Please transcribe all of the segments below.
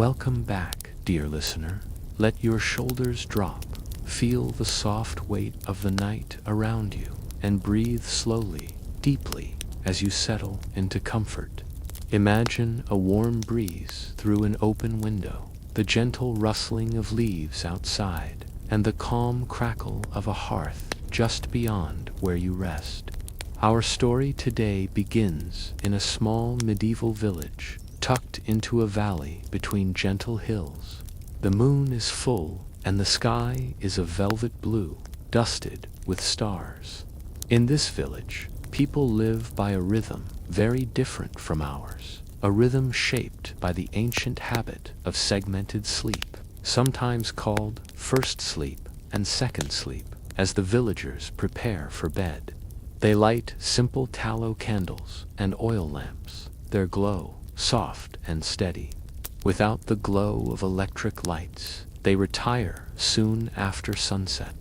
Welcome back, dear listener. Let your shoulders drop. Feel the soft weight of the night around you, and breathe slowly, deeply, as you settle into comfort. Imagine a warm breeze through an open window, the gentle rustling of leaves outside, and the calm crackle of a hearth just beyond where you rest. Our story today begins in a small medieval village, tucked into a valley between gentle hills. The moon is full, and the sky is a velvet blue, dusted with stars. In this village, people live by a rhythm very different from ours, a rhythm shaped by the ancient habit of segmented sleep, sometimes called first sleep and second sleep, as the villagers prepare for bed. They light simple tallow candles and oil lamps, their glow soft and steady. Without the glow of electric lights, they retire soon after sunset.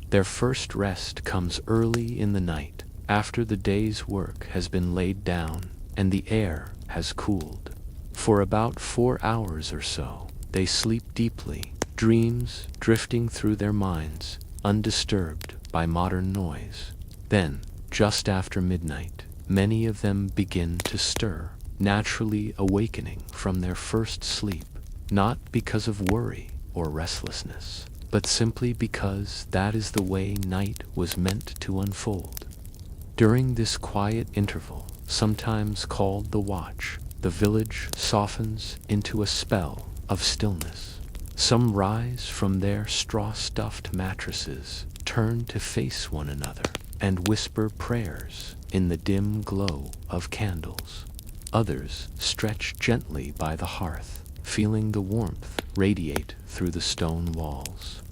Their first rest comes early in the night, after the day's work has been laid down and the air has cooled. For about 4 hours or so, they sleep deeply, dreams drifting through their minds, undisturbed by modern noise. Then, just after midnight, many of them begin to stir, naturally awakening from their first sleep, not because of worry or restlessness, but simply because that is the way night was meant to unfold. During this quiet interval, sometimes called the watch, the village softens into a spell of stillness. Some rise from their straw-stuffed mattresses, turn to face one another, and whisper prayers in the dim glow of candles. Others stretch gently by the hearth, feeling the warmth radiate through the stone walls.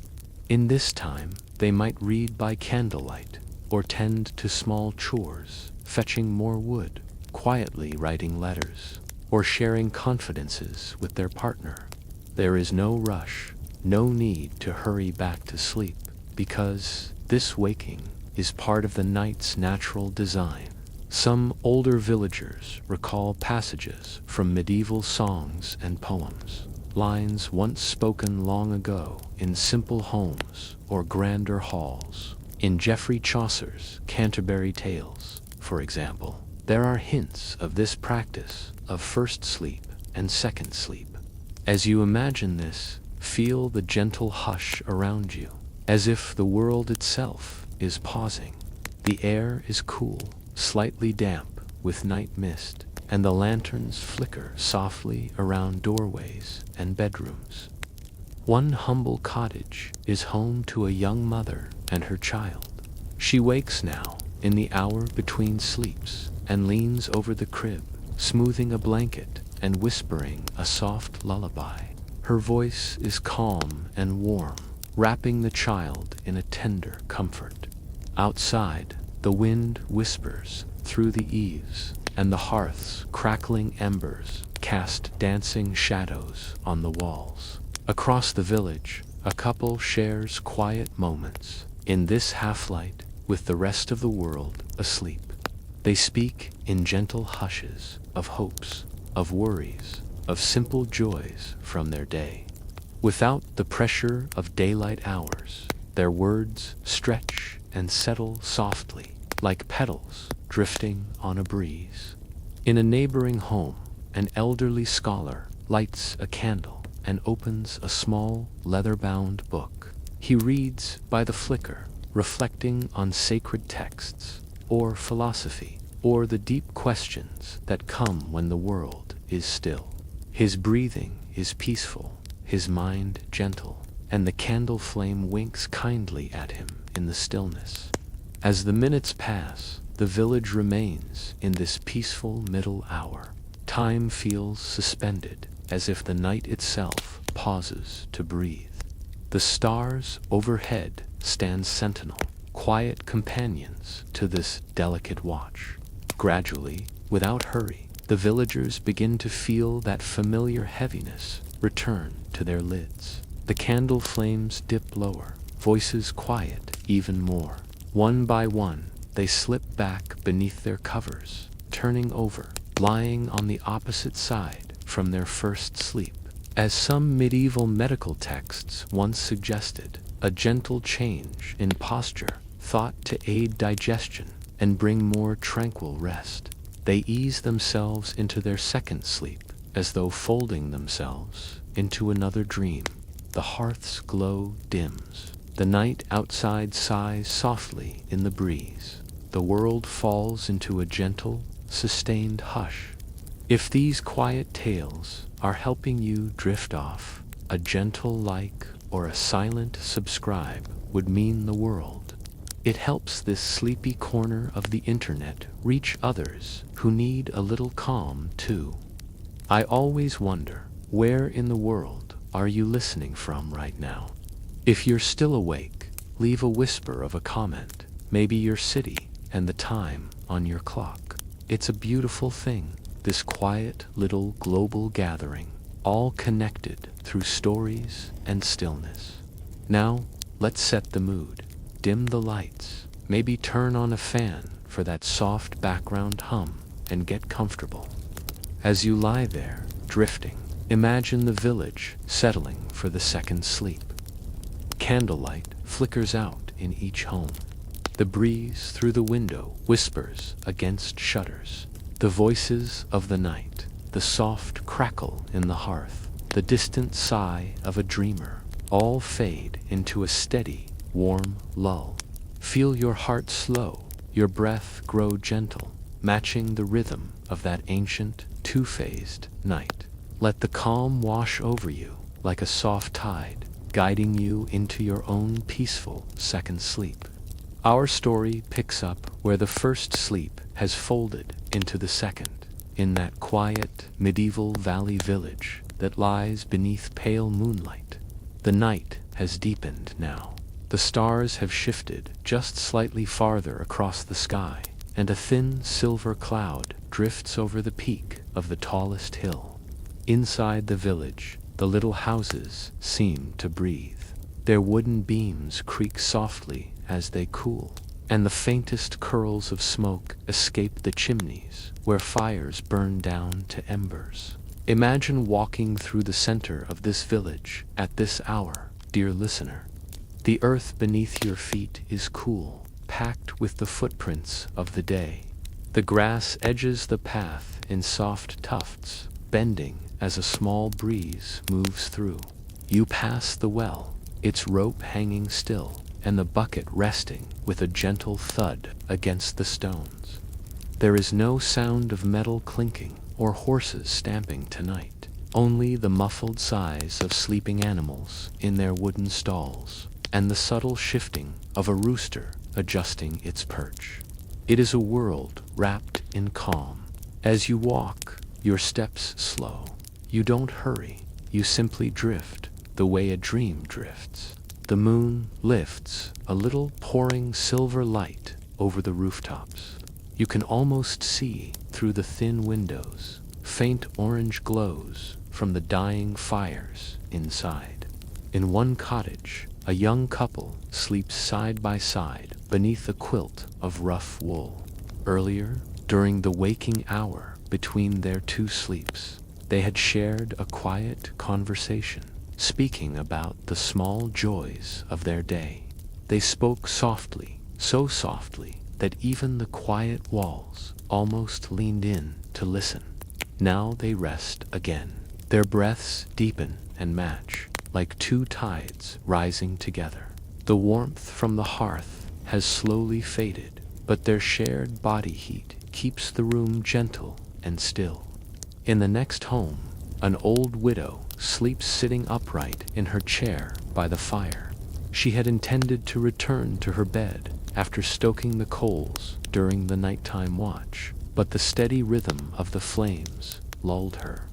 In this time, they might read by candlelight, or tend to small chores, fetching more wood, quietly writing letters, or sharing confidences with their partner. There is no rush, no need to hurry back to sleep, because this waking is part of the night's natural design. Some older villagers recall passages from medieval songs and poems, lines once spoken long ago in simple homes or grander halls. In Geoffrey Chaucer's Canterbury Tales, for example, there are hints of this practice of first sleep and second sleep. As you imagine this, feel the gentle hush around you, as if the world itself is pausing. The air is cool, slightly damp with night mist, and the lanterns flicker softly around doorways and bedrooms. One humble cottage is home to a young mother and her child. She wakes now in the hour between sleeps and leans over the crib, smoothing a blanket and whispering a soft lullaby. Her voice is calm and warm, wrapping the child in a tender comfort. Outside, the wind whispers through the eaves, and the hearth's crackling embers cast dancing shadows on the walls. Across the village, a couple shares quiet moments in this half-light with the rest of the world asleep. They speak in gentle hushes of hopes, of worries, of simple joys from their day. Without the pressure of daylight hours, their words stretch and settle softly, like petals drifting on a breeze. In a neighboring home, an elderly scholar lights a candle and opens a small leather-bound book. He reads by the flicker, reflecting on sacred texts, or philosophy, or the deep questions that come when the world is still. His breathing is peaceful, his mind gentle, and the candle flame winks kindly at him in the stillness. As the minutes pass, the village remains in this peaceful middle hour. Time feels suspended, as if the night itself pauses to breathe. The stars overhead stand sentinel, quiet companions to this delicate watch. Gradually, without hurry, the villagers begin to feel that familiar heaviness return to their lids. The candle flames dip lower, voices quiet even more. One by one, they slip back beneath their covers, turning over, lying on the opposite side from their first sleep. As some medieval medical texts once suggested, a gentle change in posture thought to aid digestion and bring more tranquil rest. They ease themselves into their second sleep, as though folding themselves into another dream. The hearth's glow dims. The night outside sighs softly in the breeze. The world falls into a gentle, sustained hush. If these quiet tales are helping you drift off, a gentle like or a silent subscribe would mean the world. It helps this sleepy corner of the internet reach others who need a little calm too. I always wonder, where in the world are you listening from right now? If you're still awake, leave a whisper of a comment, maybe your city and the time on your clock. It's a beautiful thing, this quiet little global gathering, all connected through stories and stillness. Now, let's set the mood. Dim the lights, maybe turn on a fan for that soft background hum, and get comfortable. As you lie there, drifting, imagine the village settling for the second sleep. Candlelight flickers out in each home. The breeze through the window whispers against shutters. The voices of the night, the soft crackle in the hearth, the distant sigh of a dreamer, all fade into a steady, warm lull. Feel your heart slow, your breath grow gentle, matching the rhythm of that ancient, two-phased night. Let the calm wash over you like a soft tide, guiding you into your own peaceful second sleep. Our story picks up where the first sleep has folded into the second, in that quiet, medieval valley village that lies beneath pale moonlight. The night has deepened now. The stars have shifted just slightly farther across the sky, and a thin silver cloud drifts over the peak of the tallest hill. Inside the village, the little houses seem to breathe. Their wooden beams creak softly as they cool, and the faintest curls of smoke escape the chimneys where fires burn down to embers. Imagine walking through the center of this village at this hour, dear listener. The earth beneath your feet is cool, packed with the footprints of the day. The grass edges the path in soft tufts, bending as a small breeze moves through. You pass the well, its rope hanging still, and the bucket resting with a gentle thud against the stones. There is no sound of metal clinking or horses stamping tonight, only the muffled sighs of sleeping animals in their wooden stalls, and the subtle shifting of a rooster adjusting its perch. It is a world wrapped in calm. As you walk, your steps slow. You don't hurry, you simply drift, the way a dream drifts. The moon lifts, a little pouring silver light over the rooftops. You can almost see through the thin windows, faint orange glows from the dying fires inside. In one cottage, a young couple sleeps side by side beneath a quilt of rough wool. Earlier, during the waking hour between their two sleeps, they had shared a quiet conversation, speaking about the small joys of their day. They spoke softly, so softly that even the quiet walls almost leaned in to listen. Now they rest again. Their breaths deepen and match, like two tides rising together. The warmth from the hearth has slowly faded, but their shared body heat keeps the room gentle and still. In the next home, an old widow sleeps sitting upright in her chair by the fire. She had intended to return to her bed after stoking the coals during the nighttime watch, but the steady rhythm of the flames lulled her.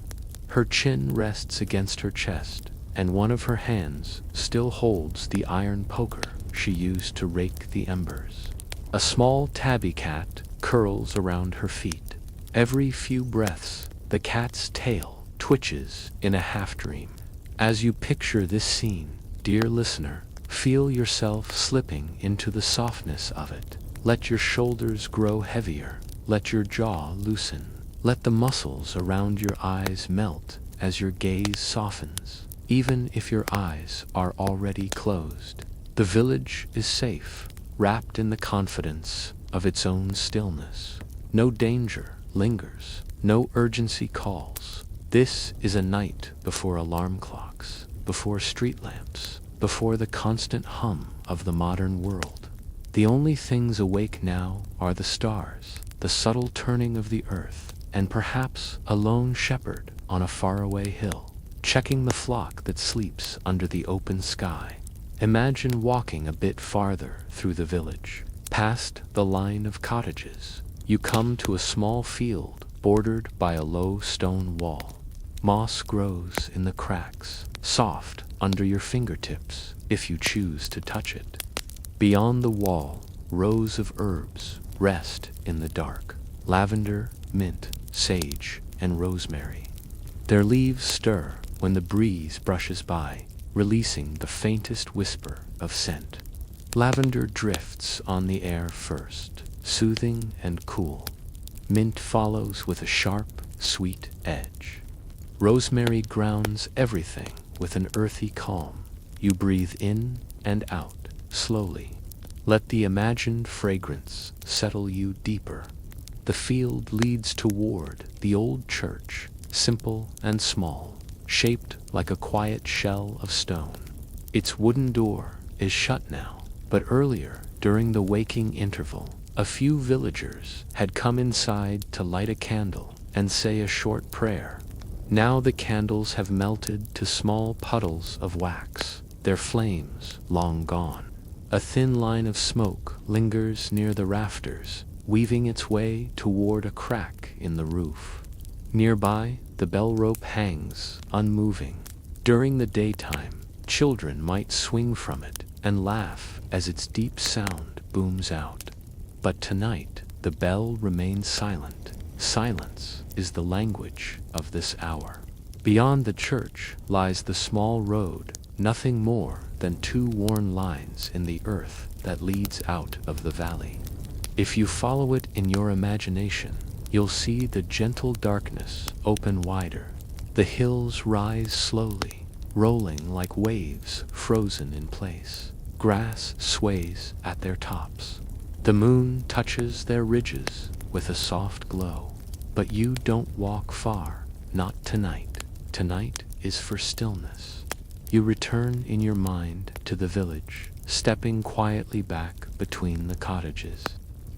Her chin rests against her chest, and one of her hands still holds the iron poker she used to rake the embers. A small tabby cat curls around her feet. Every few breaths, the cat's tail twitches in a half-dream. As you picture this scene, dear listener, feel yourself slipping into the softness of it. Let your shoulders grow heavier. Let your jaw loosen. Let the muscles around your eyes melt as your gaze softens, even if your eyes are already closed. The village is safe, wrapped in the confidence of its own stillness. No danger lingers, no urgency calls. This is a night before alarm clocks, before street lamps, before the constant hum of the modern world. The only things awake now are the stars, the subtle turning of the earth, and perhaps a lone shepherd on a faraway hill, checking the flock that sleeps under the open sky. Imagine walking a bit farther through the village. Past the line of cottages, you come to a small field bordered by a low stone wall. Moss grows in the cracks, soft under your fingertips if you choose to touch it. Beyond the wall, rows of herbs rest in the dark: lavender, mint, sage, and rosemary. Their leaves stir when the breeze brushes by, releasing the faintest whisper of scent. Lavender drifts on the air first, soothing and cool. Mint follows with a sharp, sweet edge. Rosemary grounds everything with an earthy calm. You breathe in and out, slowly. Let the imagined fragrance settle you deeper. The field leads toward the old church, simple and small, shaped like a quiet shell of stone. Its wooden door is shut now, but earlier, during the waking interval, a few villagers had come inside to light a candle and say a short prayer. Now the candles have melted to small puddles of wax, their flames long gone. A thin line of smoke lingers near the rafters, weaving its way toward a crack in the roof. Nearby, the bell rope hangs, unmoving. During the daytime, children might swing from it and laugh as its deep sound booms out. But tonight, the bell remains silent. Silence is the language of this hour. Beyond the church lies the small road, nothing more than two worn lines in the earth that leads out of the valley. If you follow it in your imagination, you'll see the gentle darkness open wider. The hills rise slowly, rolling like waves frozen in place. Grass sways at their tops. The moon touches their ridges with a soft glow. But you don't walk far, not tonight. Tonight is for stillness. You return in your mind to the village, stepping quietly back between the cottages.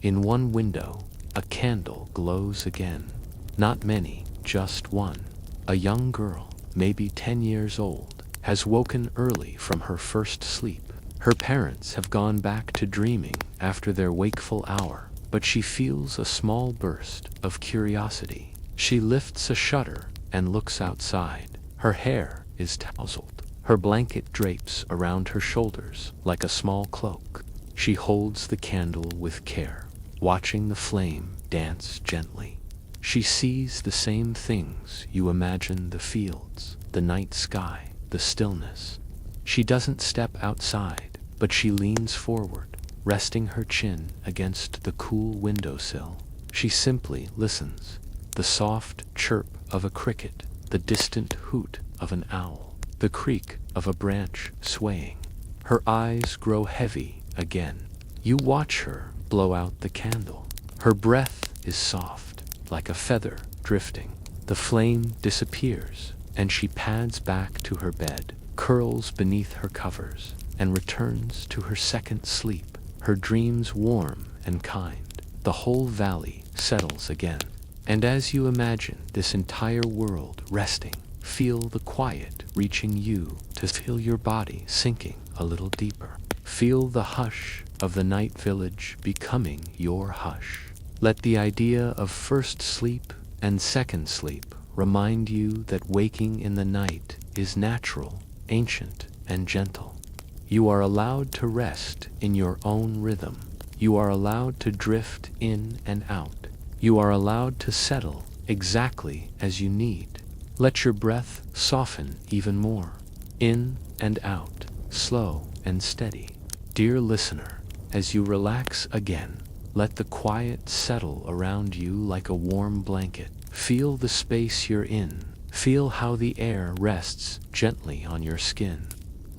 In one window, a candle glows again. Not many, just one. A young girl, maybe 10 years old, has woken early from her first sleep. Her parents have gone back to dreaming after their wakeful hour, but she feels a small burst of curiosity. She lifts a shutter and looks outside. Her hair is tousled. Her blanket drapes around her shoulders like a small cloak. She holds the candle with care, watching the flame dance gently. She sees the same things you imagine: the fields, the night sky, the stillness. She doesn't step outside, but she leans forward, resting her chin against the cool windowsill. She simply listens. The soft chirp of a cricket, the distant hoot of an owl, the creak of a branch swaying. Her eyes grow heavy again. You watch her blow out the candle. Her breath is soft, like a feather drifting. The flame disappears, and she pads back to her bed, curls beneath her covers, and returns to her second sleep, her dreams warm and kind. The whole valley settles again. And as you imagine this entire world resting, feel the quiet reaching you to feel your body sinking a little deeper. Feel the hush of the night village becoming your hush. Let the idea of first sleep and second sleep remind you that waking in the night is natural, ancient, and gentle. You are allowed to rest in your own rhythm. You are allowed to drift in and out. You are allowed to settle exactly as you need. Let your breath soften even more, in and out, slow and steady. Dear listener, as you relax again, let the quiet settle around you like a warm blanket. Feel the space you're in, Feel how the air rests gently on your skin.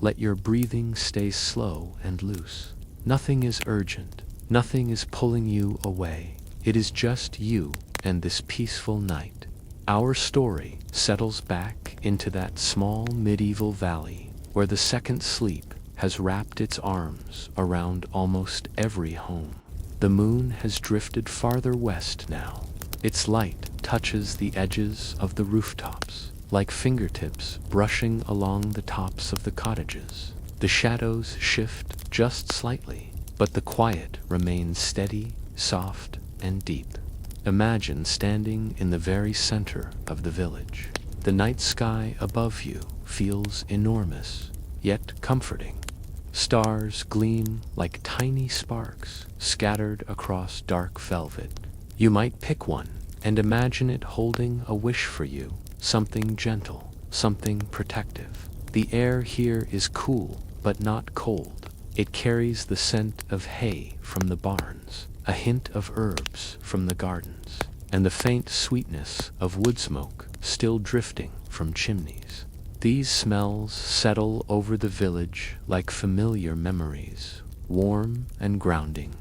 Let your breathing stay slow and loose. Nothing is urgent. Nothing is pulling you away. It is just you and this peaceful night. Our story settles back into that small medieval valley where the second sleep has wrapped its arms around almost every home. The moon has drifted farther west now. Its light touches the edges of the rooftops, like fingertips brushing along the tops of the cottages. The shadows shift just slightly, but the quiet remains steady, soft, and deep. Imagine standing in the very center of the village. The night sky above you feels enormous, yet comforting. Stars gleam like tiny sparks scattered across dark velvet. You might pick one and imagine it holding a wish for you, something gentle, something protective. The air here is cool, but not cold. It carries the scent of hay from the barns, a hint of herbs from the gardens, and the faint sweetness of wood smoke still drifting from chimneys. These smells settle over the village like familiar memories, warm and grounding.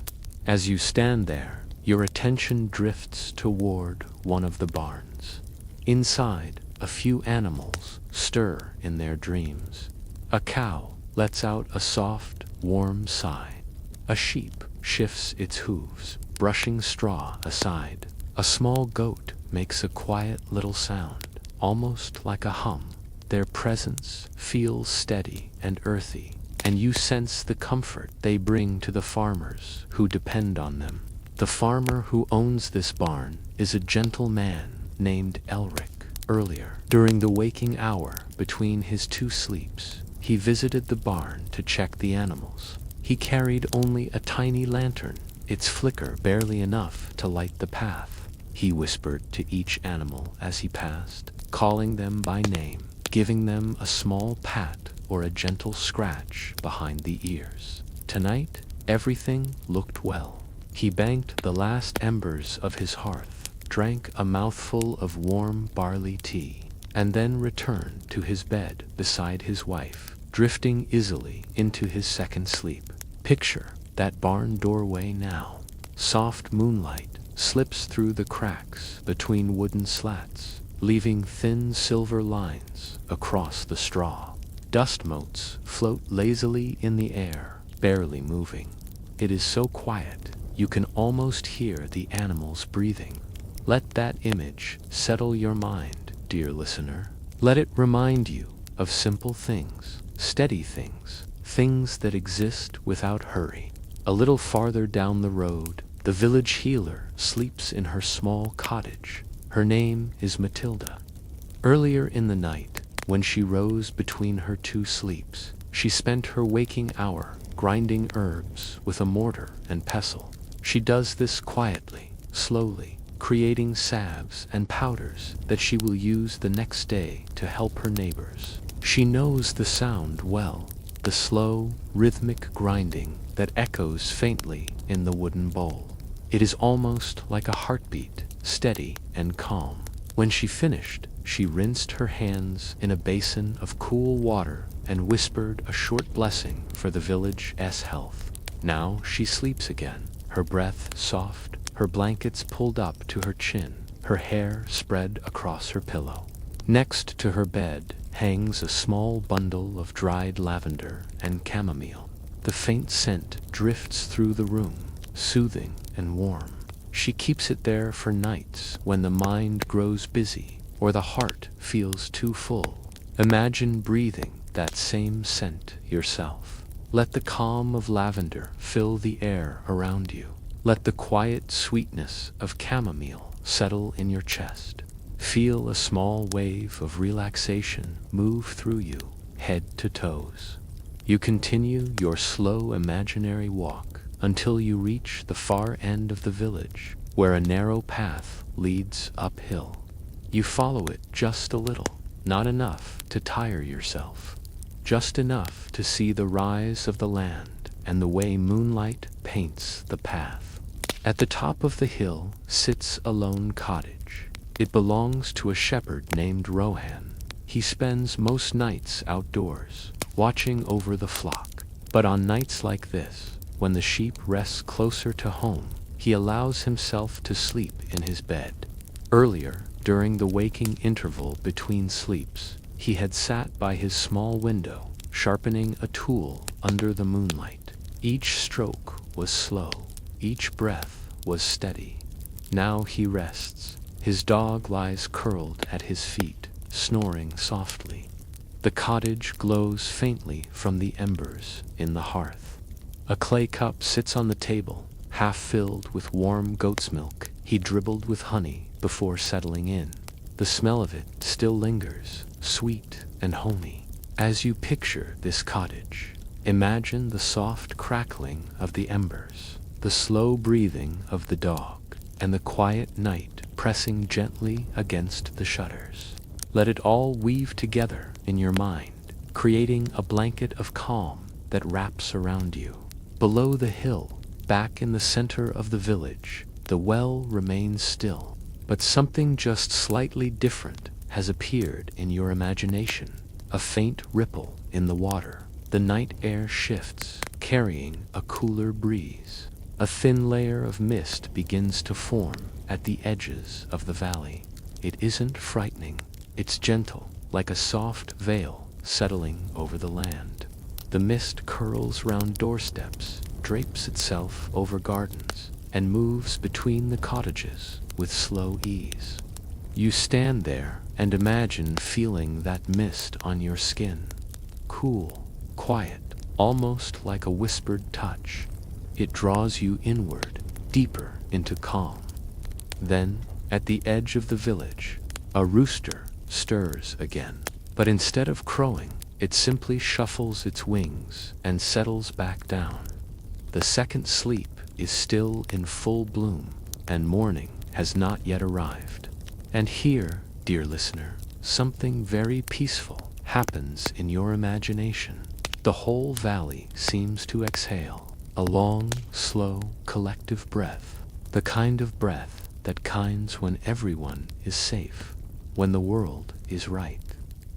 As you stand there, your attention drifts toward one of the barns. Inside, a few animals stir in their dreams. A cow lets out a soft, warm sigh. A sheep shifts its hooves, brushing straw aside. A small goat makes a quiet little sound, almost like a hum. Their presence feels steady and earthy, and you sense the comfort they bring to the farmers who depend on them. The farmer who owns this barn is a gentle man named Elric. Earlier, during the waking hour between his two sleeps, he visited the barn to check the animals. He carried only a tiny lantern, its flicker barely enough to light the path. He whispered to each animal as he passed, calling them by name, giving them a small pat or a gentle scratch behind the ears. Tonight, everything looked well. He banked the last embers of his hearth, drank a mouthful of warm barley tea, and then returned to his bed beside his wife, drifting easily into his second sleep. Picture that barn doorway now. Soft moonlight slips through the cracks between wooden slats, leaving thin silver lines across the straw. Dust motes float lazily in the air, barely moving. It is so quiet, you can almost hear the animals breathing. Let that image settle your mind, dear listener. Let it remind you of simple things, steady things, things that exist without hurry. A little farther down the road, the village healer sleeps in her small cottage. Her name is Matilda. Earlier in the night, when she rose between her two sleeps, she spent her waking hour grinding herbs with a mortar and pestle. She does this quietly, slowly, creating salves and powders that she will use the next day to help her neighbors. She knows the sound well, the slow, rhythmic grinding that echoes faintly in the wooden bowl. It is almost like a heartbeat, steady and calm. When she finished, she rinsed her hands in a basin of cool water and whispered a short blessing for the village's health. Now she sleeps again, her breath soft, her blankets pulled up to her chin, her hair spread across her pillow. Next to her bed hangs a small bundle of dried lavender and chamomile. The faint scent drifts through the room, soothing and warm. She keeps it there for nights when the mind grows busy or the heart feels too full. Imagine breathing that same scent yourself. Let the calm of lavender fill the air around you. Let the quiet sweetness of chamomile settle in your chest. Feel a small wave of relaxation move through you, head to toes. You continue your slow imaginary walk until you reach the far end of the village, where a narrow path leads uphill. You follow it just a little, not enough to tire yourself, just enough to see the rise of the land and the way moonlight paints the path. At the top of the hill sits a lone cottage. It belongs to a shepherd named Rohan. He spends most nights outdoors, watching over the flock. But on nights like this, when the sheep rests closer to home, he allows himself to sleep in his bed. Earlier, during the waking interval between sleeps, he had sat by his small window, sharpening a tool under the moonlight. Each stroke was slow, each breath was steady. Now he rests. His dog lies curled at his feet, snoring softly. The cottage glows faintly from the embers in the hearth. A clay cup sits on the table, half filled with warm goat's milk he dribbled with honey before settling in. The smell of it still lingers, sweet and homey. As you picture this cottage, imagine the soft crackling of the embers, the slow breathing of the dog, and the quiet night pressing gently against the shutters. Let it all weave together in your mind, creating a blanket of calm that wraps around you. Below the hill, back in the center of the village, the well remains still, but something just slightly different has appeared in your imagination. A faint ripple in the water. The night air shifts, carrying a cooler breeze. A thin layer of mist begins to form at the edges of the valley. It isn't frightening. It's gentle, like a soft veil settling over the land. The mist curls round doorsteps, drapes itself over gardens, and moves between the cottages with slow ease. You stand there and imagine feeling that mist on your skin. Cool, quiet, almost like a whispered touch. It draws you inward, deeper into calm. Then, at the edge of the village, a rooster stirs again. But instead of crowing, it simply shuffles its wings and settles back down. The second sleep is still in full bloom, and morning has not yet arrived. And here, dear listener, something very peaceful happens in your imagination. The whole valley seems to exhale, a long, slow, collective breath, the kind of breath that kinds when everyone is safe, when the world is right,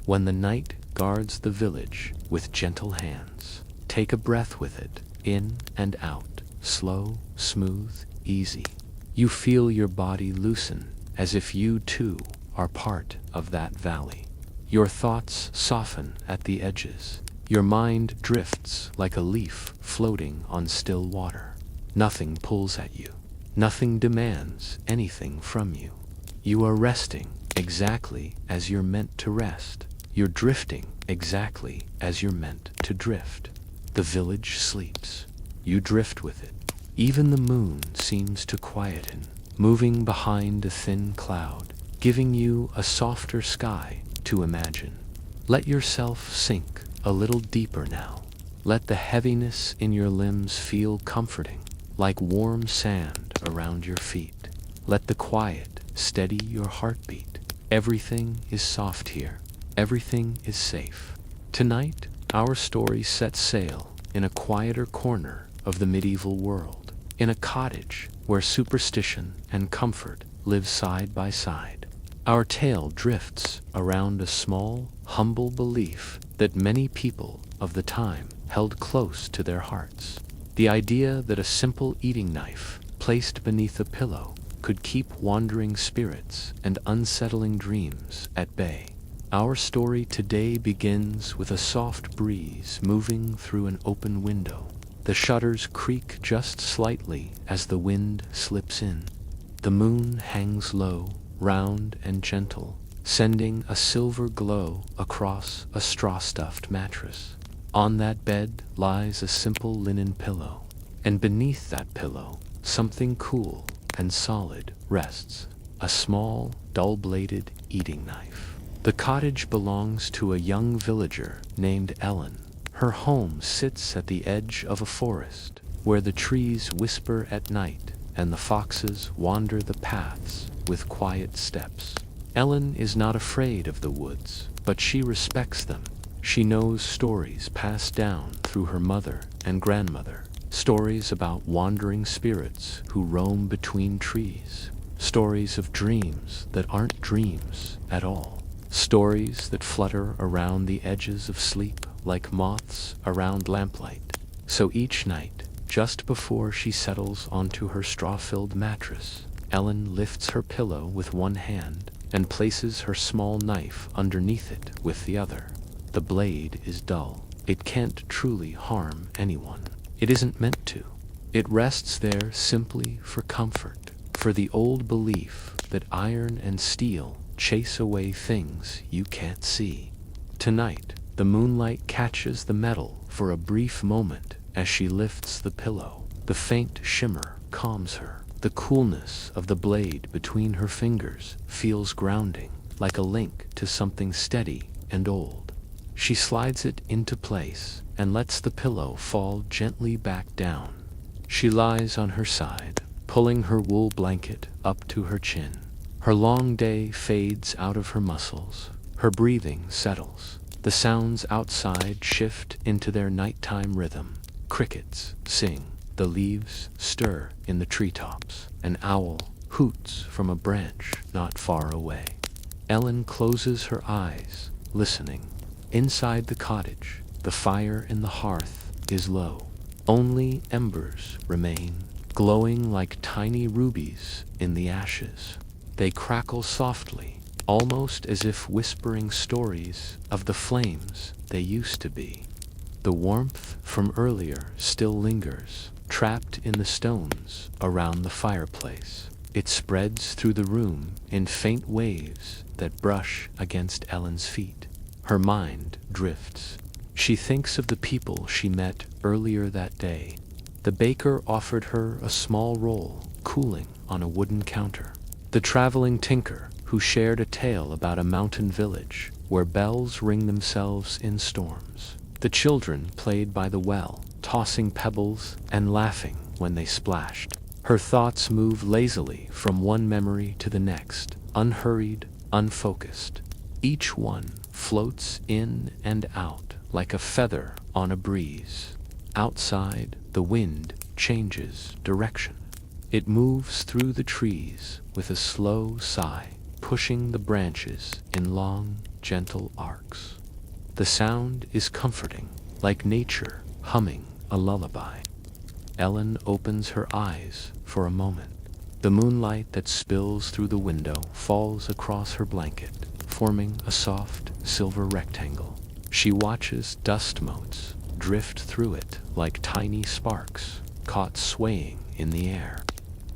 when the night guards the village with gentle hands. Take a breath with it, in and out, slow, smooth, easy. You feel your body loosen, as if you too are part of that valley. Your thoughts soften at the edges. Your mind drifts like a leaf floating on still water. Nothing pulls at you. Nothing demands anything from you. You are resting exactly as you're meant to rest. You're drifting exactly as you're meant to drift. The village sleeps. You drift with it. Even the moon seems to quieten, moving behind a thin cloud, giving you a softer sky to imagine. Let yourself sink a little deeper now. Let the heaviness in your limbs feel comforting, like warm sand around your feet. Let the quiet steady your heartbeat. Everything is soft here. Everything is safe. Tonight, our story sets sail in a quieter corner of the medieval world, in a cottage where superstition and comfort live side by side. Our tale drifts around a small, humble belief that many people of the time held close to their hearts. The idea that a simple eating knife placed beneath a pillow could keep wandering spirits and unsettling dreams at bay. Our story today begins with a soft breeze moving through an open window. The shutters creak just slightly as the wind slips in. The moon hangs low, round and gentle, sending a silver glow across a straw-stuffed mattress. On that bed lies a simple linen pillow, and beneath that pillow, something cool and solid rests, a small, dull-bladed eating knife. The cottage belongs to a young villager named Ellen. Her home sits at the edge of a forest, where the trees whisper at night and the foxes wander the paths with quiet steps. Ellen is not afraid of the woods, but she respects them. She knows stories passed down through her mother and grandmother, stories about wandering spirits who roam between trees. stories of dreams that aren't dreams at all, stories that flutter around the edges of sleep like moths around lamplight. So each night, just before she settles onto her straw-filled mattress, Ellen lifts her pillow with one hand and places her small knife underneath it with the other. The blade is dull. It can't truly harm anyone. It isn't meant to. It rests there simply for comfort, for the old belief that iron and steel chase away things you can't see. Tonight, the moonlight catches the metal for a brief moment as she lifts the pillow. The faint shimmer calms her. The coolness of the blade between her fingers feels grounding, like a link to something steady and old. She slides it into place and lets the pillow fall gently back down. She lies on her side, pulling her wool blanket up to her chin. Her long day fades out of her muscles. Her breathing settles. The sounds outside shift into their nighttime rhythm. Crickets sing. The leaves stir in the treetops. An owl hoots from a branch not far away. Ellen closes her eyes, listening. Inside the cottage, the fire in the hearth is low. Only embers remain, glowing like tiny rubies in the ashes. They crackle softly, almost as if whispering stories of the flames they used to be. The warmth from earlier still lingers, trapped in the stones around the fireplace. It spreads through the room in faint waves that brush against Ellen's feet. Her mind drifts. She thinks of the people she met earlier that day. The baker offered her a small roll, cooling on a wooden counter. The traveling tinker who shared a tale about a mountain village where bells ring themselves in storms. The children played by the well, tossing pebbles and laughing when they splashed. Her thoughts move lazily from one memory to the next, unhurried, unfocused. Each one floats in and out like a feather on a breeze. Outside, the wind changes direction. It moves through the trees with a slow sigh, pushing the branches in long, gentle arcs. The sound is comforting, like nature humming a lullaby. Ellen opens her eyes for a moment. The moonlight that spills through the window falls across her blanket, forming a soft, silver rectangle. She watches dust motes drift through it like tiny sparks, caught swaying in the air.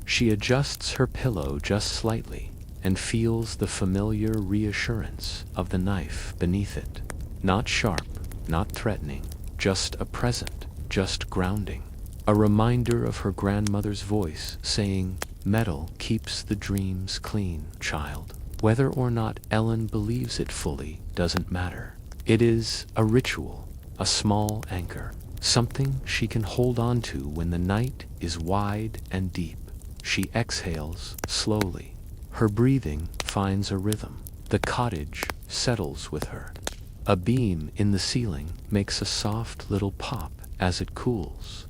She adjusts her pillow just slightly and feels the familiar reassurance of the knife beneath it. Not sharp, not threatening, just a present, just grounding. A reminder of her grandmother's voice saying, "Metal keeps the dreams clean, child." Whether or not Ellen believes it fully doesn't matter. It is a ritual, a small anchor, something she can hold on to when the night is wide and deep. She exhales slowly. Her breathing finds a rhythm. The cottage settles with her. A beam in the ceiling makes a soft little pop as it cools.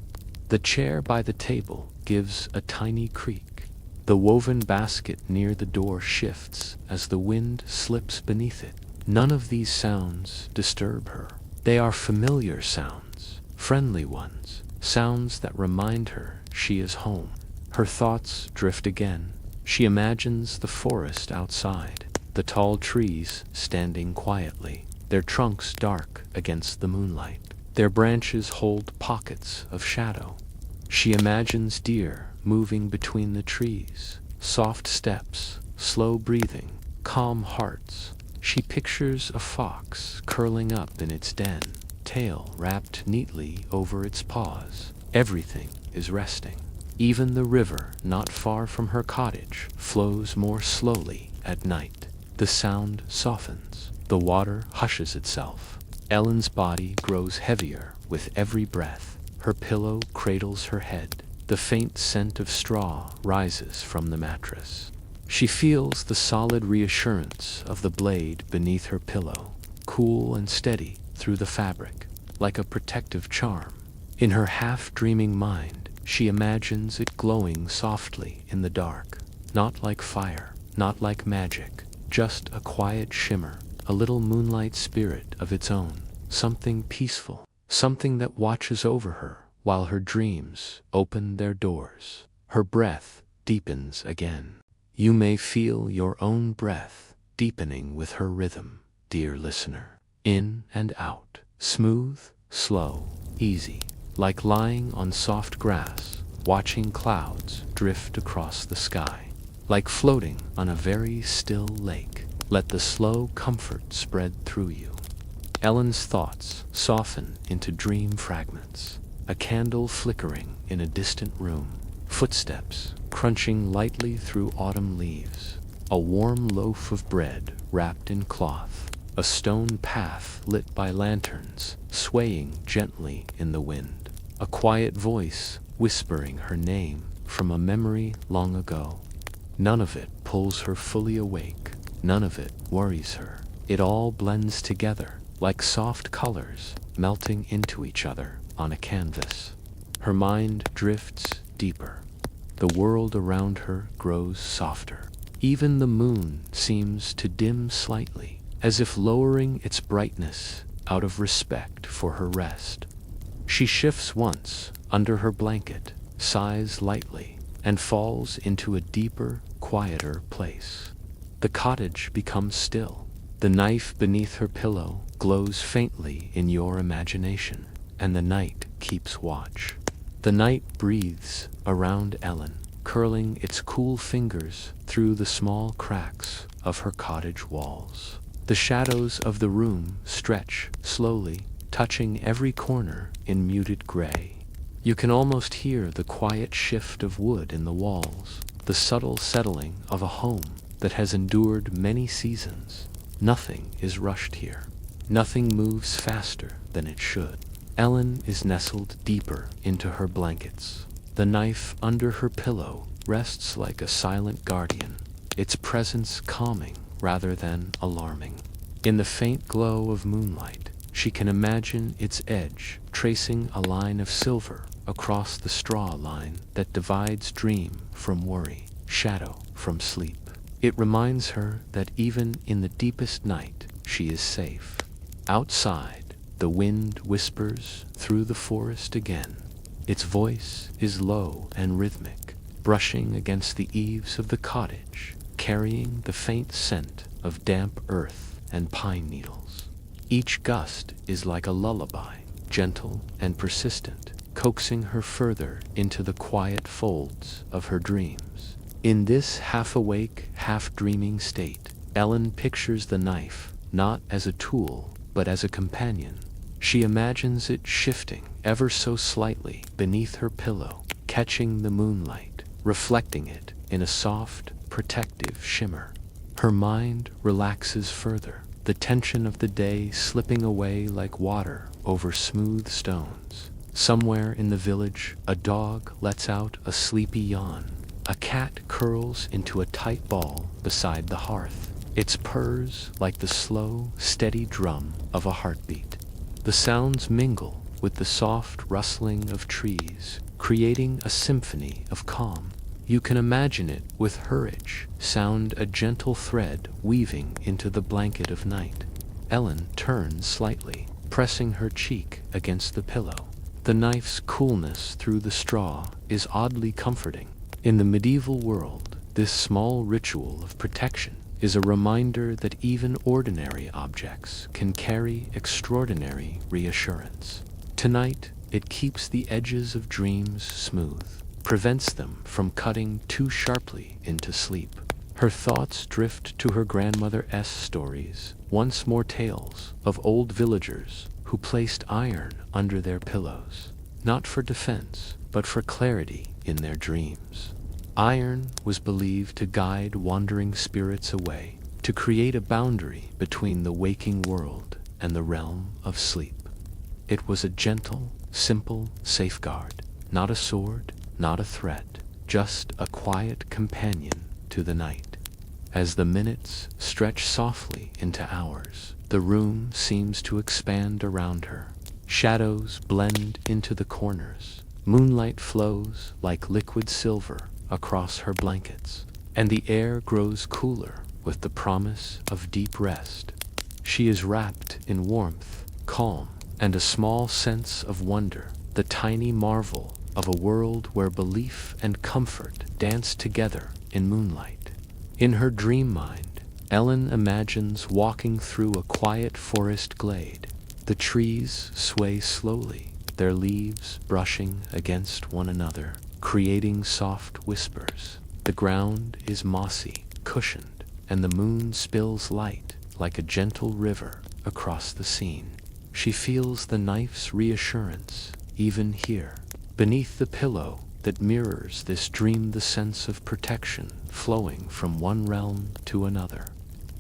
The chair by the table gives a tiny creak. The woven basket near the door shifts as the wind slips beneath it. None of these sounds disturb her. They are familiar sounds, friendly ones, sounds that remind her she is home. Her thoughts drift again. She imagines the forest outside, the tall trees standing quietly, their trunks dark against the moonlight. Their branches hold pockets of shadow. She imagines deer moving between the trees, soft steps, slow breathing, calm hearts. She pictures a fox curling up in its den, tail wrapped neatly over its paws. Everything is resting. Even the river not far from her cottage flows more slowly at night. The sound softens. The water hushes itself. Ellen's body grows heavier with every breath. Her pillow cradles her head. The faint scent of straw rises from the mattress. She feels the solid reassurance of the blade beneath her pillow, cool and steady through the fabric, like a protective charm. In her half-dreaming mind, she imagines it glowing softly in the dark. not like fire, not like magic, just a quiet shimmer, a little moonlight spirit of its own, something peaceful, something that watches over her while her dreams open their doors. Her breath deepens again. You may feel your own breath deepening with her rhythm, dear listener. In and out, smooth, slow, easy, like lying on soft grass, watching clouds drift across the sky. Like floating on a very still lake, let the slow comfort spread through you. Ellen's thoughts soften into dream fragments, a candle flickering in a distant room, footsteps crunching lightly through autumn leaves, a warm loaf of bread wrapped in cloth, a stone path lit by lanterns swaying gently in the wind, a quiet voice whispering her name from a memory long ago. None of it pulls her fully awake, none of it worries her. It all blends together like soft colors melting into each other on a canvas. Her mind drifts deeper. The world around her grows softer. Even the moon seems to dim slightly, as if lowering its brightness out of respect for her rest. She shifts once under her blanket, sighs lightly, and falls into a deeper, quieter place. The cottage becomes still. The knife beneath her pillow glows faintly in your imagination, and the night keeps watch. The night breathes around Ellen, curling its cool fingers through the small cracks of her cottage walls. The shadows of the room stretch slowly, touching every corner in muted gray. You can almost hear the quiet shift of wood in the walls, the subtle settling of a home that has endured many seasons. Nothing is rushed here. Nothing moves faster than it should. Ellen is nestled deeper into her blankets. The knife under her pillow rests like a silent guardian, its presence calming rather than alarming. In the faint glow of moonlight, she can imagine its edge tracing a line of silver across the straw line that divides dream from worry, shadow from sleep. It reminds her that even in the deepest night, she is safe. Outside, the wind whispers through the forest again. Its voice is low and rhythmic, brushing against the eaves of the cottage, carrying the faint scent of damp earth and pine needles. Each gust is like a lullaby, gentle and persistent, coaxing her further into the quiet folds of her dreams. In this half-awake, half-dreaming state, Ellen pictures the knife not as a tool, but as a companion. She imagines it shifting ever so slightly beneath her pillow, catching the moonlight, reflecting it in a soft, protective shimmer. Her mind relaxes further, the tension of the day slipping away like water over smooth stones. Somewhere in the village, a dog lets out a sleepy yawn. A cat curls into a tight ball beside the hearth, its purrs like the slow, steady drum of a heartbeat. The sounds mingle with the soft rustling of trees, creating a symphony of calm. You can imagine it with courage, sound a gentle thread weaving into the blanket of night. Ellen turns slightly, pressing her cheek against the pillow. The knife's coolness through the straw is oddly comforting. In the medieval world, this small ritual of protection is a reminder that even ordinary objects can carry extraordinary reassurance. Tonight, it keeps the edges of dreams smooth, prevents them from cutting too sharply into sleep. Her thoughts drift to her grandmother's stories, once more tales of old villagers who placed iron under their pillows, not for defense, but for clarity in their dreams. Iron was believed to guide wandering spirits away, to create a boundary between the waking world and the realm of sleep. It was a gentle, simple safeguard, not a sword, not a threat, just a quiet companion to the night. As the minutes stretch softly into hours, the room seems to expand around her. Shadows blend into the corners. Moonlight flows like liquid silver across her blankets. and the air grows cooler with the promise of deep rest. She is wrapped in warmth, calm, and a small sense of wonder, the tiny marvel of a world where belief and comfort dance together in moonlight. In her dream mind, Ellen imagines walking through a quiet forest glade. The trees sway slowly, their leaves brushing against one another, creating soft whispers. The ground is mossy, cushioned, and the moon spills light like a gentle river across the scene. She feels the knife's reassurance, even here. Beneath the pillow that mirrors this dream, the sense of protection flowing from one realm to another.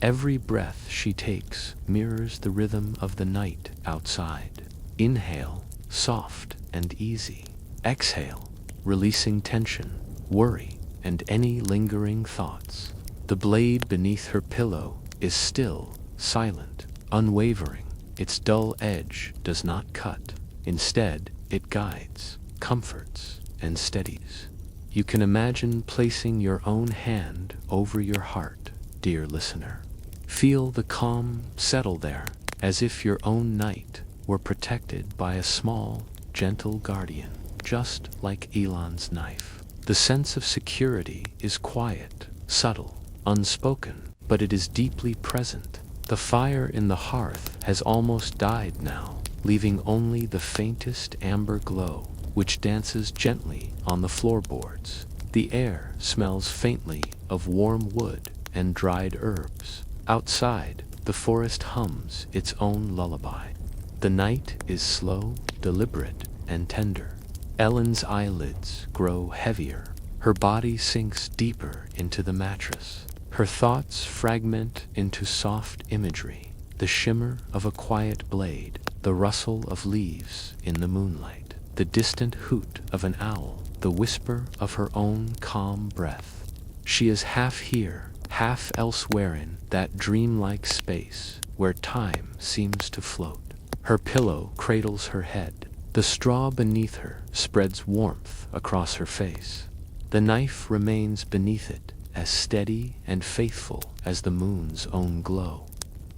Every breath she takes mirrors the rhythm of the night outside. Inhale, soft and easy. Exhale, releasing tension, worry, and any lingering thoughts. The blade beneath her pillow is still, silent, unwavering. Its dull edge does not cut. Instead, it guides, comforts, and steadies. You can imagine placing your own hand over your heart, dear listener. Feel the calm settle there, as if your own night were protected by a small, gentle guardian, just like Elon's knife. The sense of security is quiet, subtle, unspoken, but it is deeply present. The fire in the hearth has almost died now, leaving only the faintest amber glow, which dances gently on the floorboards. The air smells faintly of warm wood and dried herbs. Outside, the forest hums its own lullaby. The night is slow, deliberate, and tender. Ellen's eyelids grow heavier. Her body sinks deeper into the mattress. Her thoughts fragment into soft imagery, the shimmer of a quiet blade, the rustle of leaves in the moonlight, the distant hoot of an owl, the whisper of her own calm breath. She is half here, half elsewhere in that dreamlike space where time seems to float. Her pillow cradles her head. The straw beneath her spreads warmth across her face. The knife remains beneath it, as steady and faithful as the moon's own glow.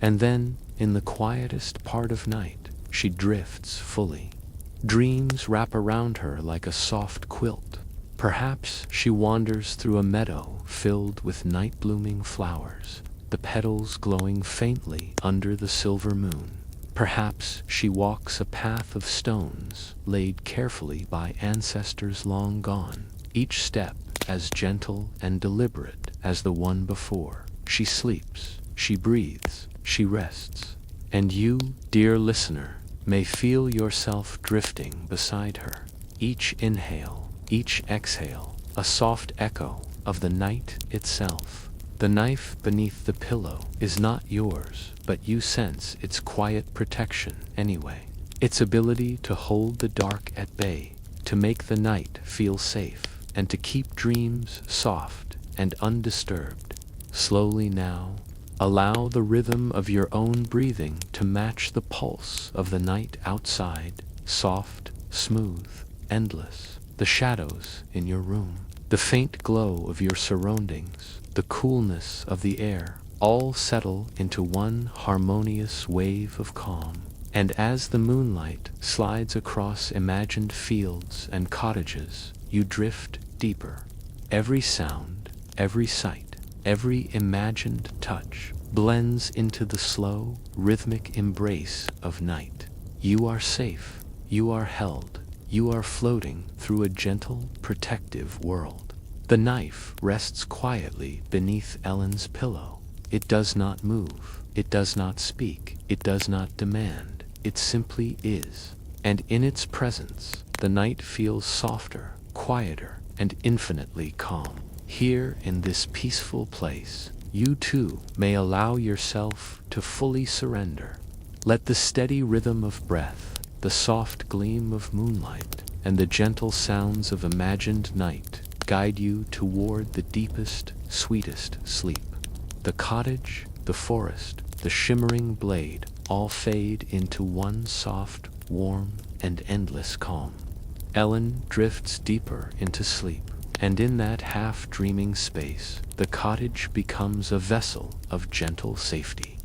And then, in the quietest part of night, she drifts fully. Dreams wrap around her like a soft quilt. Perhaps she wanders through a meadow filled with night-blooming flowers, the petals glowing faintly under the silver moon. Perhaps she walks a path of stones laid carefully by ancestors long gone, each step as gentle and deliberate as the one before. She sleeps, she breathes, she rests. And you, dear listener, may feel yourself drifting beside her. Each inhale, each exhale, a soft echo of the night itself. The knife beneath the pillow is not yours, but you sense its quiet protection anyway. Its ability to hold the dark at bay, to make the night feel safe, and to keep dreams soft and undisturbed. Slowly now, allow the rhythm of your own breathing to match the pulse of the night outside, soft, smooth, endless. The shadows in your room, the faint glow of your surroundings, the coolness of the air, all settle into one harmonious wave of calm. And as the moonlight slides across imagined fields and cottages, you drift deeper. Every sound, every sight, every imagined touch blends into the slow, rhythmic embrace of night. You are safe, you are held, you are floating through a gentle, protective world. The knife rests quietly beneath Ellen's pillow. It does not move, it does not speak, it does not demand, it simply is. And in its presence, the night feels softer, quieter, and infinitely calm. Here in this peaceful place, you too may allow yourself to fully surrender. Let the steady rhythm of breath, the soft gleam of moonlight, and the gentle sounds of imagined night guide you toward the deepest, sweetest sleep. The cottage, the forest, the shimmering blade all fade into one soft, warm, and endless calm. Ellen drifts deeper into sleep, And in that half-dreaming space, the cottage becomes a vessel of gentle safety.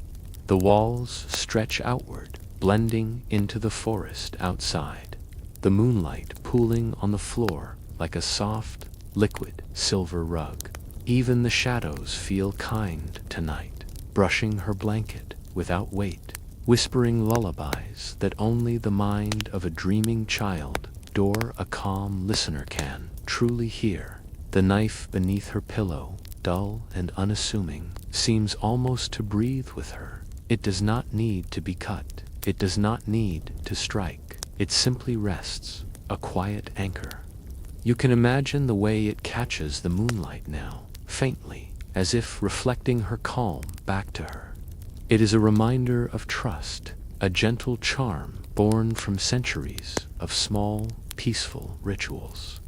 The walls stretch outward, blending into the forest outside, the moonlight pooling on the floor like a soft, liquid silver rug. Even the shadows feel kind tonight, brushing her blanket without weight, whispering lullabies that only the mind of a dreaming child or a calm listener can truly hear. The knife beneath her pillow, dull and unassuming, seems almost to breathe with her. It does not need to be cut. It does not need to strike. It simply rests, a quiet anchor. You can imagine the way it catches the moonlight now, faintly, as if reflecting her calm back to her. It is a reminder of trust, a gentle charm born from centuries of small, peaceful rituals.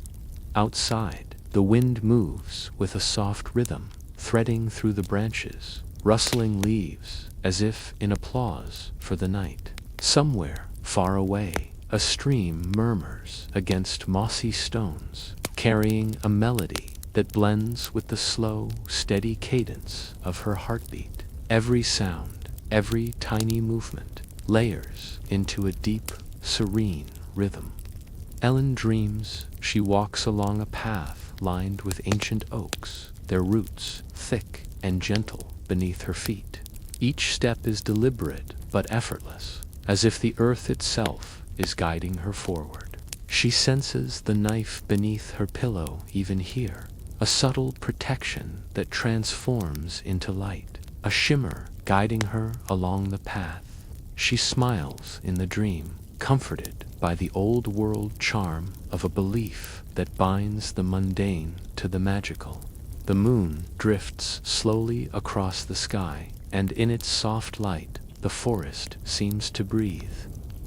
Outside, the wind moves with a soft rhythm, threading through the branches, rustling leaves, as if in applause for the night. Somewhere, far away, a stream murmurs against mossy stones, carrying a melody that blends with the slow, steady cadence of her heartbeat. Every sound, every tiny movement, layers into a deep, serene rhythm. Ellen dreams she walks along a path lined with ancient oaks, their roots thick and gentle beneath her feet. Each step is deliberate but effortless, as if the earth itself is guiding her forward. She senses the knife beneath her pillow even here, a subtle protection that transforms into light, a shimmer guiding her along the path. She smiles in the dream, comforted by the old-world charm of a belief that binds the mundane to the magical. The moon drifts slowly across the sky, and in its soft light, the forest seems to breathe.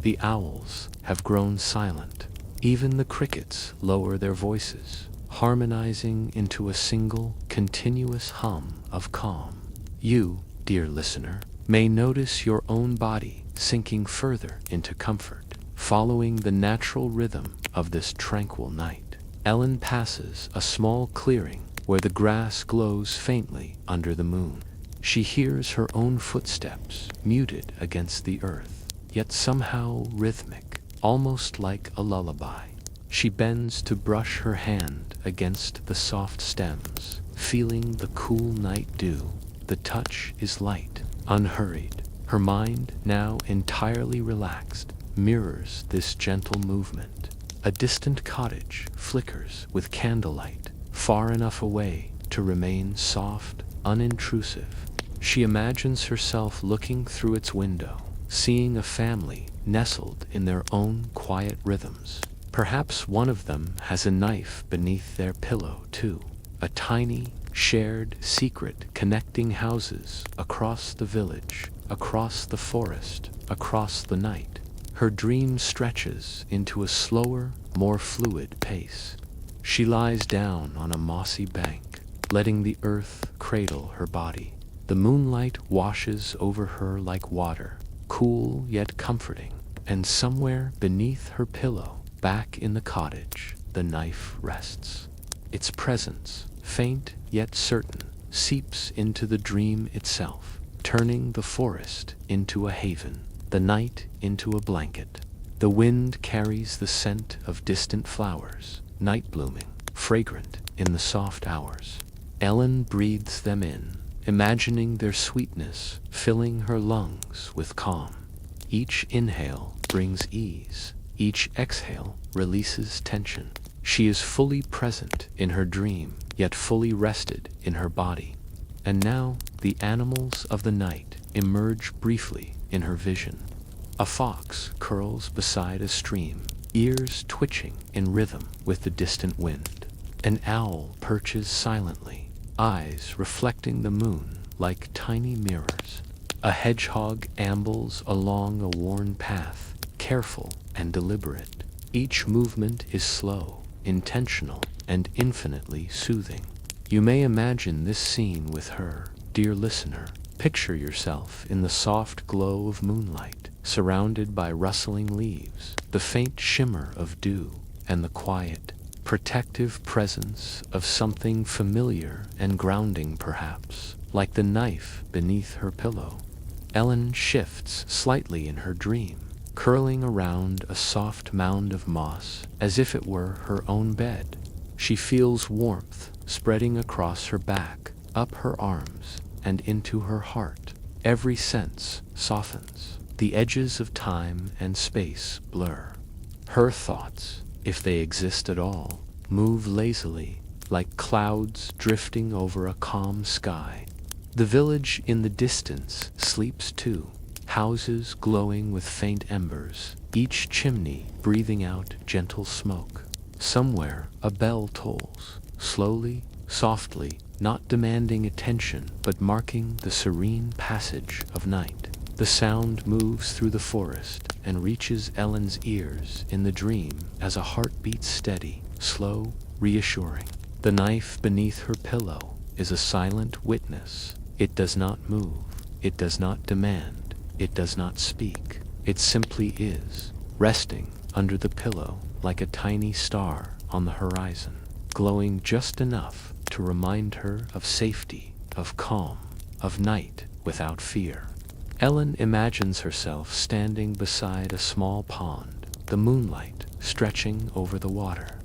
The owls have grown silent. Even the crickets lower their voices, harmonizing into a single, continuous hum of calm. You, dear listener, may notice your own body sinking further into comfort, following the natural rhythm of this tranquil night. Ellen passes a small clearing where the grass glows faintly under the moon. She hears her own footsteps, muted against the earth, yet somehow rhythmic, almost like a lullaby. She bends to brush her hand against the soft stems, feeling the cool night dew. The touch is light, unhurried. Her mind, now entirely relaxed, mirrors this gentle movement. A distant cottage flickers with candlelight, far enough away to remain soft, unintrusive. She imagines herself looking through its window, seeing a family nestled in their own quiet rhythms. Perhaps one of them has a knife beneath their pillow, too. A tiny, shared secret connecting houses across the village, across the forest, across the night. Her dream stretches into a slower, more fluid pace. She lies down on a mossy bank, letting the earth cradle her body. The moonlight washes over her like water, cool yet comforting, and somewhere beneath her pillow, back in the cottage, the knife rests. Its presence, faint yet certain, seeps into the dream itself, turning the forest into a haven, the night into a blanket. The wind carries the scent of distant flowers, night blooming, fragrant in the soft hours. Ellen breathes them in, imagining their sweetness filling her lungs with calm. Each inhale brings ease, each exhale releases tension. She is fully present in her dream, yet fully rested in her body. And now the animals of the night emerge briefly in her vision. A fox curls beside a stream, ears twitching in rhythm with the distant wind. An owl perches silently, eyes reflecting the moon like tiny mirrors. A hedgehog ambles along a worn path, careful and deliberate. Each movement is slow, intentional, and infinitely soothing. You may imagine this scene with her, dear listener. Picture yourself in the soft glow of moonlight, surrounded by rustling leaves, the faint shimmer of dew, and the quiet, protective presence of something familiar and grounding perhaps, like the knife beneath her pillow. Ellen shifts slightly in her dream, curling around a soft mound of moss as if it were her own bed. She feels warmth spreading across her back, up her arms, and into her heart. Every sense softens. The edges of time and space blur. Her thoughts, if they exist at all, move lazily, like clouds drifting over a calm sky. The village in the distance sleeps too, houses glowing with faint embers, each chimney breathing out gentle smoke. Somewhere a bell tolls, slowly, softly, not demanding attention, but marking the serene passage of night. The sound moves through the forest and reaches Ellen's ears in the dream as a heartbeat steady, slow, reassuring. The knife beneath her pillow is a silent witness. It does not move, it does not demand, it does not speak. It simply is, resting under the pillow like a tiny star on the horizon, glowing just enough to remind her of safety, of calm, of night without fear. Ellen imagines herself standing beside a small pond, the moonlight stretching over the water.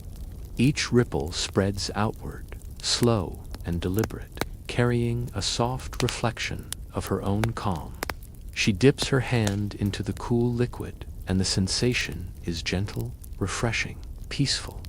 Each ripple spreads outward, slow and deliberate, carrying a soft reflection of her own calm. She dips her hand into the cool liquid, and the sensation is gentle, refreshing, peaceful.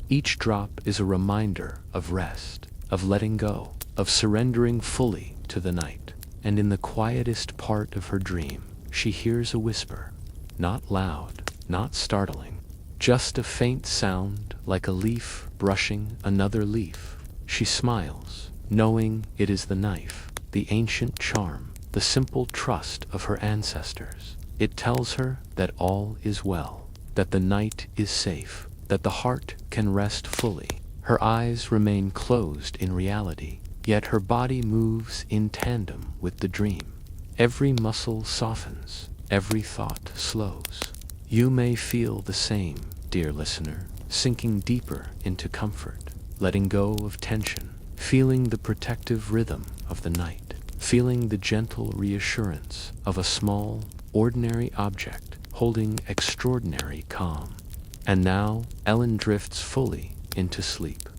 Each drop is a reminder of rest, of letting go, of surrendering fully to the night. And in the quietest part of her dream, she hears a whisper, not loud, not startling, just a faint sound like a leaf brushing another leaf. She smiles, knowing it is the knife, the ancient charm, the simple trust of her ancestors. It tells her that all is well, that the night is safe, that the heart can rest fully. Her eyes remain closed in reality, yet her body moves in tandem with the dream. Every muscle softens, every thought slows. You may feel the same, dear listener, sinking deeper into comfort, letting go of tension, feeling the protective rhythm of the night, feeling the gentle reassurance of a small, ordinary object holding extraordinary calm. And now Ellen drifts fully into sleep.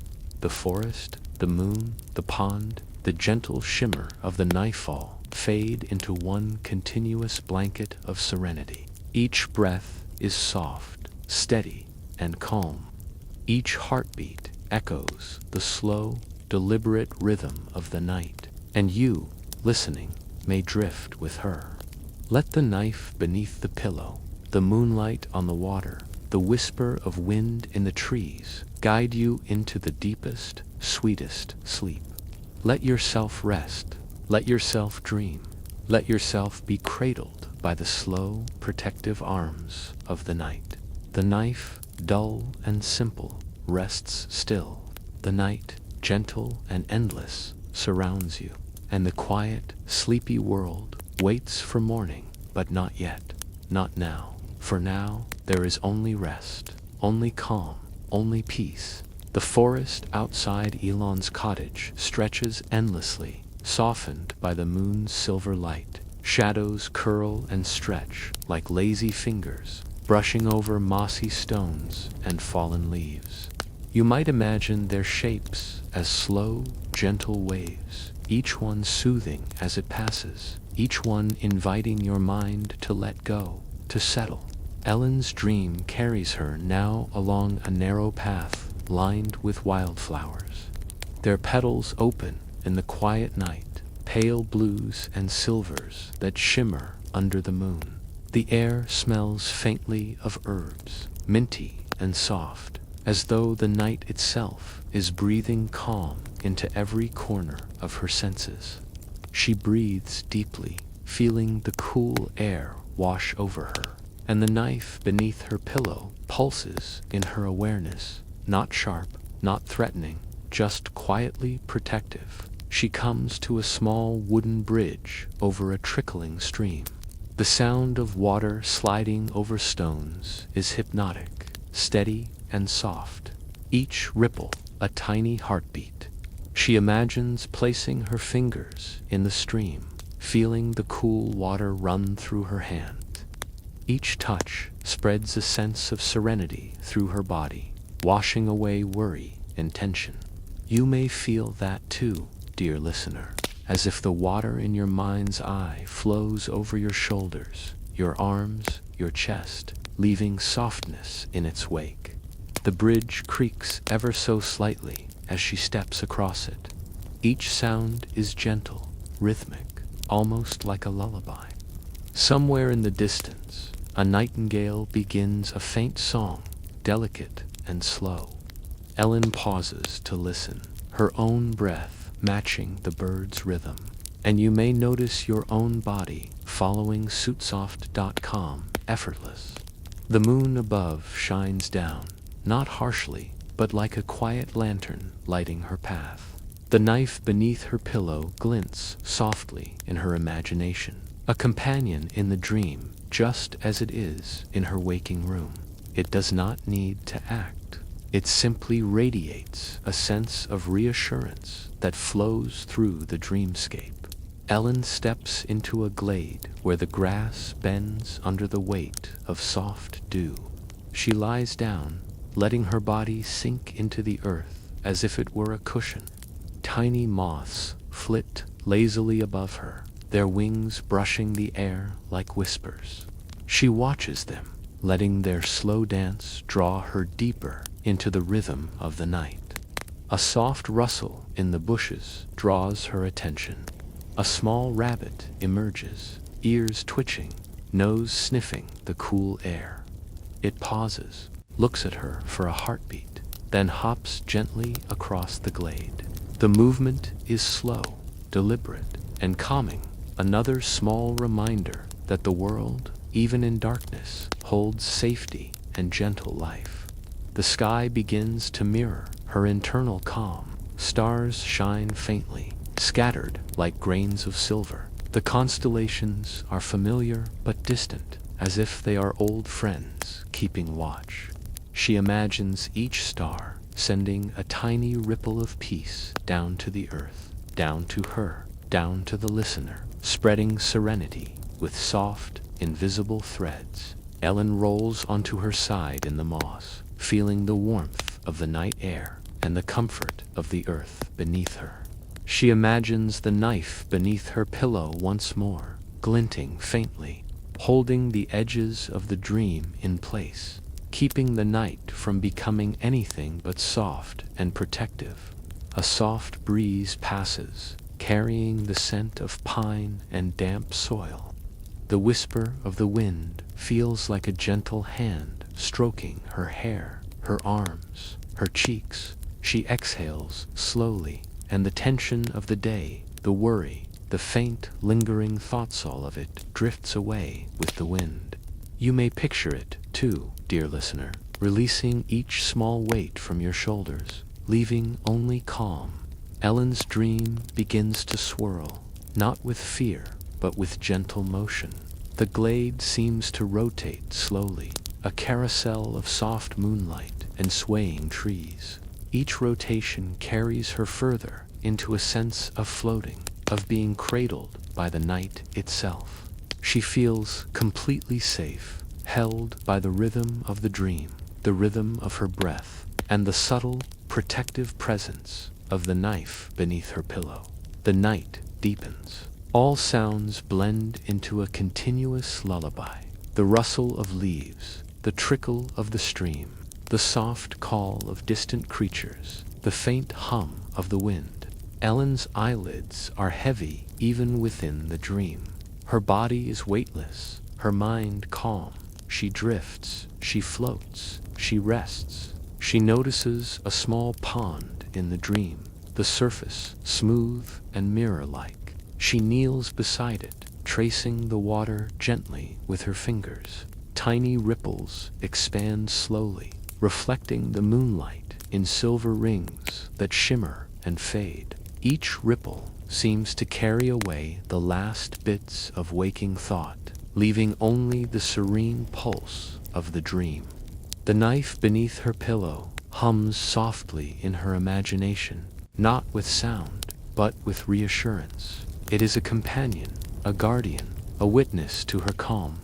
The forest, the moon, the pond, the gentle shimmer of the nightfall fade into one continuous blanket of serenity. Each breath is soft, steady, and calm. Each heartbeat echoes the slow, deliberate rhythm of the night, and you, listening, may drift with her. Let the knife beneath the pillow, the moonlight on the water, the whisper of wind in the trees guide you into the deepest, sweetest sleep. Let yourself rest. Let yourself dream. Let yourself be cradled by the slow, protective arms of the night. The knife, dull and simple, rests still. The night, gentle and endless, surrounds you. And the quiet, sleepy world waits for morning, but not yet, not now. For now, there is only rest, only calm, only peace. The forest outside Elon's cottage stretches endlessly, softened by the moon's silver light. Shadows curl and stretch like lazy fingers, brushing over mossy stones and fallen leaves. You might imagine their shapes as slow, gentle waves, each one soothing as it passes, each one inviting your mind to let go, to settle. Ellen's dream carries her now along a narrow path lined with wildflowers. Their petals open in the quiet night, pale blues and silvers that shimmer under the moon. The air smells faintly of herbs, minty and soft, as though the night itself is breathing calm into every corner of her senses. She breathes deeply, feeling the cool air wash over her, and the knife beneath her pillow pulses in her awareness, not sharp, not threatening, just quietly protective. She comes to a small wooden bridge over a trickling stream. The sound of water sliding over stones is hypnotic, steady and soft. each ripple a tiny heartbeat. She imagines placing her fingers in the stream, feeling the cool water run through her hand. Each touch spreads a sense of serenity through her body, washing away worry and tension. You may feel that too, dear listener, as if the water in your mind's eye flows over your shoulders, your arms, your chest, leaving softness in its wake. The bridge creaks ever so slightly as she steps across it. Each sound is gentle, rhythmic, almost like a lullaby. Somewhere in the distance, a nightingale begins a faint song, delicate and slow. Ellen pauses to listen, her own breath matching the bird's rhythm. And you may notice your own body following suitsoft.com, effortless. The moon above shines down, not harshly, but like a quiet lantern lighting her path. The knife beneath her pillow glints softly in her imagination, a companion in the dream, just as it is in her waking room. It does not need to act. It simply radiates a sense of reassurance that flows through the dreamscape. Ellen steps into a glade where the grass bends under the weight of soft dew. She lies down, letting her body sink into the earth as if it were a cushion. Tiny moths flit lazily above her, their wings brushing the air like whispers. She watches them, letting their slow dance draw her deeper into the rhythm of the night. A soft rustle in the bushes draws her attention. A small rabbit emerges, ears twitching, nose sniffing the cool air. It pauses, looks at her for a heartbeat, then hops gently across the glade. The movement is slow, deliberate, and calming, another small reminder that the world, even in darkness, holds safety and gentle life. The sky begins to mirror her internal calm. Stars shine faintly, scattered like grains of silver. The constellations are familiar but distant, as if they are old friends keeping watch. She imagines each star sending a tiny ripple of peace down to the earth, down to her, down to the listener, spreading serenity with soft, invisible threads. Ellen rolls onto her side in the moss, feeling the warmth of the night air and the comfort of the earth beneath her. She imagines the knife beneath her pillow once more, glinting faintly, holding the edges of the dream in place, keeping the night from becoming anything but soft and protective. A soft breeze passes, carrying the scent of pine and damp soil. The whisper of the wind feels like a gentle hand stroking her hair, her arms, her cheeks. She exhales slowly, and the tension of the day, the worry, the faint, lingering thoughts, all of it drifts away with the wind. You may picture it, too, dear listener, releasing each small weight from your shoulders, leaving only calm. Ellen's dream begins to swirl, not with fear, but with gentle motion. The glade seems to rotate slowly, a carousel of soft moonlight and swaying trees. Each rotation carries her further into a sense of floating, of being cradled by the night itself. She feels completely safe, held by the rhythm of the dream, the rhythm of her breath, and the subtle, protective presence of the knife beneath her pillow. The night deepens. All sounds blend into a continuous lullaby. The rustle of leaves, the trickle of the stream, the soft call of distant creatures, the faint hum of the wind. Ellen's eyelids are heavy even within the dream. Her body is weightless, her mind calm. She drifts, she floats, she rests. She notices a small pond in the dream, the surface smooth and mirror-like. She kneels beside it, tracing the water gently with her fingers. Tiny ripples expand slowly, reflecting the moonlight in silver rings that shimmer and fade. Each ripple seems to carry away the last bits of waking thought, leaving only the serene pulse of the dream. The knife beneath her pillow hums softly in her imagination, not with sound, but with reassurance. It is a companion, a guardian, a witness to her calm.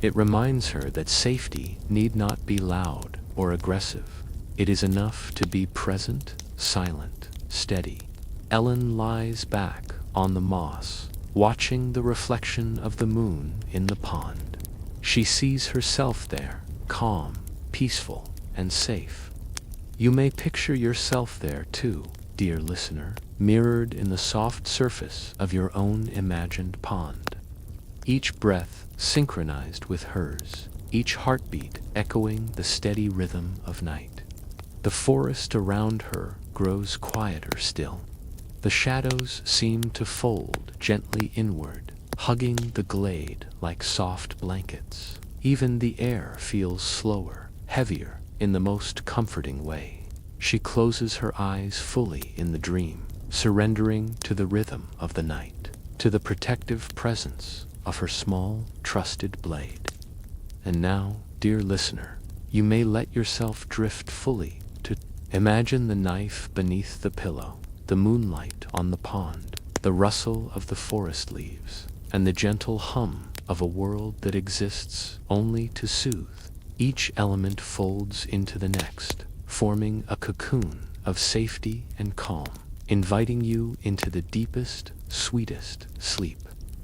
It reminds her that safety need not be loud or aggressive. It is enough to be present, silent, steady. Ellen lies back on the moss, watching the reflection of the moon in the pond. She sees herself there, calm, peaceful, and safe. You may picture yourself there too, dear listener, mirrored in the soft surface of your own imagined pond. Each breath synchronized with hers, each heartbeat echoing the steady rhythm of night. The forest around her grows quieter still. The shadows seem to fold gently inward, hugging the glade like soft blankets. Even the air feels slower, heavier, in the most comforting way. She closes her eyes fully in the dream, surrendering to the rhythm of the night, to the protective presence of her small, trusted blade. And now, dear listener, you may let yourself drift fully to imagine the knife beneath the pillow, the moonlight on the pond, the rustle of the forest leaves, and the gentle hum of a world that exists only to soothe. Each element folds into the next, forming a cocoon of safety and calm, inviting you into the deepest, sweetest sleep.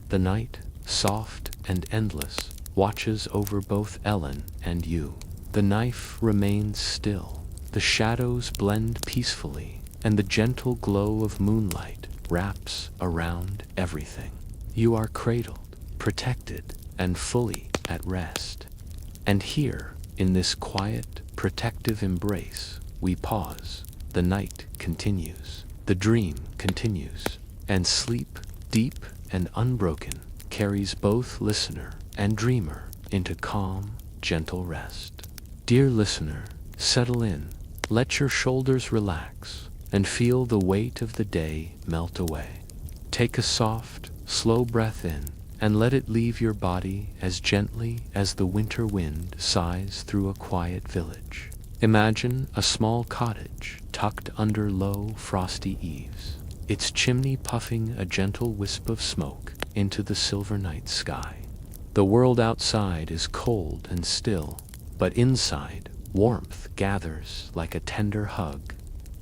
The night, soft and endless, watches over both Ellen and you. The knife remains still, the shadows blend peacefully, and the gentle glow of moonlight wraps around everything. You are cradled, protected, and fully at rest. And here, in this quiet, protective embrace, we pause. The night continues, the dream continues, and sleep, deep and unbroken, carries both listener and dreamer into calm, gentle rest. Dear listener, settle in, let your shoulders relax, and feel the weight of the day melt away. Take a soft, slow breath in, and let it leave your body as gently as the winter wind sighs through a quiet village. Imagine a small cottage tucked under low, frosty eaves, its chimney puffing a gentle wisp of smoke into the silver night sky. The world outside is cold and still, but inside, warmth gathers like a tender hug.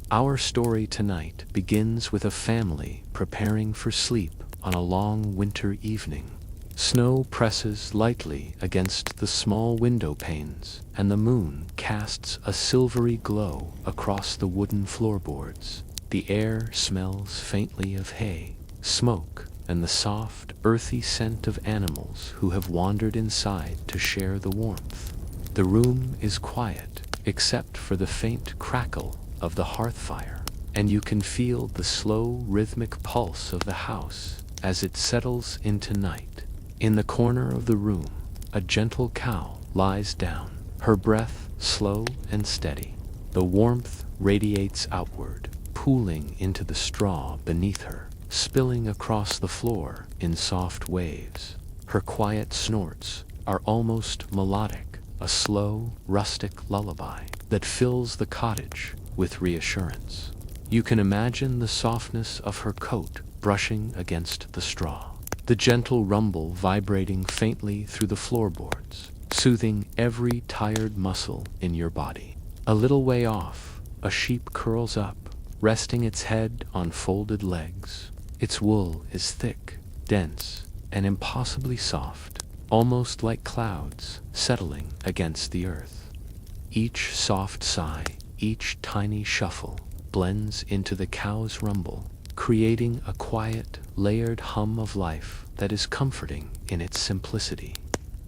Our story tonight begins with a family preparing for sleep on a long winter evening. Snow presses lightly against the small window panes, and the moon casts a silvery glow across the wooden floorboards. The air smells faintly of hay, smoke, and the soft, earthy scent of animals who have wandered inside to share the warmth. The room is quiet, except for the faint crackle of the hearth fire, and you can feel the slow, rhythmic pulse of the house as it settles into night. In the corner of the room, a gentle cow lies down, her breath slow and steady. The warmth radiates outward, pooling into the straw beneath her, spilling across the floor in soft waves. Her quiet snorts are almost melodic, a slow, rustic lullaby that fills the cottage with reassurance. You can imagine the softness of her coat brushing against the straw, the gentle rumble vibrating faintly through the floorboards, soothing every tired muscle in your body. A little way off, a sheep curls up, resting its head on folded legs. Its wool is thick, dense, and impossibly soft, almost like clouds settling against the earth. Each soft sigh, each tiny shuffle, blends into the cow's rumble, creating a quiet, layered hum of life that is comforting in its simplicity.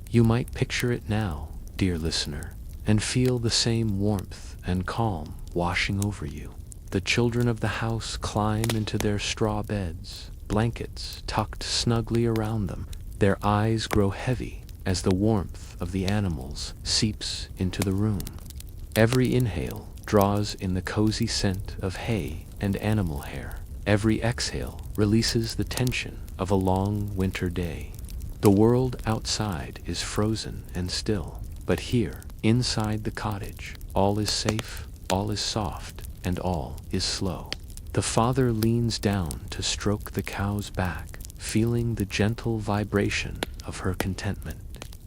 You might picture it now, dear listener, and feel the same warmth and calm washing over you. The children of the house climb into their straw beds, blankets tucked snugly around them. Their eyes grow heavy as the warmth of the animals seeps into the room. Every inhale draws in the cozy scent of hay and animal hair. Every exhale releases the tension of a long winter day. The world outside is frozen and still, but here, inside the cottage, all is safe, all is soft and all is slow. The father leans down to stroke the cow's back, feeling the gentle vibration of her contentment.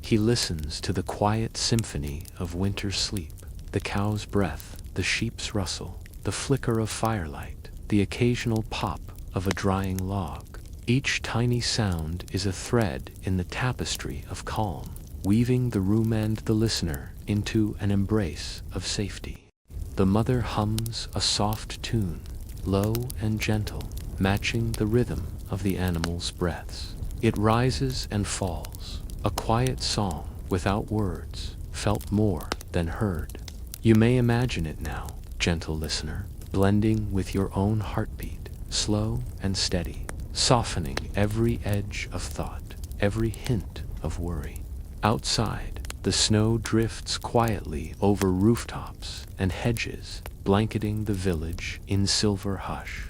He listens to the quiet symphony of winter sleep, the cow's breath, the sheep's rustle, the flicker of firelight, the occasional pop of a drying log. Each tiny sound is a thread in the tapestry of calm, weaving the room and the listener into an embrace of safety. The mother hums a soft tune, low and gentle, matching the rhythm of the animal's breaths. It rises and falls, a quiet song without words, felt more than heard. You may imagine it now, gentle listener, blending with your own heartbeat, slow and steady, softening every edge of thought, every hint of worry. Outside, the snow drifts quietly over rooftops and hedges, blanketing the village in silver hush.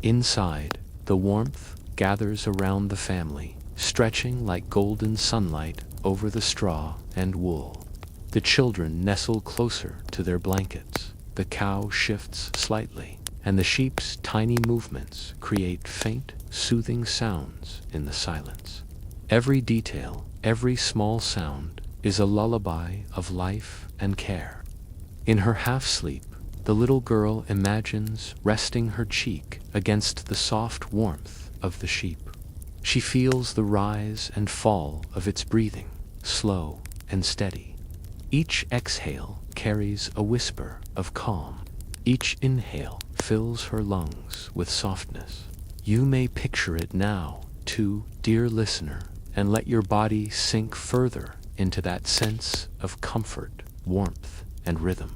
Inside, the warmth gathers around the family, stretching like golden sunlight over the straw and wool. The children nestle closer to their blankets. The cow shifts slightly, and the sheep's tiny movements create faint, soothing sounds in the silence. Every detail, every small sound, is a lullaby of life and care. In her half-sleep, the little girl imagines resting her cheek against the soft warmth of the sheep. She feels the rise and fall of its breathing, slow and steady. Each exhale carries a whisper of calm. Each inhale fills her lungs with softness. You may picture it now, too, dear listener, and let your body sink further into that sense of comfort, warmth, and rhythm.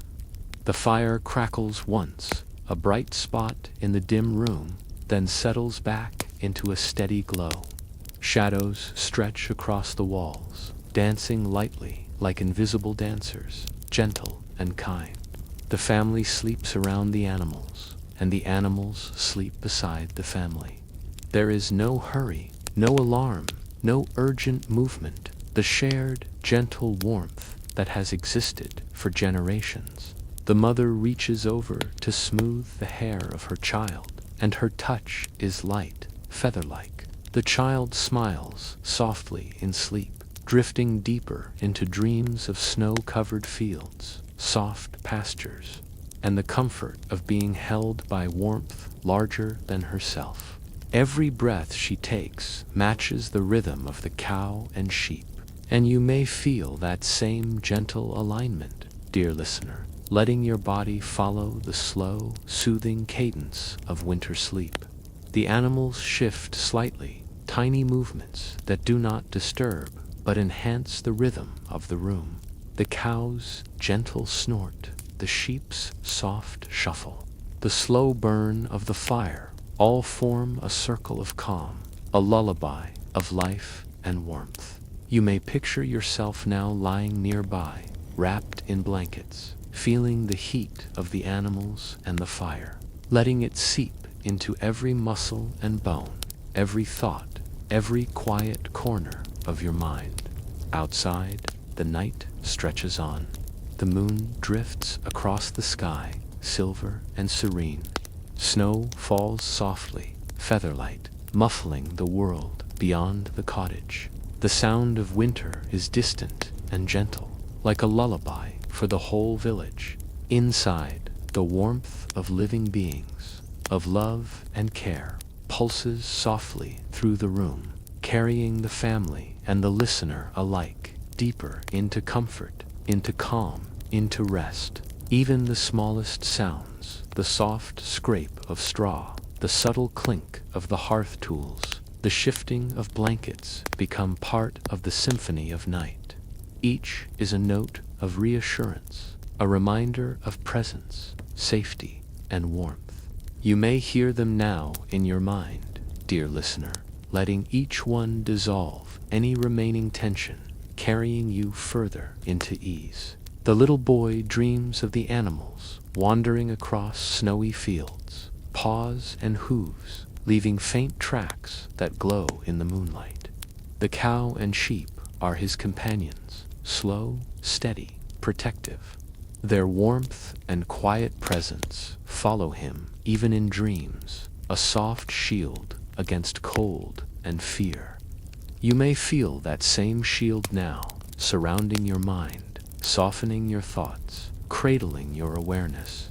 The fire crackles once, a bright spot in the dim room, then settles back into a steady glow. Shadows stretch across the walls, dancing lightly like invisible dancers, gentle and kind. The family sleeps around the animals, and the animals sleep beside the family. There is no hurry, no alarm, no urgent movement, the shared, gentle warmth that has existed for generations. The mother reaches over to smooth the hair of her child, and her touch is light, feather-like. The child smiles softly in sleep, drifting deeper into dreams of snow-covered fields, soft pastures, and the comfort of being held by warmth larger than herself. Every breath she takes matches the rhythm of the cow and sheep, and you may feel that same gentle alignment, dear listener, letting your body follow the slow, soothing cadence of winter sleep. The animals shift slightly, tiny movements that do not disturb but enhance the rhythm of the room. The cow's gentle snort, the sheep's soft shuffle, the slow burn of the fire, all form a circle of calm, a lullaby of life and warmth. You may picture yourself now lying nearby, wrapped in blankets, feeling the heat of the animals and the fire, letting it seep into every muscle and bone, every thought, every quiet corner of your mind. Outside, the night stretches on. The moon drifts across the sky, silver and serene. Snow falls softly, feather-light, muffling the world beyond the cottage. The sound of winter is distant and gentle, like a lullaby for the whole village. Inside, the warmth of living beings, of love and care, pulses softly through the room, carrying the family and the listener alike deeper into comfort, into calm, into rest. Even the smallest sounds, the soft scrape of straw, the subtle clink of the hearth tools, the shifting of blankets become part of the symphony of night. Each is a note of reassurance, a reminder of presence, safety, and warmth. You may hear them now in your mind, dear listener, letting each one dissolve any remaining tension, carrying you further into ease. The little boy dreams of the animals wandering across snowy fields, paws and hooves, leaving faint tracks that glow in the moonlight. The cow and sheep are his companions, slow, steady, protective. Their warmth and quiet presence follow him even in dreams, a soft shield against cold and fear. You may feel that same shield now, surrounding your mind, softening your thoughts, cradling your awareness.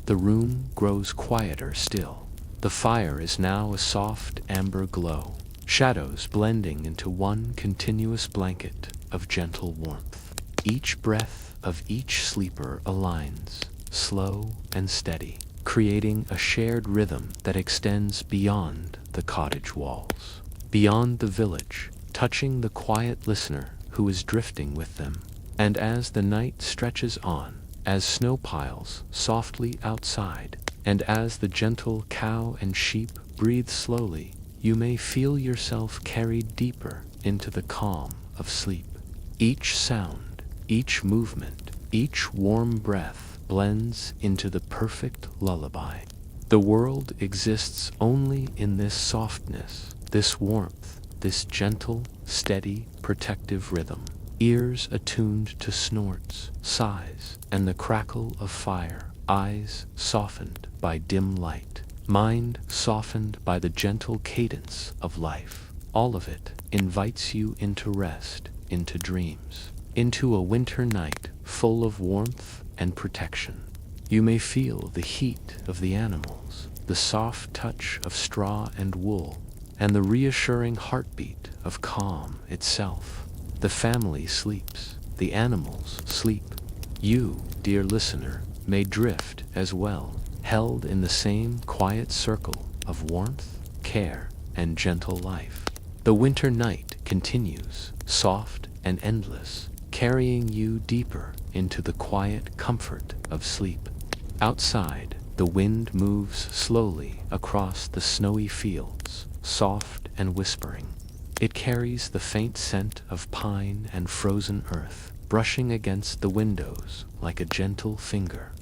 The room grows quieter still. The fire is now a soft amber glow, shadows blending into one continuous blanket of gentle warmth. Each breath of each sleeper aligns, slow and steady, creating a shared rhythm that extends beyond the cottage walls, beyond the village, touching the quiet listener who is drifting with them. And as the night stretches on, as snow piles softly outside, and as the gentle cow and sheep breathe slowly, you may feel yourself carried deeper into the calm of sleep. Each sound, each movement, each warm breath blends into the perfect lullaby. The world exists only in this softness, this warmth, this gentle, steady, protective rhythm. Ears attuned to snorts, sighs, and the crackle of fire, eyes softened by dim light, mind softened by the gentle cadence of life. All of it invites you into rest, into dreams, into a winter night full of warmth and protection. You may feel the heat of the animals, the soft touch of straw and wool, and the reassuring heartbeat of calm itself. The family sleeps, the animals sleep. You, dear listener, may drift as well, held in the same quiet circle of warmth, care, and gentle life. The winter night continues, soft and endless, carrying you deeper into the quiet comfort of sleep. Outside, the wind moves slowly across the snowy fields, soft and whispering. It carries the faint scent of pine and frozen earth, brushing against the windows like a gentle finger.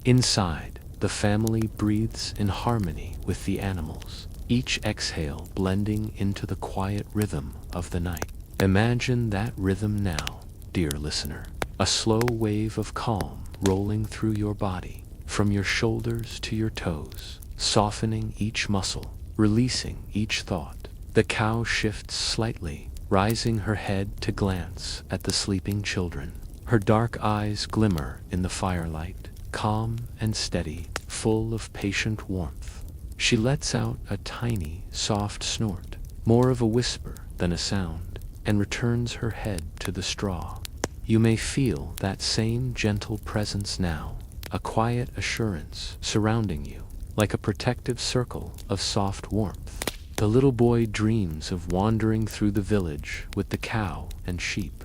Inside, the family breathes in harmony with the animals, each exhale blending into the quiet rhythm of the night. Imagine that rhythm now, dear listener, a slow wave of calm rolling through your body, from your shoulders to your toes, softening each muscle, releasing each thought. The cow shifts slightly, rising her head to glance at the sleeping children. Her dark eyes glimmer in the firelight, calm and steady, full of patient warmth. She lets out a tiny, soft snort, more of a whisper than a sound, and returns her head to the straw. You may feel that same gentle presence now, a quiet assurance surrounding you, like a protective circle of soft warmth. The little boy dreams of wandering through the village with the cow and sheep.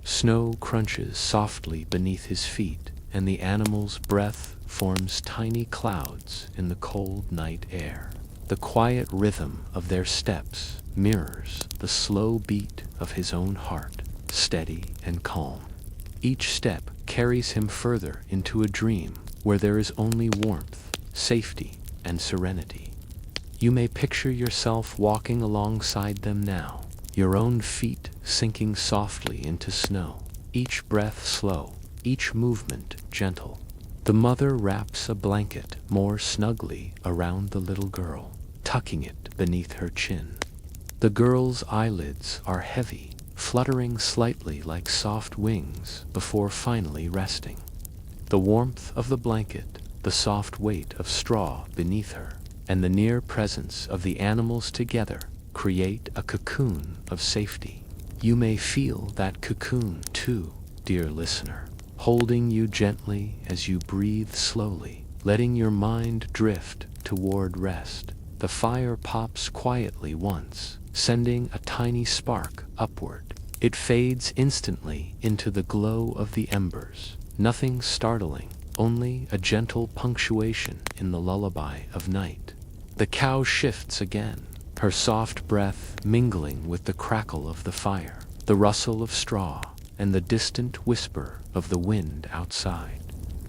Snow crunches softly beneath his feet, and the animal's breath forms tiny clouds in the cold night air. The quiet rhythm of their steps mirrors the slow beat of his own heart, steady and calm. Each step carries him further into a dream where there is only warmth, safety, and serenity. You may picture yourself walking alongside them now, your own feet sinking softly into snow, each breath slow, each movement gentle. The mother wraps a blanket more snugly around the little girl, tucking it beneath her chin. The girl's eyelids are heavy, fluttering slightly like soft wings before finally resting. The warmth of the blanket, the soft weight of straw beneath her, and the near presence of the animals together create a cocoon of safety. You may feel that cocoon too, dear listener, holding you gently as you breathe slowly, letting your mind drift toward rest. The fire pops quietly once, sending a tiny spark upward. It fades instantly into the glow of the embers. Nothing startling, only a gentle punctuation in the lullaby of night. The cow shifts again, her soft breath mingling with the crackle of the fire, the rustle of straw, and the distant whisper of the wind outside.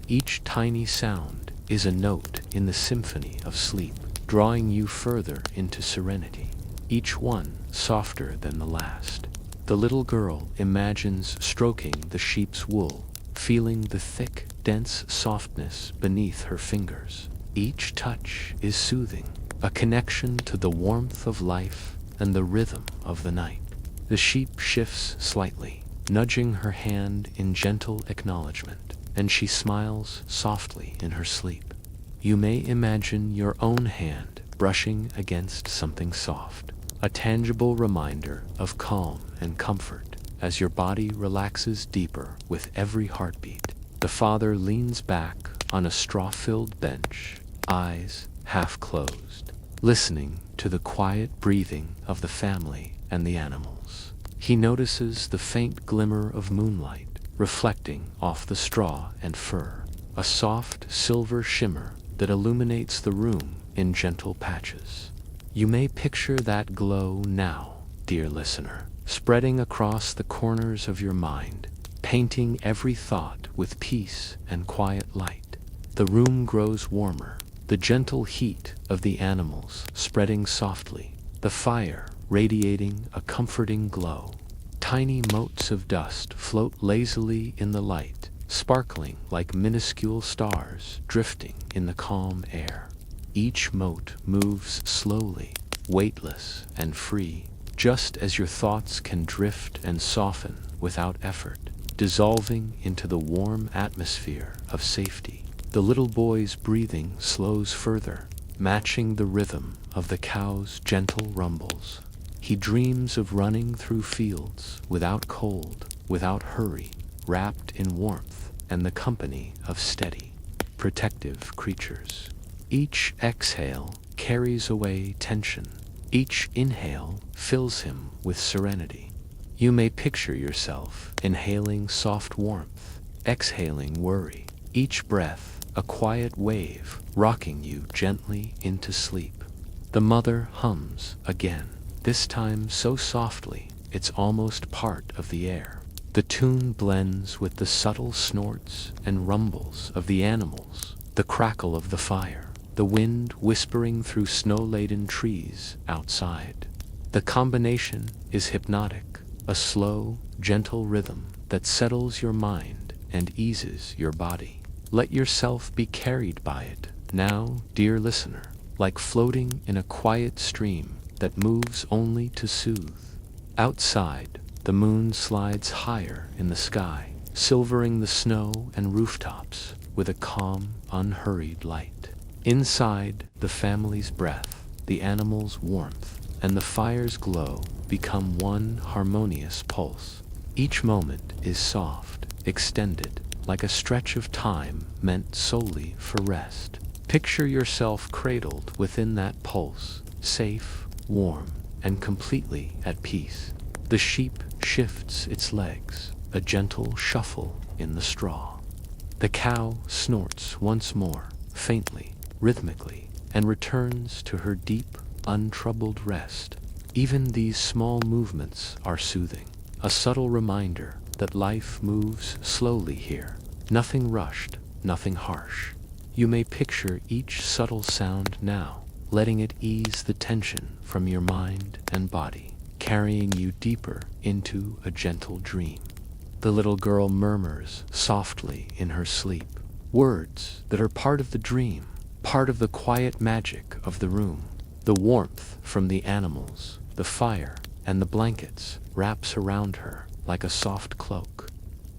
Each tiny sound is a note in the symphony of sleep, drawing you further into serenity, each one softer than the last. The little girl imagines stroking the sheep's wool, feeling the thick, dense softness beneath her fingers. Each touch is soothing, a connection to the warmth of life and the rhythm of the night. The sheep shifts slightly, nudging her hand in gentle acknowledgement, and she smiles softly in her sleep. You may imagine your own hand brushing against something soft, a tangible reminder of calm and comfort as your body relaxes deeper with every heartbeat. The father leans back on a straw-filled bench, eyes half closed, listening to the quiet breathing of the family and the animals. He notices the faint glimmer of moonlight reflecting off the straw and fur, a soft silver shimmer that illuminates the room in gentle patches. You may picture that glow now, dear listener, spreading across the corners of your mind, painting every thought with peace and quiet light. The room grows warmer, the gentle heat of the animals spreading softly, the fire radiating a comforting glow. Tiny motes of dust float lazily in the light, sparkling like minuscule stars drifting in the calm air. Each mote moves slowly, weightless and free, just as your thoughts can drift and soften without effort, dissolving into the warm atmosphere of safety. The little boy's breathing slows further, matching the rhythm of the cow's gentle rumbles. He dreams of running through fields without cold, without hurry, wrapped in warmth and the company of steady, protective creatures. Each exhale carries away tension. Each inhale fills him with serenity. You may picture yourself inhaling soft warmth, exhaling worry, each breath a quiet wave rocking you gently into sleep. The mother hums again, this time so softly it's almost part of the air. The tune blends with the subtle snorts and rumbles of the animals, the crackle of the fire, the wind whispering through snow-laden trees outside. The combination is hypnotic, a slow, gentle rhythm that settles your mind and eases your body. Let yourself be carried by it now, dear listener, like floating in a quiet stream that moves only to soothe. Outside, the moon slides higher in the sky, silvering the snow and rooftops with a calm, unhurried light. Inside, the family's breath, the animals' warmth, and the fire's glow become one harmonious pulse. Each moment is soft, extended, like a stretch of time meant solely for rest. Picture yourself cradled within that pulse, safe, warm, and completely at peace. The sheep shifts its legs, a gentle shuffle in the straw. The cow snorts once more, faintly, rhythmically, and returns to her deep, untroubled rest. Even these small movements are soothing, a subtle reminder that life moves slowly here, nothing rushed, nothing harsh. You may picture each subtle sound now, letting it ease the tension from your mind and body, carrying you deeper into a gentle dream. The little girl murmurs softly in her sleep, words that are part of the dream, part of the quiet magic of the room. The warmth from the animals, the fire, and the blankets wraps around her like a soft cloak.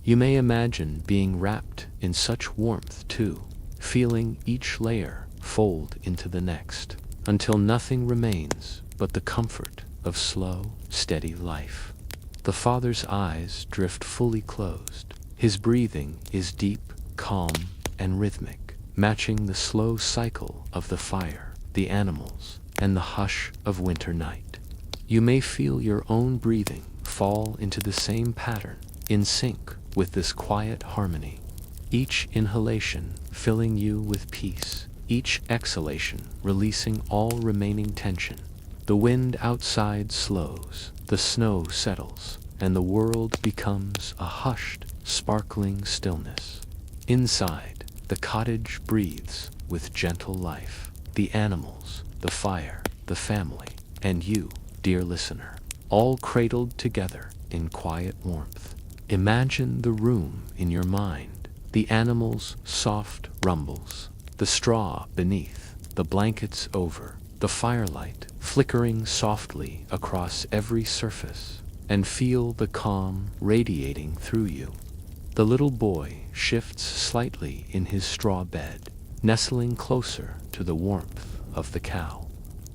You may imagine being wrapped in such warmth too, feeling each layer fold into the next, until nothing remains but the comfort of slow, steady life. The father's eyes drift fully closed. His breathing is deep, calm, and rhythmic, matching the slow cycle of the fire, the animals, and the hush of winter night. You may feel your own breathing fall into the same pattern, in sync with this quiet harmony. Each inhalation filling you with peace, each exhalation releasing all remaining tension. The wind outside slows, the snow settles, and the world becomes a hushed, sparkling stillness. Inside, the cottage breathes with gentle life. The animals, the fire, the family, and you, dear listener, all cradled together in quiet warmth. Imagine the room in your mind, the animals' soft rumbles, the straw beneath, the blankets over, the firelight flickering softly across every surface, and feel the calm radiating through you. The little boy shifts slightly in his straw bed, nestling closer to the warmth of the cow.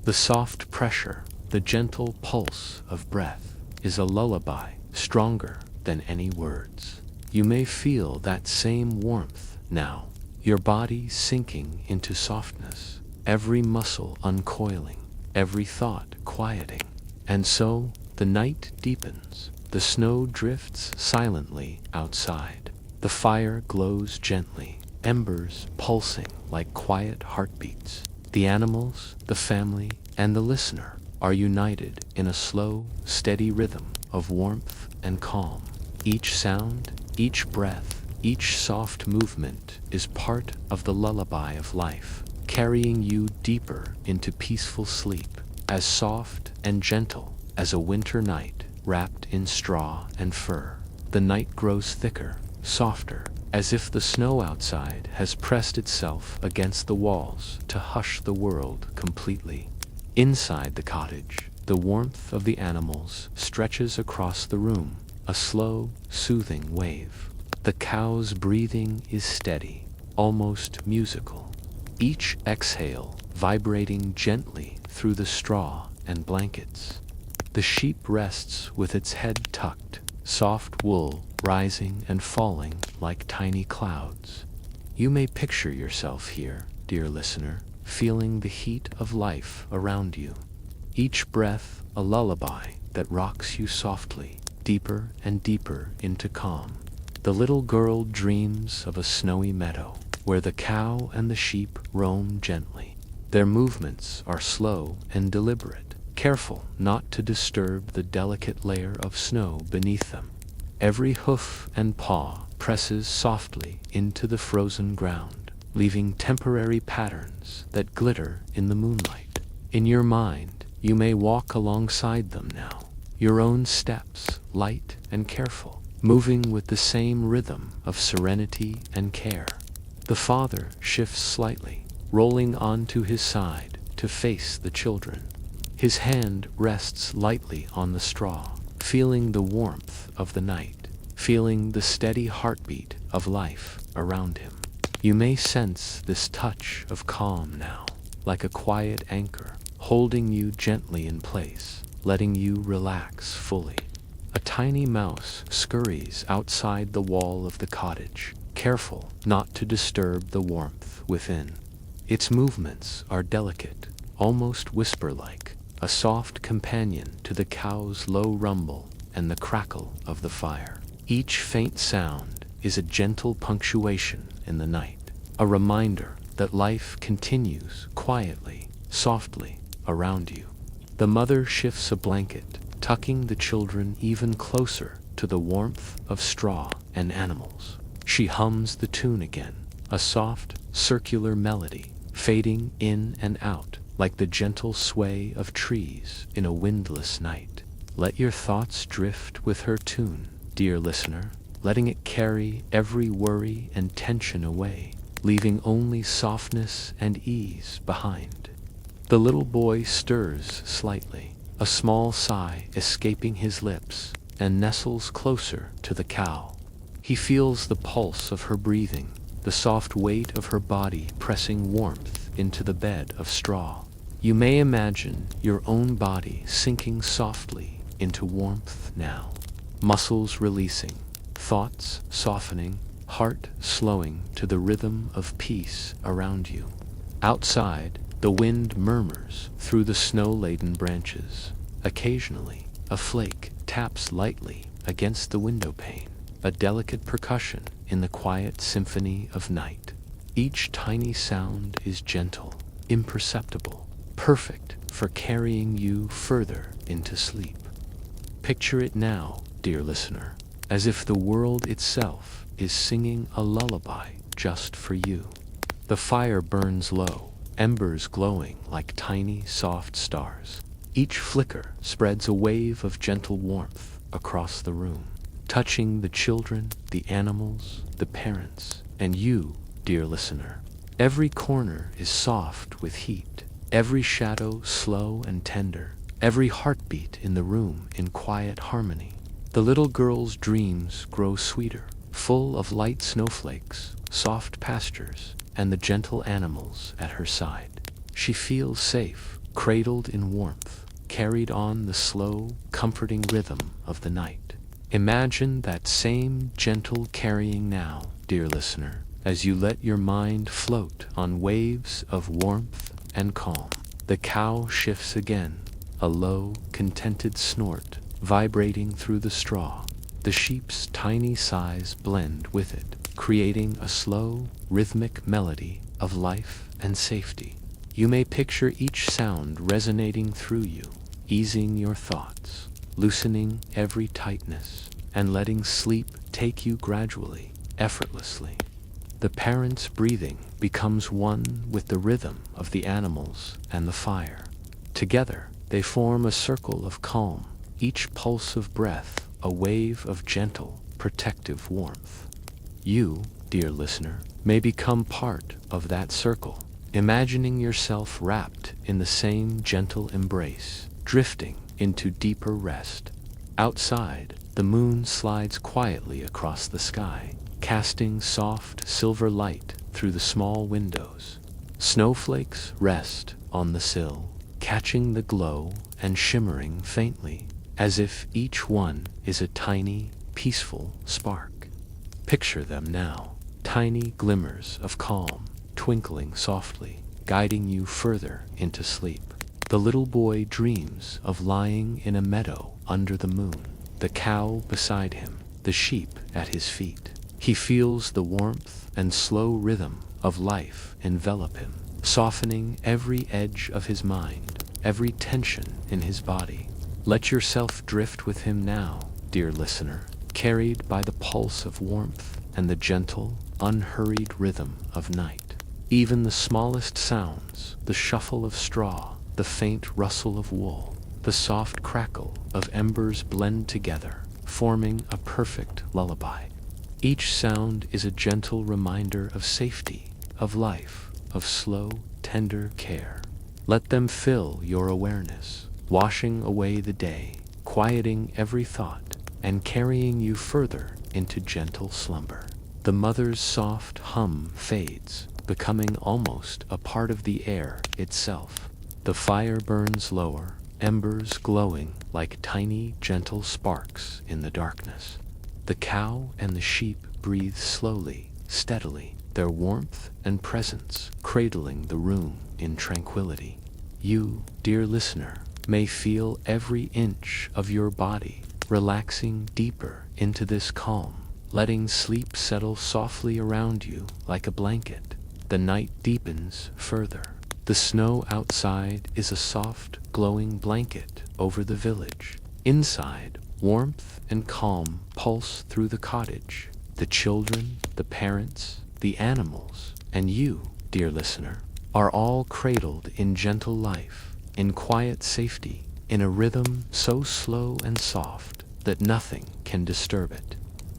The soft pressure, the gentle pulse of breath, is a lullaby stronger than any words. You may feel that same warmth now, your body sinking into softness, every muscle uncoiling, every thought quieting. And so the night deepens, the snow drifts silently outside, the fire glows gently, embers pulsing like quiet heartbeats. The animals, the family, and the listener are united in a slow, steady rhythm of warmth and calm. Each sound, each breath, each soft movement is part of the lullaby of life, carrying you deeper into peaceful sleep, as soft and gentle as a winter night wrapped in straw and fur. The night grows thicker, softer, as if the snow outside has pressed itself against the walls to hush the world completely. Inside the cottage, the warmth of the animals stretches across the room, a slow, soothing wave. The cow's breathing is steady, almost musical, each exhale vibrating gently through the straw and blankets. The sheep rests with its head tucked, soft wool rising and falling like tiny clouds. You may picture yourself here, dear listener, feeling the heat of life around you. Each breath a lullaby that rocks you softly, deeper and deeper into calm. The little girl dreams of a snowy meadow, where the cow and the sheep roam gently. Their movements are slow and deliberate, careful not to disturb the delicate layer of snow beneath them. Every hoof and paw presses softly into the frozen ground, leaving temporary patterns that glitter in the moonlight. In your mind, you may walk alongside them now, your own steps light and careful, moving with the same rhythm of serenity and care. The father shifts slightly, rolling onto his side to face the children. His hand rests lightly on the straw, feeling the warmth of the night, feeling the steady heartbeat of life around him. You may sense this touch of calm now, like a quiet anchor, holding you gently in place, letting you relax fully. A tiny mouse scurries outside the wall of the cottage, careful not to disturb the warmth within. Its movements are delicate, almost whisper-like, a soft companion to the cow's low rumble and the crackle of the fire. Each faint sound is a gentle punctuation in the night, a reminder that life continues quietly, softly around you. The mother shifts a blanket, tucking the children even closer to the warmth of straw and animals. She hums the tune again, a soft, circular melody, fading in and out like the gentle sway of trees in a windless night. Let your thoughts drift with her tune, dear listener, letting it carry every worry and tension away, leaving only softness and ease behind. The little boy stirs slightly, a small sigh escaping his lips, and nestles closer to the cow. He feels the pulse of her breathing, the soft weight of her body pressing warmth into the bed of straw. You may imagine your own body sinking softly into warmth now, muscles releasing, thoughts softening, heart slowing to the rhythm of peace around you. Outside, the wind murmurs through the snow-laden branches. Occasionally, a flake taps lightly against the window pane, a delicate percussion in the quiet symphony of night. Each tiny sound is gentle, imperceptible, perfect for carrying you further into sleep. Picture it now, dear listener, as if the world itself is singing a lullaby just for you. The fire burns low, embers glowing like tiny, soft stars. Each flicker spreads a wave of gentle warmth across the room. touching the children, the animals, the parents, and you, dear listener. Every corner is soft with heat, every shadow slow and tender, every heartbeat in the room in quiet harmony. The little girl's dreams grow sweeter, full of light snowflakes, soft pastures, and the gentle animals at her side. She feels safe, cradled in warmth, carried on the slow, comforting rhythm of the night. Imagine that same gentle carrying now, dear listener, as you let your mind float on waves of warmth and calm. The cow shifts again, a low, contented snort vibrating through the straw. The sheep's tiny sighs blend with it, creating a slow, rhythmic melody of life and safety. You may picture each sound resonating through you, easing your thoughts, loosening every tightness, and letting sleep take you gradually, effortlessly. The parent's breathing becomes one with the rhythm of the animals and the fire. Together, they form a circle of calm, each pulse of breath a wave of gentle, protective warmth. You, dear listener, may become part of that circle, imagining yourself wrapped in the same gentle embrace, drifting into deeper rest. Outside, the moon slides quietly across the sky, casting soft silver light through the small windows. Snowflakes rest on the sill, catching the glow and shimmering faintly, as if each one is a tiny, peaceful spark. Picture them now, tiny glimmers of calm, twinkling softly, guiding you further into sleep. The little boy dreams of lying in a meadow under the moon, the cow beside him, the sheep at his feet. He feels the warmth and slow rhythm of life envelop him, softening every edge of his mind, every tension in his body. Let yourself drift with him now, dear listener, carried by the pulse of warmth and the gentle, unhurried rhythm of night. Even the smallest sounds, the shuffle of straw, the faint rustle of wool, the soft crackle of embers blend together, forming a perfect lullaby. Each sound is a gentle reminder of safety, of life, of slow, tender care. Let them fill your awareness, washing away the day, quieting every thought, and carrying you further into gentle slumber. The mother's soft hum fades, becoming almost a part of the air itself. The fire burns lower, embers glowing like tiny, gentle sparks in the darkness. The cow and the sheep breathe slowly, steadily, their warmth and presence cradling the room in tranquility. You, dear listener, may feel every inch of your body relaxing deeper into this calm, letting sleep settle softly around you like a blanket. The night deepens further. The snow outside is a soft, glowing blanket over the village. Inside, warmth and calm pulse through the cottage. The children, the parents, the animals, and you, dear listener, are all cradled in gentle life, in quiet safety, in a rhythm so slow and soft that nothing can disturb it.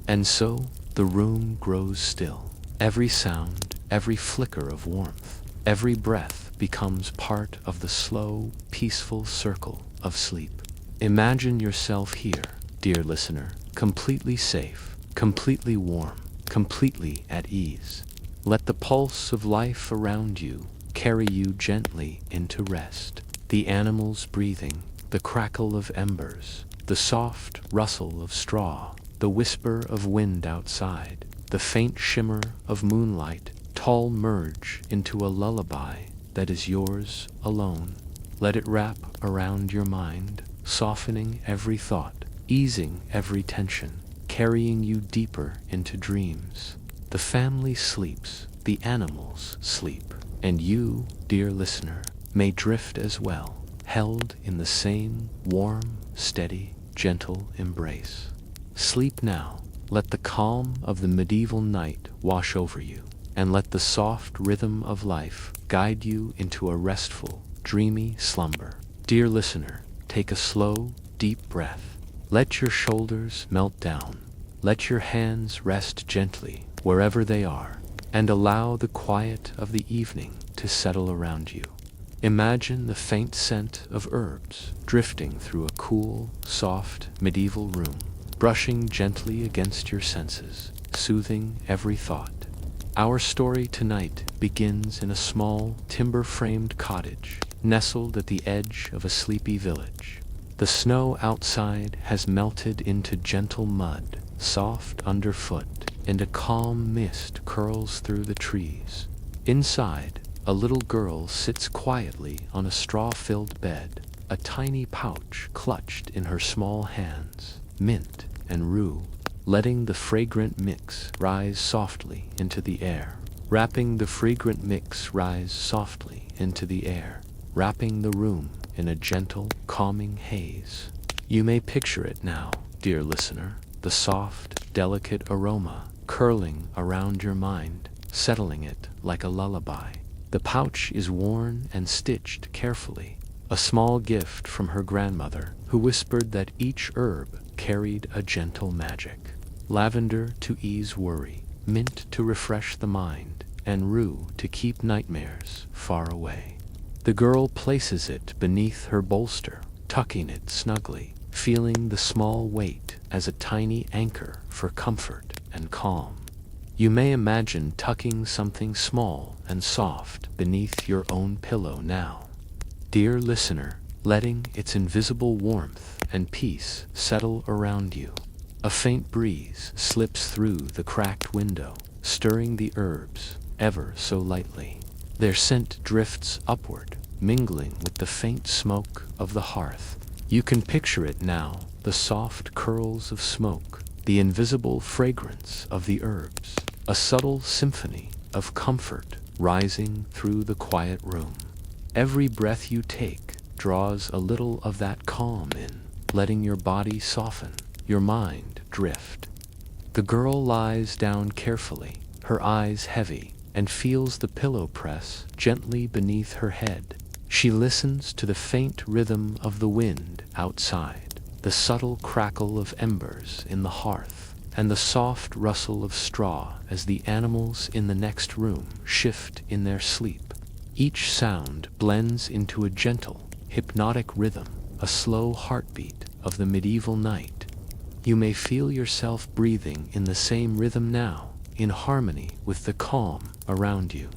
And so the room grows still. Every sound, every flicker of warmth, every breath becomes part of the slow, peaceful circle of sleep. Imagine yourself here, dear listener, completely safe, completely warm, completely at ease. Let the pulse of life around you carry you gently into rest. The animals breathing, the crackle of embers, the soft rustle of straw, the whisper of wind outside, the faint shimmer of moonlight, all merge into a lullaby that is yours alone. Let it wrap around your mind, softening every thought, easing every tension, carrying you deeper into dreams. The family sleeps, the animals sleep, and you, dear listener, may drift as well, held in the same warm, steady, gentle embrace. Sleep now. Let the calm of the medieval night wash over you, and let the soft rhythm of life guide you into a restful, dreamy slumber. Dear listener, take a slow, deep breath. Let your shoulders melt down. Let your hands rest gently wherever they are, and allow the quiet of the evening to settle around you. Imagine the faint scent of herbs drifting through a cool, soft, medieval room, brushing gently against your senses, soothing every thought. Our story tonight begins in a small, timber-framed cottage, nestled at the edge of a sleepy village. The snow outside has melted into gentle mud, soft underfoot, and a calm mist curls through the trees. Inside, a little girl sits quietly on a straw-filled bed, a tiny pouch clutched in her small hands, mint and rue, letting the fragrant mix rise softly into the air. Wrapping the room in a gentle, calming haze. You may picture it now, dear listener, the soft, delicate aroma curling around your mind, settling it like a lullaby. The pouch is worn and stitched carefully, a small gift from her grandmother, who whispered that each herb carried a gentle magic. Lavender to ease worry, mint to refresh the mind, and rue to keep nightmares far away. The girl places it beneath her bolster, tucking it snugly, feeling the small weight as a tiny anchor for comfort and calm. You may imagine tucking something small and soft beneath your own pillow now. Dear listener, letting its invisible warmth and peace settle around you. A faint breeze slips through the cracked window, stirring the herbs ever so lightly. Their scent drifts upward, mingling with the faint smoke of the hearth. You can picture it now, the soft curls of smoke, the invisible fragrance of the herbs, a subtle symphony of comfort rising through the quiet room. Every breath you take draws a little of that calm in, letting your body soften, your mind drift. The girl lies down carefully, her eyes heavy, and feels the pillow press gently beneath her head. She listens to the faint rhythm of the wind outside, the subtle crackle of embers in the hearth, and the soft rustle of straw as the animals in the next room shift in their sleep. Each sound blends into a gentle, hypnotic rhythm, a slow heartbeat of the medieval night. You may feel yourself breathing in the same rhythm now, in harmony with the calm around you.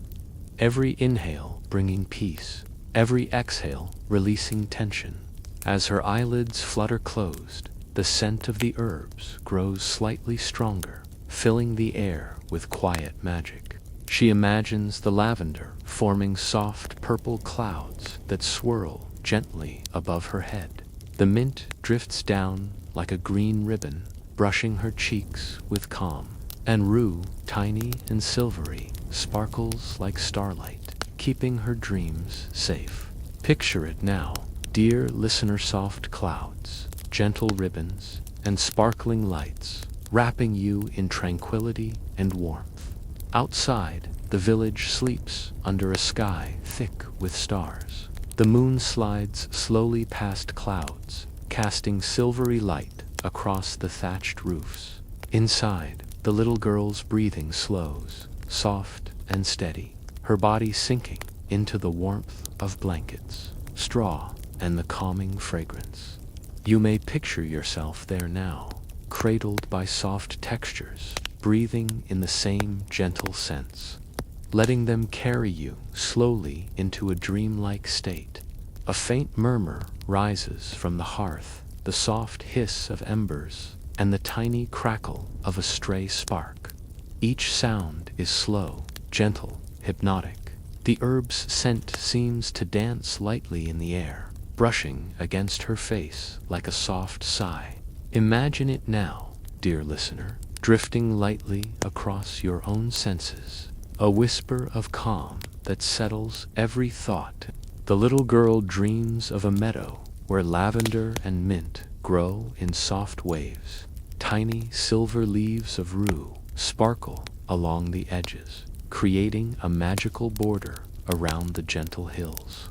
Every inhale bringing peace, every exhale releasing tension. As her eyelids flutter closed, the scent of the herbs grows slightly stronger, filling the air with quiet magic. She imagines the lavender forming soft purple clouds that swirl gently above her head. The mint drifts down like a green ribbon, brushing her cheeks with calm. And rue, tiny and silvery, sparkles like starlight, keeping her dreams safe. Picture it now, dear listener, soft clouds, gentle ribbons, and sparkling lights, wrapping you in tranquility and warmth. Outside, the village sleeps under a sky thick with stars. The moon slides slowly past clouds, casting silvery light across the thatched roofs. Inside, the little girl's breathing slows, soft and steady, her body sinking into the warmth of blankets, straw, and the calming fragrance. You may picture yourself there now, cradled by soft textures, breathing in the same gentle scents, letting them carry you slowly into a dreamlike state. A faint murmur rises from the hearth, the soft hiss of embers, and the tiny crackle of a stray spark. Each sound is slow, gentle, hypnotic. The herb's scent seems to dance lightly in the air, brushing against her face like a soft sigh. Imagine it now, dear listener, drifting lightly across your own senses, a whisper of calm that settles every thought. The little girl dreams of a meadow where lavender and mint grow in soft waves. Tiny silver leaves of rue sparkle along the edges, creating a magical border around the gentle hills.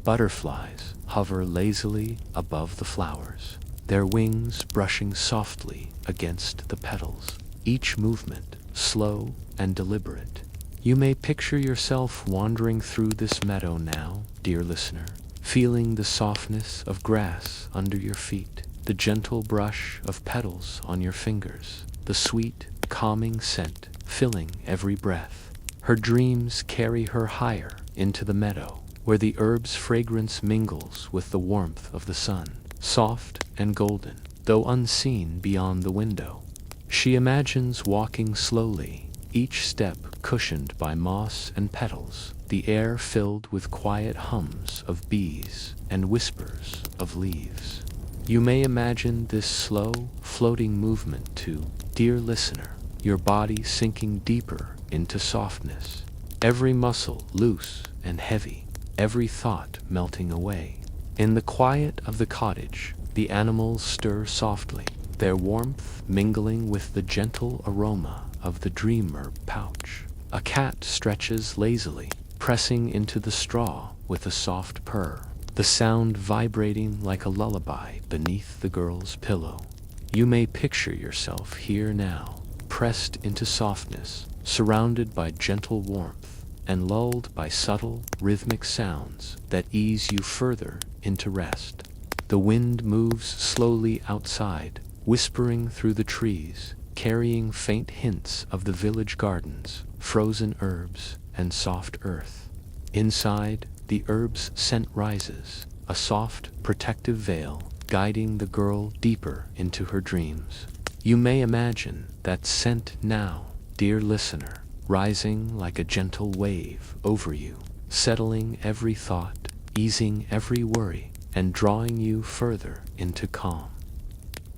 Butterflies hover lazily above the flowers, their wings brushing softly against the petals, each movement slow and deliberate. You may picture yourself wandering through this meadow now, dear listener, feeling the softness of grass under your feet, the gentle brush of petals on your fingers, the sweet, calming scent filling every breath. Her dreams carry her higher into the meadow, where the herb's fragrance mingles with the warmth of the sun, soft and golden, though unseen beyond the window. She imagines walking slowly, each step cushioned by moss and petals, the air filled with quiet hums of bees and whispers of leaves. You may imagine this slow, floating movement too, dear listener, your body sinking deeper into softness, every muscle loose and heavy, every thought melting away. In the quiet of the cottage, the animals stir softly, their warmth mingling with the gentle aroma of the dream herb pouch. A cat stretches lazily, pressing into the straw with a soft purr, the sound vibrating like a lullaby beneath the girl's pillow. You may picture yourself here now, pressed into softness, surrounded by gentle warmth, and lulled by subtle, rhythmic sounds that ease you further into rest. The wind moves slowly outside, whispering through the trees, carrying faint hints of the village gardens, frozen herbs, and soft earth. Inside, the herb's scent rises, a soft, protective veil, guiding the girl deeper into her dreams. You may imagine that scent now, dear listener, rising like a gentle wave over you, settling every thought, easing every worry, and drawing you further into calm.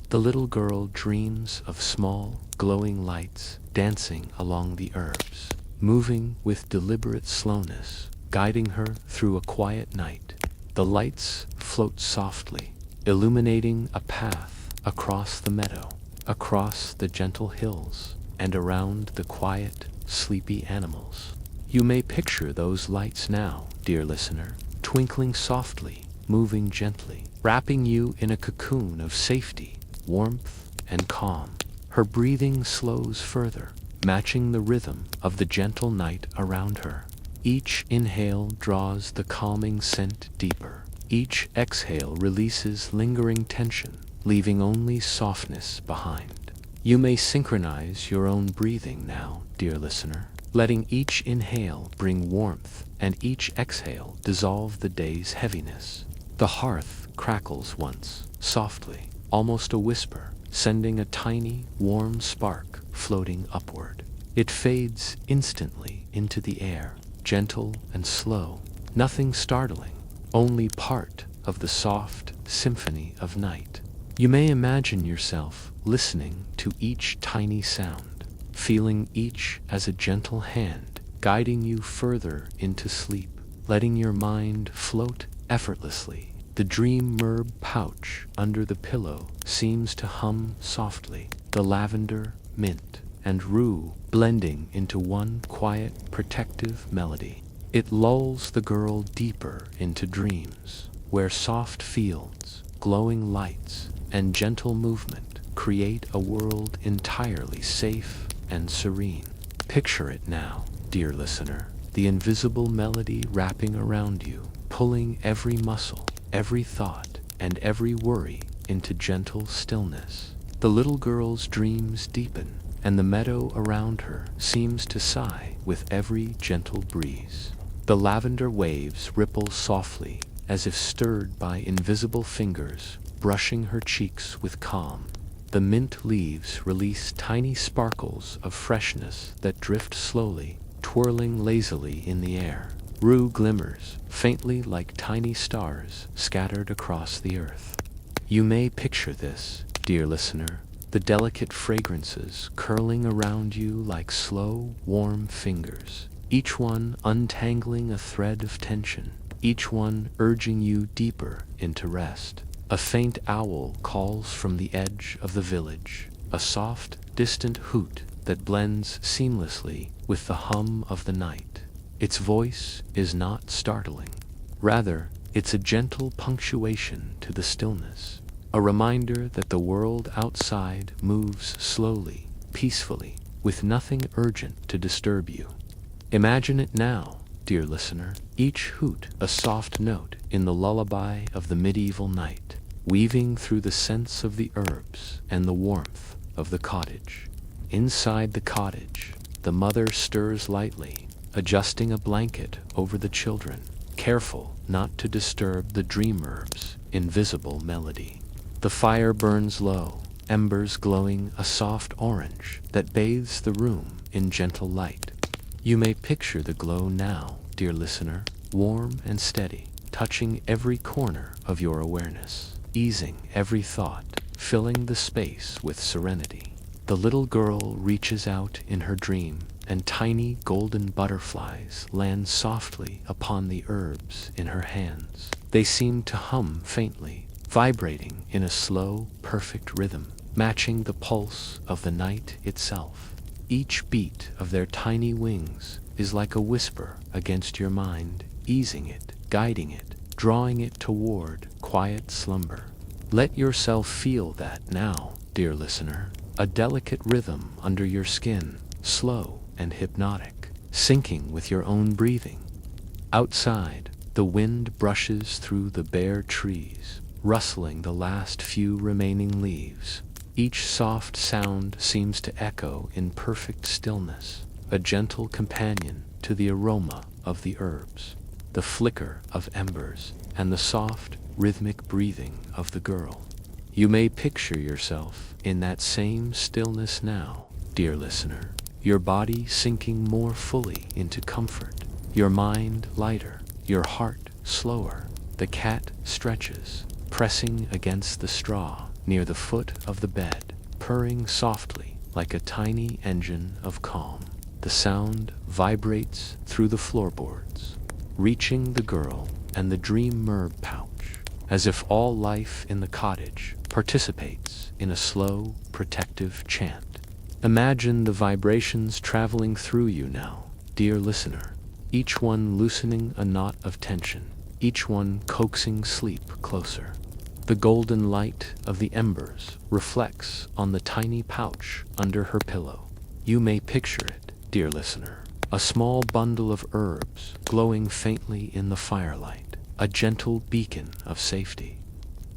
The little girl dreams of small, glowing lights dancing along the herbs, moving with deliberate slowness, guiding her through a quiet night. The lights float softly, illuminating a path across the meadow, across the gentle hills, and around the quiet, sleepy animals. You may picture those lights now, dear listener, twinkling softly, moving gently, wrapping you in a cocoon of safety, warmth, and calm. Her breathing slows further, matching the rhythm of the gentle night around her. Each inhale draws the calming scent deeper. Each exhale releases lingering tension, leaving only softness behind. You may synchronize your own breathing now, dear listener, letting each inhale bring warmth and each exhale dissolve the day's heaviness. The hearth crackles once, softly, almost a whisper, sending a tiny, warm spark floating upward. It fades instantly into the air, gentle and slow, nothing startling, only part of the soft symphony of night. You may imagine yourself listening to each tiny sound, feeling each as a gentle hand, guiding you further into sleep, letting your mind float effortlessly. The dream herb pouch under the pillow seems to hum softly, the lavender, mint, and rue blending into one quiet, protective melody. It lulls the girl deeper into dreams, where soft fields, glowing lights, and gentle movement create a world entirely safe and serene. Picture it now, dear listener, the invisible melody wrapping around you, pulling every muscle, every thought, and every worry into gentle stillness. The little girl's dreams deepen, and the meadow around her seems to sigh with every gentle breeze. The lavender waves ripple softly, as if stirred by invisible fingers, brushing her cheeks with calm. The mint leaves release tiny sparkles of freshness that drift slowly, twirling lazily in the air. Rue glimmers, faintly like tiny stars scattered across the earth. You may picture this, dear listener, the delicate fragrances curling around you like slow, warm fingers, each one untangling a thread of tension, each one urging you deeper into rest. A faint owl calls from the edge of the village, a soft, distant hoot that blends seamlessly with the hum of the night. Its voice is not startling. Rather, it's a gentle punctuation to the stillness, a reminder that the world outside moves slowly, peacefully, with nothing urgent to disturb you. Imagine it now, dear listener, each hoot a soft note in the lullaby of the medieval night, weaving through the scents of the herbs and the warmth of the cottage. Inside the cottage, the mother stirs lightly, adjusting a blanket over the children, careful not to disturb the dream herbs' invisible melody. The fire burns low, embers glowing a soft orange that bathes the room in gentle light. You may picture the glow now, dear listener, warm and steady, touching every corner of your awareness, easing every thought, filling the space with serenity. The little girl reaches out in her dream, and tiny golden butterflies land softly upon the herbs in her hands. They seem to hum faintly, vibrating in a slow, perfect rhythm, matching the pulse of the night itself. Each beat of their tiny wings is like a whisper against your mind, easing it, guiding it, drawing it toward quiet slumber. Let yourself feel that now, dear listener, a delicate rhythm under your skin, slow and hypnotic, syncing with your own breathing. Outside, the wind brushes through the bare trees, rustling the last few remaining leaves. Each soft sound seems to echo in perfect stillness, a gentle companion to the aroma of the herbs, the flicker of embers, and the soft, rhythmic breathing of the girl. You may picture yourself in that same stillness now, dear listener, your body sinking more fully into comfort, your mind lighter, your heart slower. The cat stretches, pressing against the straw near the foot of the bed, purring softly like a tiny engine of calm. The sound vibrates through the floorboards, reaching the girl and the dream herb pouch, as if all life in the cottage participates in a slow, protective chant. Imagine the vibrations traveling through you now, dear listener, each one loosening a knot of tension, each one coaxing sleep closer. The golden light of the embers reflects on the tiny pouch under her pillow. You may picture it, dear listener, a small bundle of herbs glowing faintly in the firelight, a gentle beacon of safety.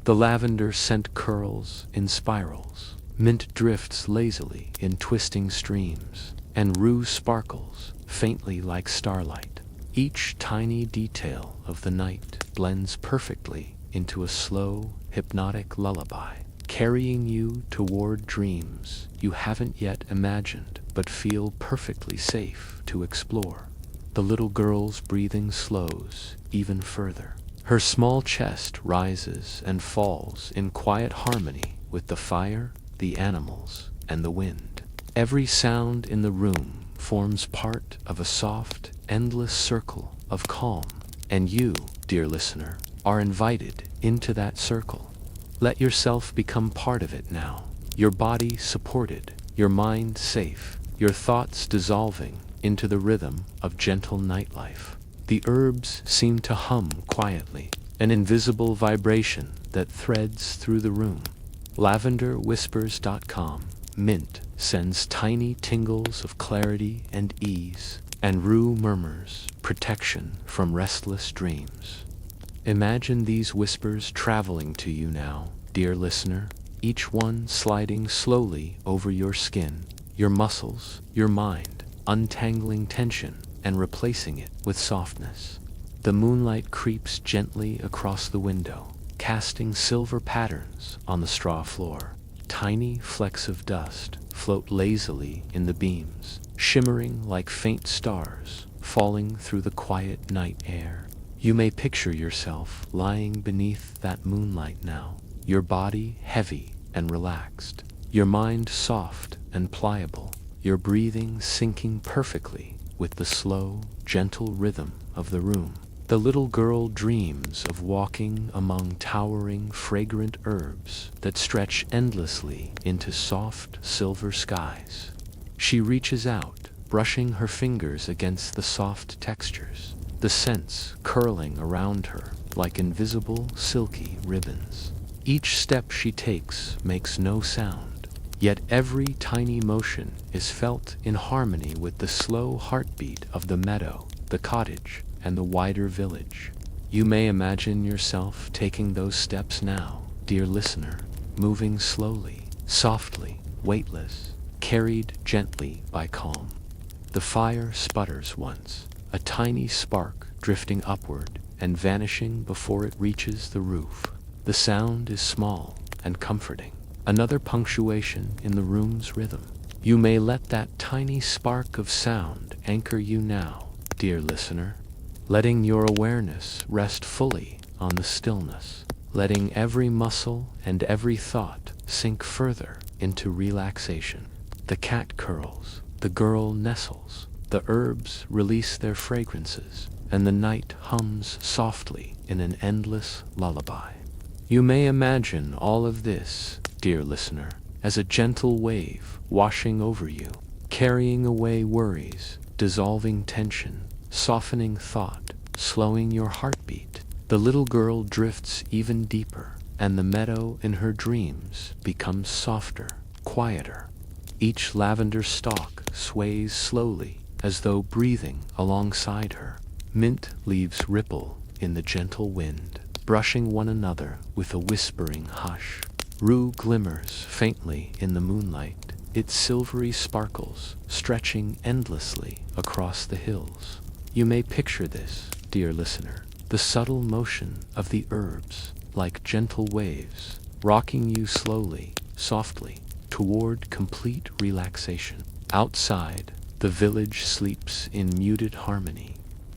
The lavender scent curls in spirals, mint drifts lazily in twisting streams, and rue sparkles faintly like starlight. Each tiny detail of the night blends perfectly into a slow, hypnotic lullaby, carrying you toward dreams you haven't yet imagined but feel perfectly safe to explore. The little girl's breathing slows even further. Her small chest rises and falls in quiet harmony with the fire, the animals, and the wind. Every sound in the room forms part of a soft, endless circle of calm, and you, dear listener, are invited into that circle. Let yourself become part of it now, your body supported, your mind safe, your thoughts dissolving into the rhythm of gentle nightlife. The herbs seem to hum quietly, an invisible vibration that threads through the room. LavenderWhispers.com. Mint sends tiny tingles of clarity and ease, and rue murmurs protection from restless dreams. Imagine these whispers traveling to you now, dear listener, each one sliding slowly over your skin, your muscles, your mind, untangling tension and replacing it with softness. The moonlight creeps gently across the window, casting silver patterns on the straw floor. Tiny flecks of dust float lazily in the beams, shimmering like faint stars falling through the quiet night air. You may picture yourself lying beneath that moonlight now, your body heavy and relaxed, your mind soft and pliable, your breathing syncing perfectly with the slow, gentle rhythm of the room. The little girl dreams of walking among towering, fragrant herbs that stretch endlessly into soft, silver skies. She reaches out, brushing her fingers against the soft textures, the scents curling around her like invisible, silky ribbons. Each step she takes makes no sound, yet every tiny motion is felt in harmony with the slow heartbeat of the meadow, the cottage, and the wider village. You may imagine yourself taking those steps now, dear listener, moving slowly, softly, weightless, carried gently by calm. The fire sputters once, a tiny spark drifting upward and vanishing before it reaches the roof. The sound is small and comforting, another punctuation in the room's rhythm. You may let that tiny spark of sound anchor you now, dear listener, letting your awareness rest fully on the stillness, letting every muscle and every thought sink further into relaxation. The cat curls, the girl nestles, the herbs release their fragrances, and the night hums softly in an endless lullaby. You may imagine all of this, dear listener, as a gentle wave washing over you, carrying away worries, dissolving tension, softening thought, slowing your heartbeat. The little girl drifts even deeper, and the meadow in her dreams becomes softer, quieter. Each lavender stalk sways slowly, as though breathing alongside her. Mint leaves ripple in the gentle wind, brushing one another with a whispering hush. Rue glimmers faintly in the moonlight, its silvery sparkles stretching endlessly across the hills. You may picture this, dear listener, the subtle motion of the herbs, like gentle waves, rocking you slowly, softly, toward complete relaxation. Outside, the village sleeps in muted harmony.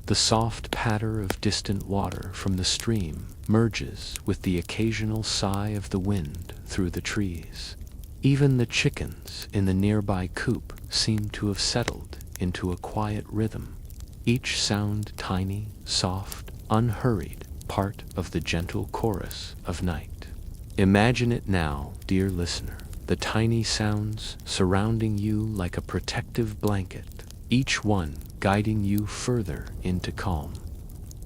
The soft patter of distant water from the stream merges with the occasional sigh of the wind through the trees. Even the chickens in the nearby coop seem to have settled into a quiet rhythm, each sound tiny, soft, unhurried, part of the gentle chorus of night. Imagine it now, dear listener, the tiny sounds surrounding you like a protective blanket, each one guiding you further into calm.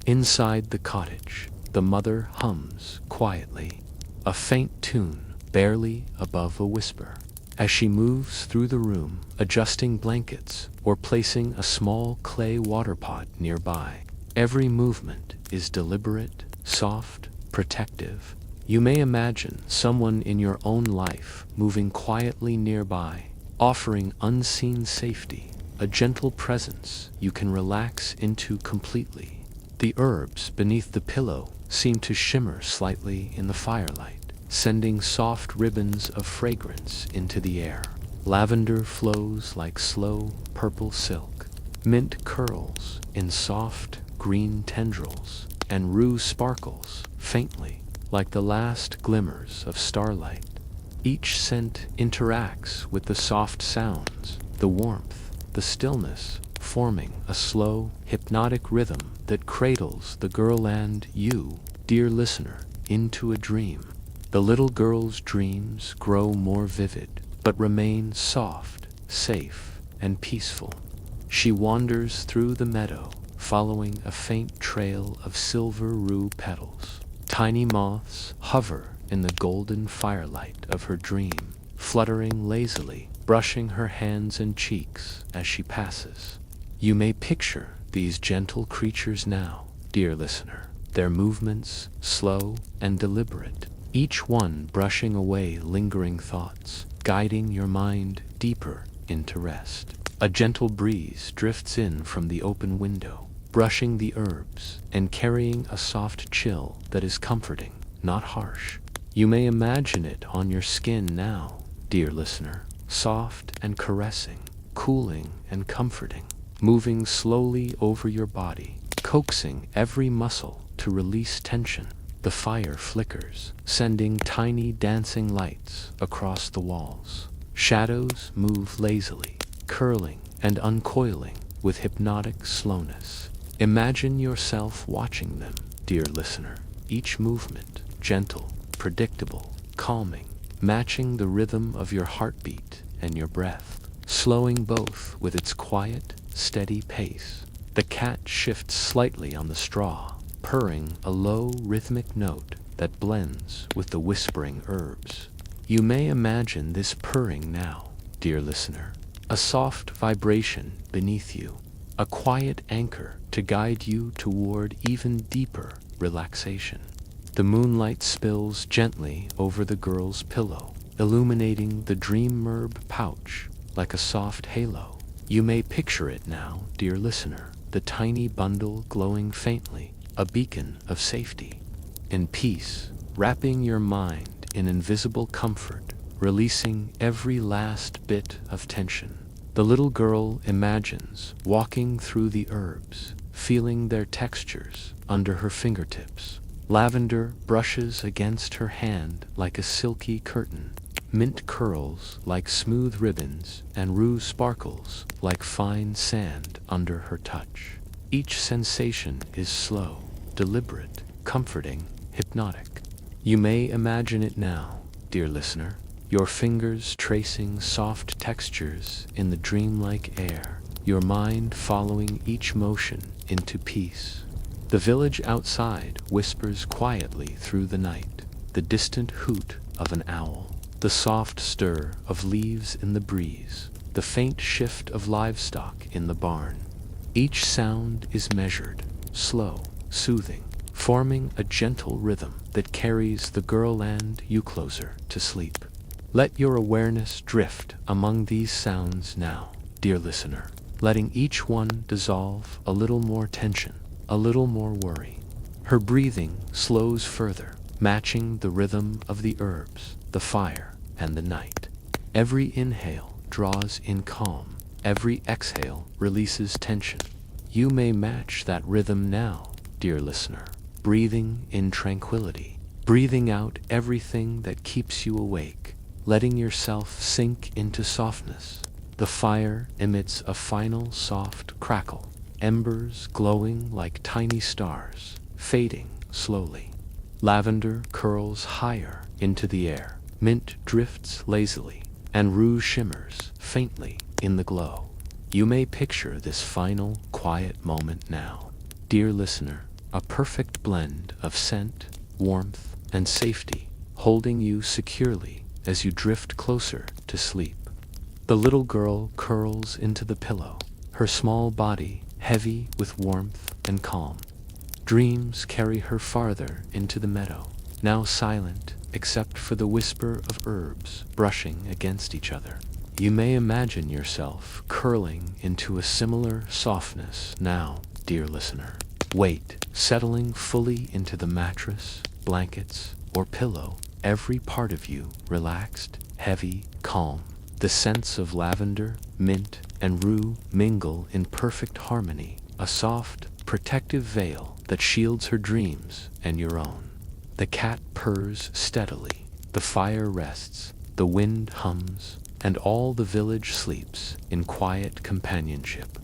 Inside the cottage, the mother hums quietly, a faint tune barely above a whisper. As she moves through the room, adjusting blankets or placing a small clay water pot nearby, every movement is deliberate, soft, protective. You may imagine someone in your own life moving quietly nearby, offering unseen safety, a gentle presence you can relax into completely. The herbs beneath the pillow seem to shimmer slightly in the firelight, sending soft ribbons of fragrance into the air. Lavender flows like slow purple silk. Mint curls in soft green tendrils, and rue sparkles faintly like the last glimmers of starlight. Each scent interacts with the soft sounds, the warmth, the stillness, forming a slow, hypnotic rhythm that cradles the girl and you, dear listener, into a dream. The little girl's dreams grow more vivid, but remain soft, safe, and peaceful. She wanders through the meadow, following a faint trail of silver rue petals. Tiny moths hover in the golden firelight of her dream, fluttering lazily, brushing her hands and cheeks as she passes. You may picture these gentle creatures now, dear listener, their movements slow and deliberate, each one brushing away lingering thoughts, guiding your mind deeper into rest. A gentle breeze drifts in from the open window, brushing the herbs and carrying a soft chill that is comforting, not harsh. You may imagine it on your skin now, dear listener, soft and caressing, cooling and comforting, moving slowly over your body, coaxing every muscle to release tension. The fire flickers, sending tiny dancing lights across the walls. Shadows move lazily, curling and uncoiling with hypnotic slowness. Imagine yourself watching them, dear listener, each movement gentle, predictable, calming, matching the rhythm of your heartbeat and your breath, slowing both with its quiet, steady pace. The cat shifts slightly on the straw, purring a low rhythmic note that blends with the whispering herbs. You may imagine this purring now, dear listener, a soft vibration beneath you, a quiet anchor to guide you toward even deeper relaxation. The moonlight spills gently over the girl's pillow, illuminating the dream herb pouch like a soft halo. You may picture it now, dear listener, the tiny bundle glowing faintly, a beacon of safety and peace, wrapping your mind in invisible comfort, releasing every last bit of tension. The little girl imagines walking through the herbs, feeling their textures under her fingertips. Lavender brushes against her hand like a silky curtain. Mint curls like smooth ribbons, and rue sparkles like fine sand under her touch. Each sensation is slow, deliberate, comforting, hypnotic. You may imagine it now, dear listener, your fingers tracing soft textures in the dreamlike air, your mind following each motion into peace. The village outside whispers quietly through the night, the distant hoot of an owl, the soft stir of leaves in the breeze, the faint shift of livestock in the barn. Each sound is measured, slow, soothing, forming a gentle rhythm that carries the girl and you closer to sleep. Let your awareness drift among these sounds now, dear listener, letting each one dissolve a little more tension, a little more worry. Her breathing slows further, matching the rhythm of the herbs, the fire, and the night. Every inhale draws in calm, every exhale releases tension. You may match that rhythm now, dear listener, breathing in tranquility, breathing out everything that keeps you awake, letting yourself sink into softness. The fire emits a final soft crackle, embers glowing like tiny stars, fading slowly. Lavender curls higher into the air, mint drifts lazily, and rue shimmers faintly in the glow. You may picture this final, quiet moment now, dear listener, a perfect blend of scent, warmth, and safety, holding you securely as you drift closer to sleep. The little girl curls into the pillow, her small body heavy with warmth and calm. Dreams carry her farther into the meadow, now silent except for the whisper of herbs brushing against each other. You may imagine yourself curling into a similar softness now, dear listener. Weight settling fully into the mattress, blankets, or pillow, every part of you relaxed, heavy, calm. The scents of lavender, mint, and rue mingle in perfect harmony, a soft, protective veil that shields her dreams and your own. The cat purrs steadily, the fire rests, the wind hums, and all the village sleeps in quiet companionship.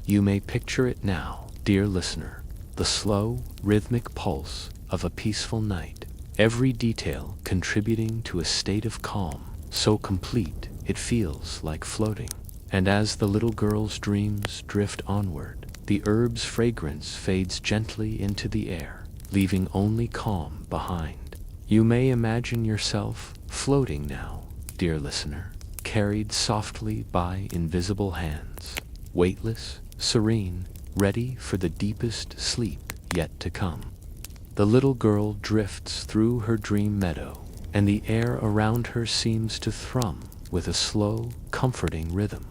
You may picture it now, dear listener, the slow, rhythmic pulse of a peaceful night, every detail contributing to a state of calm, so complete it feels like floating. And as the little girl's dreams drift onward, the herb's fragrance fades gently into the air, leaving only calm behind. You may imagine yourself floating now, dear listener, carried softly by invisible hands, weightless, serene, ready for the deepest sleep yet to come. The little girl drifts through her dream meadow, and the air around her seems to thrum with a slow, comforting rhythm.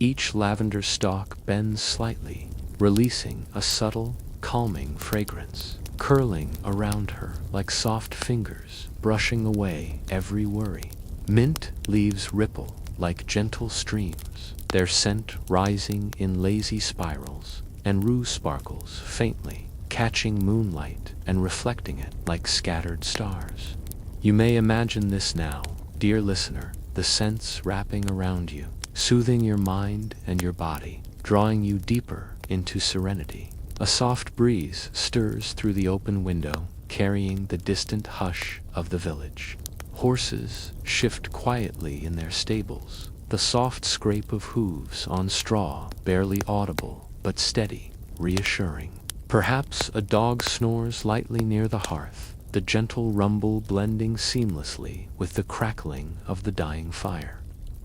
Each lavender stalk bends slightly, releasing a subtle, calming fragrance, curling around her like soft fingers, brushing away every worry. Mint leaves ripple like gentle streams, their scent rising in lazy spirals, and rue sparkles faintly, catching moonlight and reflecting it like scattered stars. You may imagine this now, dear listener, the scents wrapping around you, soothing your mind and your body, drawing you deeper into serenity. A soft breeze stirs through the open window, carrying the distant hush of the village. Horses shift quietly in their stables, the soft scrape of hooves on straw barely audible but steady, reassuring. Perhaps a dog snores lightly near the hearth, the gentle rumble blending seamlessly with the crackling of the dying fire.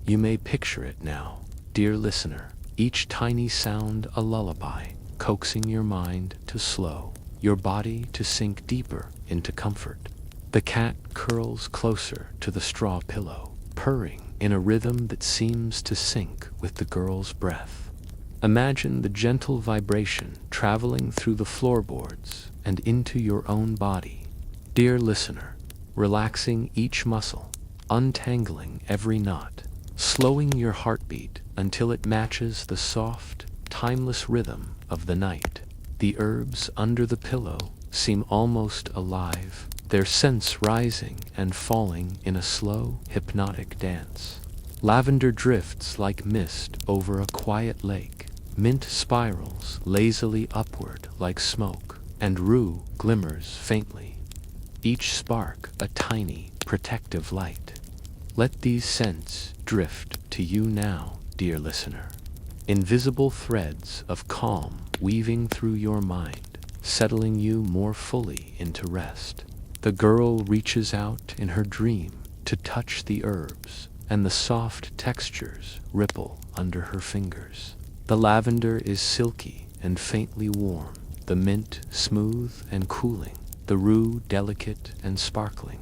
You may picture it now, dear listener, each tiny sound a lullaby, coaxing your mind to slow, your body to sink deeper into comfort. The cat curls closer to the straw pillow, purring in a rhythm that seems to sync with the girl's breath. Imagine the gentle vibration traveling through the floorboards and into your own body. Dear listener, relaxing each muscle, untangling every knot, slowing your heartbeat until it matches the soft, timeless rhythm of the night. The herbs under the pillow seem almost alive, their scents rising and falling in a slow, hypnotic dance. Lavender drifts like mist over a quiet lake, mint spirals lazily upward like smoke, and rue glimmers faintly, each spark a tiny, protective light. Let these scents drift to you now, dear listener. Invisible threads of calm weaving through your mind, settling you more fully into rest. The girl reaches out in her dream to touch the herbs, and the soft textures ripple under her fingers. The lavender is silky and faintly warm, the mint smooth and cooling, the rue delicate and sparkling.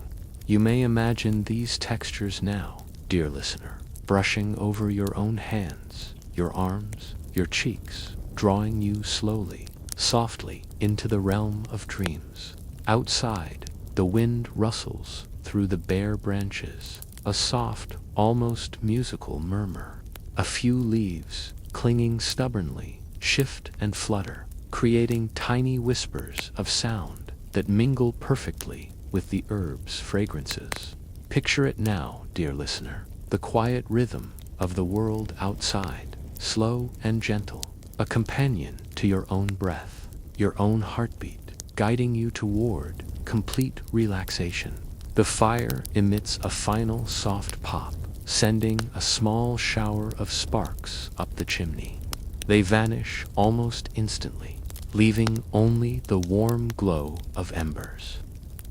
You may imagine these textures now, dear listener, brushing over your own hands, your arms, your cheeks, drawing you slowly, softly into the realm of dreams. Outside, the wind rustles through the bare branches, a soft, almost musical murmur. A few leaves, clinging stubbornly, shift and flutter, creating tiny whispers of sound that mingle perfectly with the herbs' fragrances. Picture it now, dear listener, the quiet rhythm of the world outside, slow and gentle, a companion to your own breath, your own heartbeat, guiding you toward complete relaxation. The fire emits a final soft pop, sending a small shower of sparks up the chimney. They vanish almost instantly, leaving only the warm glow of embers.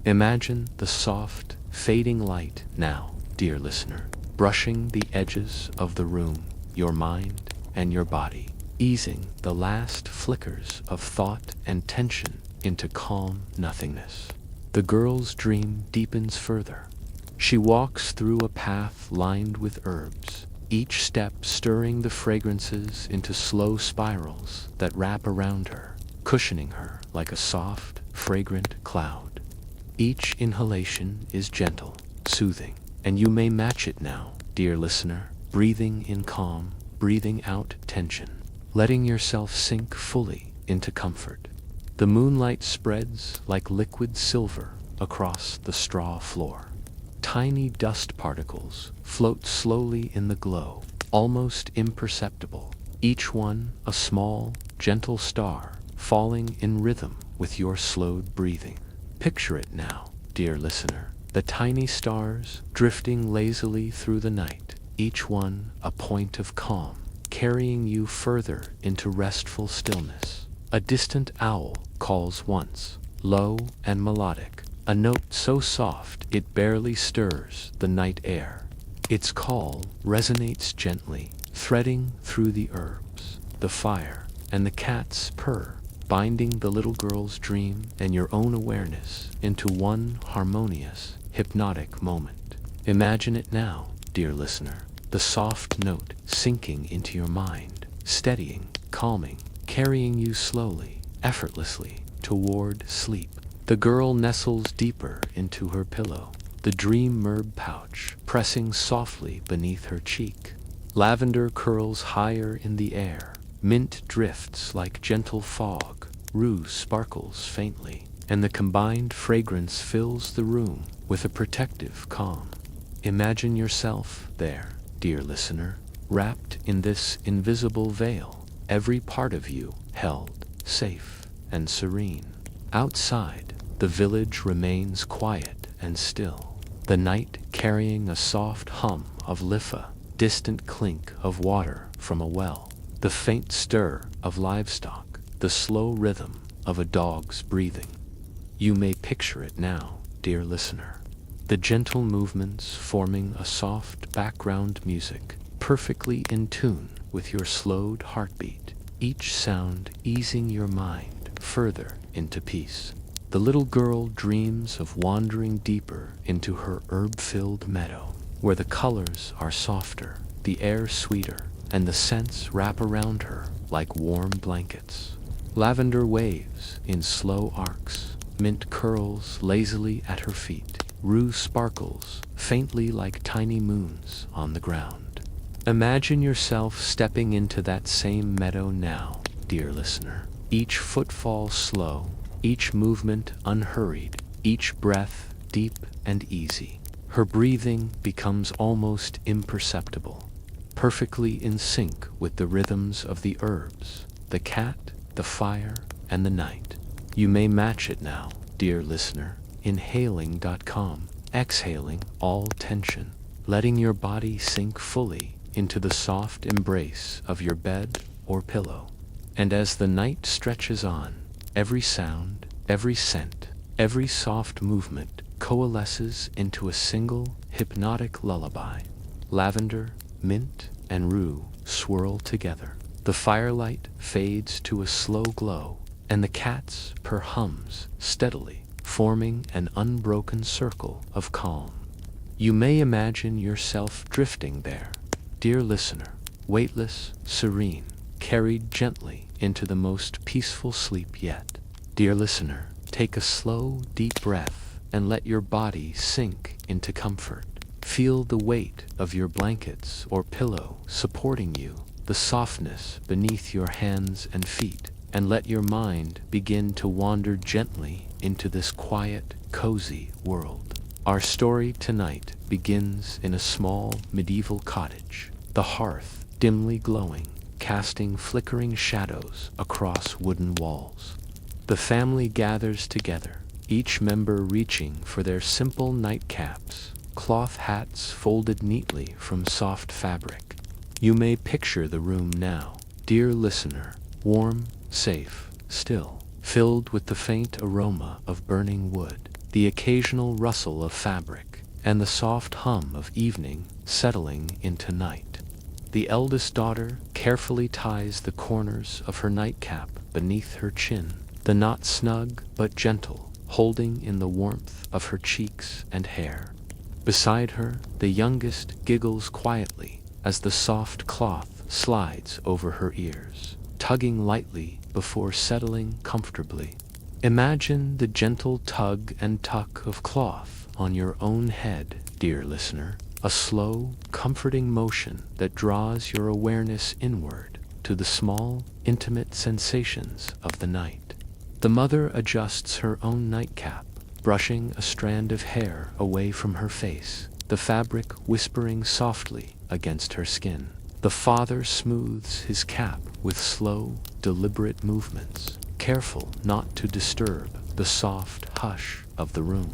Imagine the soft, fading light now, dear listener, brushing the edges of the room, your mind and your body, easing the last flickers of thought and tension into calm nothingness. The girl's dream deepens further. She walks through a path lined with herbs, each step stirring the fragrances into slow spirals that wrap around her, cushioning her like a soft, fragrant cloud. Each inhalation is gentle, soothing, and you may match it now, dear listener, breathing in calm, breathing out tension, letting yourself sink fully into comfort. The moonlight spreads like liquid silver across the straw floor. Tiny dust particles float slowly in the glow, almost imperceptible, each one a small, gentle star falling in rhythm with your slowed breathing. Picture it now, dear listener, the tiny stars drifting lazily through the night, each one a point of calm, carrying you further into restful stillness. A distant owl calls once, low and melodic, a note so soft it barely stirs the night air. Its call resonates gently, threading through the herbs, the fire, and the cat's purr, binding the little girl's dream and your own awareness into one harmonious, hypnotic moment. Imagine it now, dear listener, the soft note sinking into your mind, steadying, calming, carrying you slowly, effortlessly, toward sleep. The girl nestles deeper into her pillow, the dream herb pouch pressing softly beneath her cheek. Lavender curls higher in the air, mint drifts like gentle fog, rue sparkles faintly, and the combined fragrance fills the room with a protective calm. Imagine yourself there, dear listener, wrapped in this invisible veil, every part of you held, safe, and serene. Outside, the village remains quiet and still, the night carrying a soft hum of lifa, distant clink of water from a well, the faint stir of livestock, the slow rhythm of a dog's breathing. You may picture it now, dear listener. The gentle movements forming a soft background music, perfectly in tune with your slowed heartbeat, each sound easing your mind further into peace. The little girl dreams of wandering deeper into her herb-filled meadow, where the colors are softer, the air sweeter, and the scents wrap around her like warm blankets. Lavender waves in slow arcs, mint curls lazily at her feet, rue sparkles faintly like tiny moons on the ground. Imagine yourself stepping into that same meadow now, dear listener. Each footfall slow, each movement unhurried, each breath deep and easy. Her breathing becomes almost imperceptible, perfectly in sync with the rhythms of the herbs, the cat, the fire, and the night. You may match it now, dear listener, inhaling.com, exhaling all tension, letting your body sink fully into the soft embrace of your bed or pillow. And as the night stretches on, every sound, every scent, every soft movement coalesces into a single hypnotic lullaby. Lavender, mint, and rue swirl together. The firelight fades to a slow glow, and the cat's purr hums steadily, forming an unbroken circle of calm. You may imagine yourself drifting there, dear listener, weightless, serene, carried gently into the most peaceful sleep yet. Dear listener, take a slow, deep breath and let your body sink into comfort. Feel the weight of your blankets or pillow supporting you, the softness beneath your hands and feet, and let your mind begin to wander gently into this quiet, cozy world. Our story tonight begins in a small medieval cottage, the hearth dimly glowing, casting flickering shadows across wooden walls. The family gathers together, each member reaching for their simple nightcaps, cloth hats folded neatly from soft fabric. You may picture the room now, dear listener, warm, safe, still, filled with the faint aroma of burning wood, the occasional rustle of fabric, and the soft hum of evening settling into night. The eldest daughter carefully ties the corners of her nightcap beneath her chin, the knot snug but gentle, holding in the warmth of her cheeks and hair. Beside her, the youngest giggles quietly as the soft cloth slides over her ears, tugging lightly before settling comfortably. Imagine the gentle tug and tuck of cloth on your own head, dear listener, a slow, comforting motion that draws your awareness inward to the small, intimate sensations of the night. The mother adjusts her own nightcap, brushing a strand of hair away from her face, the fabric whispering softly against her skin. The father smooths his cap with slow, deliberate movements, careful not to disturb the soft hush of the room.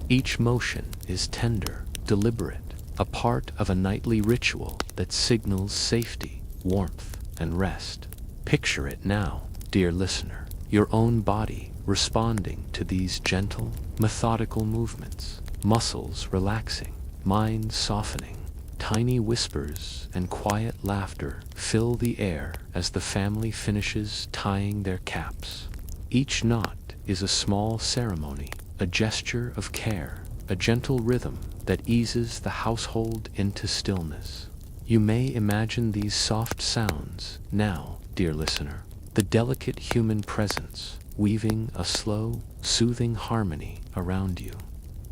Each motion is tender, deliberate, a part of a nightly ritual that signals safety, warmth, and rest. Picture it now, dear listener, your own body responding to these gentle, methodical movements, muscles relaxing, mind softening. Tiny whispers and quiet laughter fill the air as the family finishes tying their caps. Each knot is a small ceremony, a gesture of care, a gentle rhythm that eases the household into stillness. You may imagine these soft sounds now, dear listener, the delicate human presence weaving a slow, soothing harmony around you.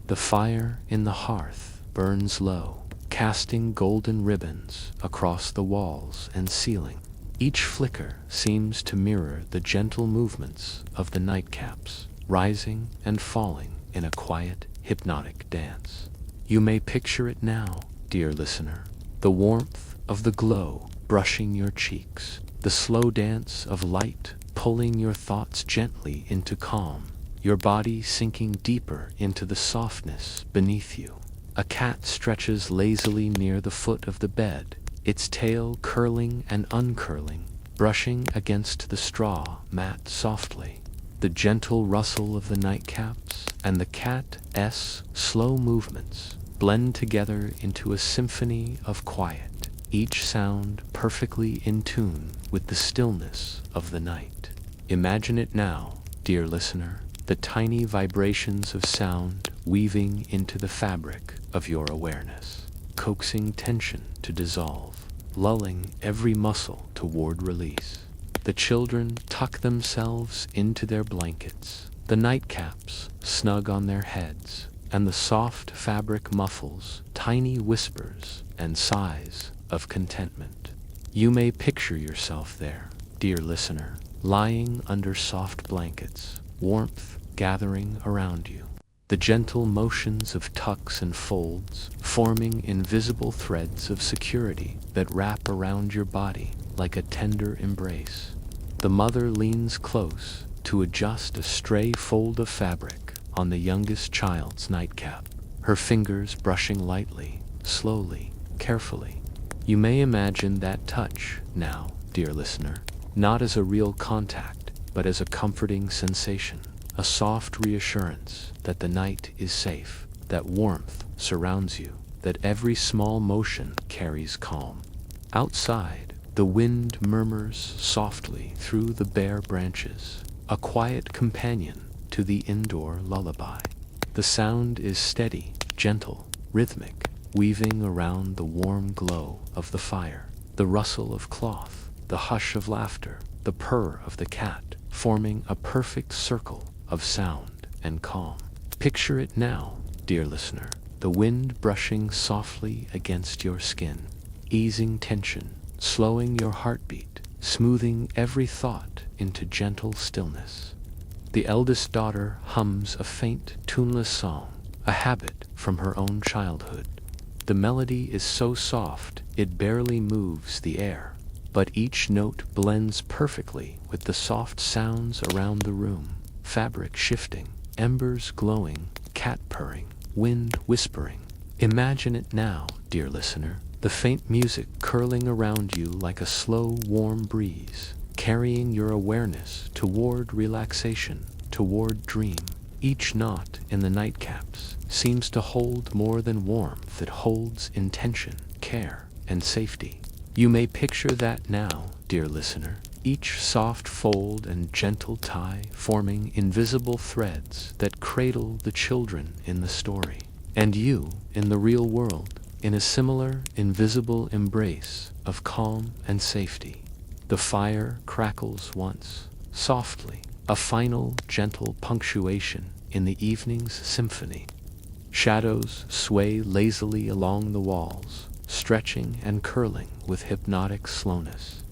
The fire in the hearth burns low, casting golden ribbons across the walls and ceiling. Each flicker seems to mirror the gentle movements of the nightcaps, rising and falling in a quiet, hypnotic dance. You may picture it now, dear listener, the warmth of the glow brushing your cheeks, the slow dance of light pulling your thoughts gently into calm, your body sinking deeper into the softness beneath you. A cat stretches lazily near the foot of the bed, its tail curling and uncurling, brushing against the straw mat softly. The gentle rustle of the nightcaps and the cat's slow movements blend together into a symphony of quiet, each sound perfectly in tune with the stillness of the night. Imagine it now, dear listener, the tiny vibrations of sound weaving into the fabric of your awareness, coaxing tension to dissolve, lulling every muscle toward release. The children tuck themselves into their blankets, the nightcaps snug on their heads, and the soft fabric muffles tiny whispers and sighs of contentment. You may picture yourself there, dear listener, lying under soft blankets, warmth gathering around you, the gentle motions of tucks and folds forming invisible threads of security that wrap around your body like a tender embrace. The mother leans close to adjust a stray fold of fabric on the youngest child's nightcap, her fingers brushing lightly, slowly, carefully. You may imagine that touch now, dear listener, not as a real contact, but as a comforting sensation, a soft reassurance that the night is safe, that warmth surrounds you, that every small motion carries calm. Outside, the wind murmurs softly through the bare branches, a quiet companion to the indoor lullaby. The sound is steady, gentle, rhythmic, weaving around the warm glow of the fire, the rustle of cloth, the hush of laughter, the purr of the cat, forming a perfect circle of sound and calm. Picture it now, dear listener, the wind brushing softly against your skin, easing tension, slowing your heartbeat, smoothing every thought into gentle stillness. The eldest daughter hums a faint, tuneless song, a habit from her own childhood. The melody is so soft it barely moves the air, but each note blends perfectly with the soft sounds around the room, fabric shifting, embers glowing, cat purring, wind whispering. Imagine it now, dear listener, the faint music curling around you like a slow, warm breeze, carrying your awareness toward relaxation, toward dream. Each knot in the nightcaps seems to hold more than warmth, it holds intention, care, and safety. You may picture that now, dear listener, each soft fold and gentle tie forming invisible threads that cradle the children in the story, and you in the real world, in a similar invisible embrace of calm and safety. The fire crackles once, softly, a final gentle punctuation in the evening's symphony. Shadows sway lazily along the walls, stretching and curling with hypnotic slowness.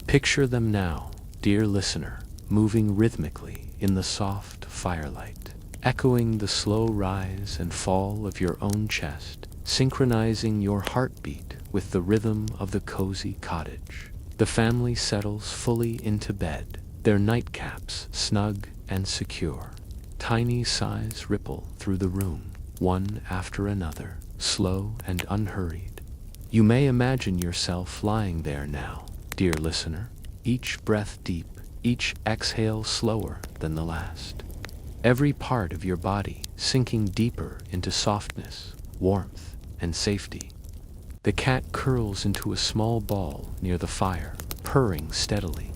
Picture them now, dear listener, moving rhythmically in the soft firelight, echoing the slow rise and fall of your own chest, synchronizing your heartbeat with the rhythm of the cozy cottage. The family settles fully into bed, their nightcaps snug and secure. Tiny sighs ripple through the room, one after another, slow and unhurried. You may imagine yourself lying there now, dear listener, each breath deep, each exhale slower than the last. Every part of your body sinking deeper into softness, warmth, and safety. The cat curls into a small ball near the fire, purring steadily.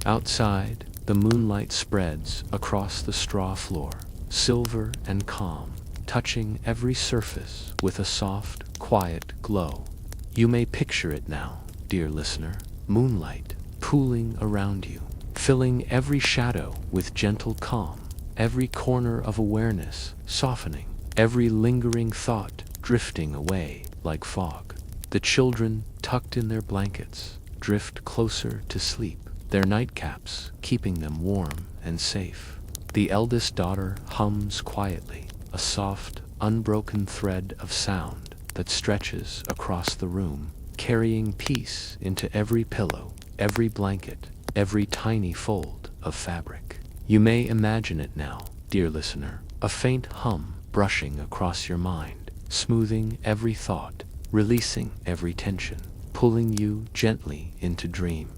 Outside, the moonlight spreads across the straw floor, silver and calm, touching every surface with a soft, quiet glow. You may picture it now, dear listener, moonlight pooling around you, filling every shadow with gentle calm, every corner of awareness softening, every lingering thought drifting away like fog. The children, tucked in their blankets, drift closer to sleep, their nightcaps keeping them warm and safe. The eldest daughter hums quietly, a soft, unbroken thread of sound that stretches across the room, carrying peace into every pillow, every blanket, every tiny fold of fabric. You may imagine it now, dear listener, a faint hum brushing across your mind, smoothing every thought, releasing every tension, pulling you gently into dream.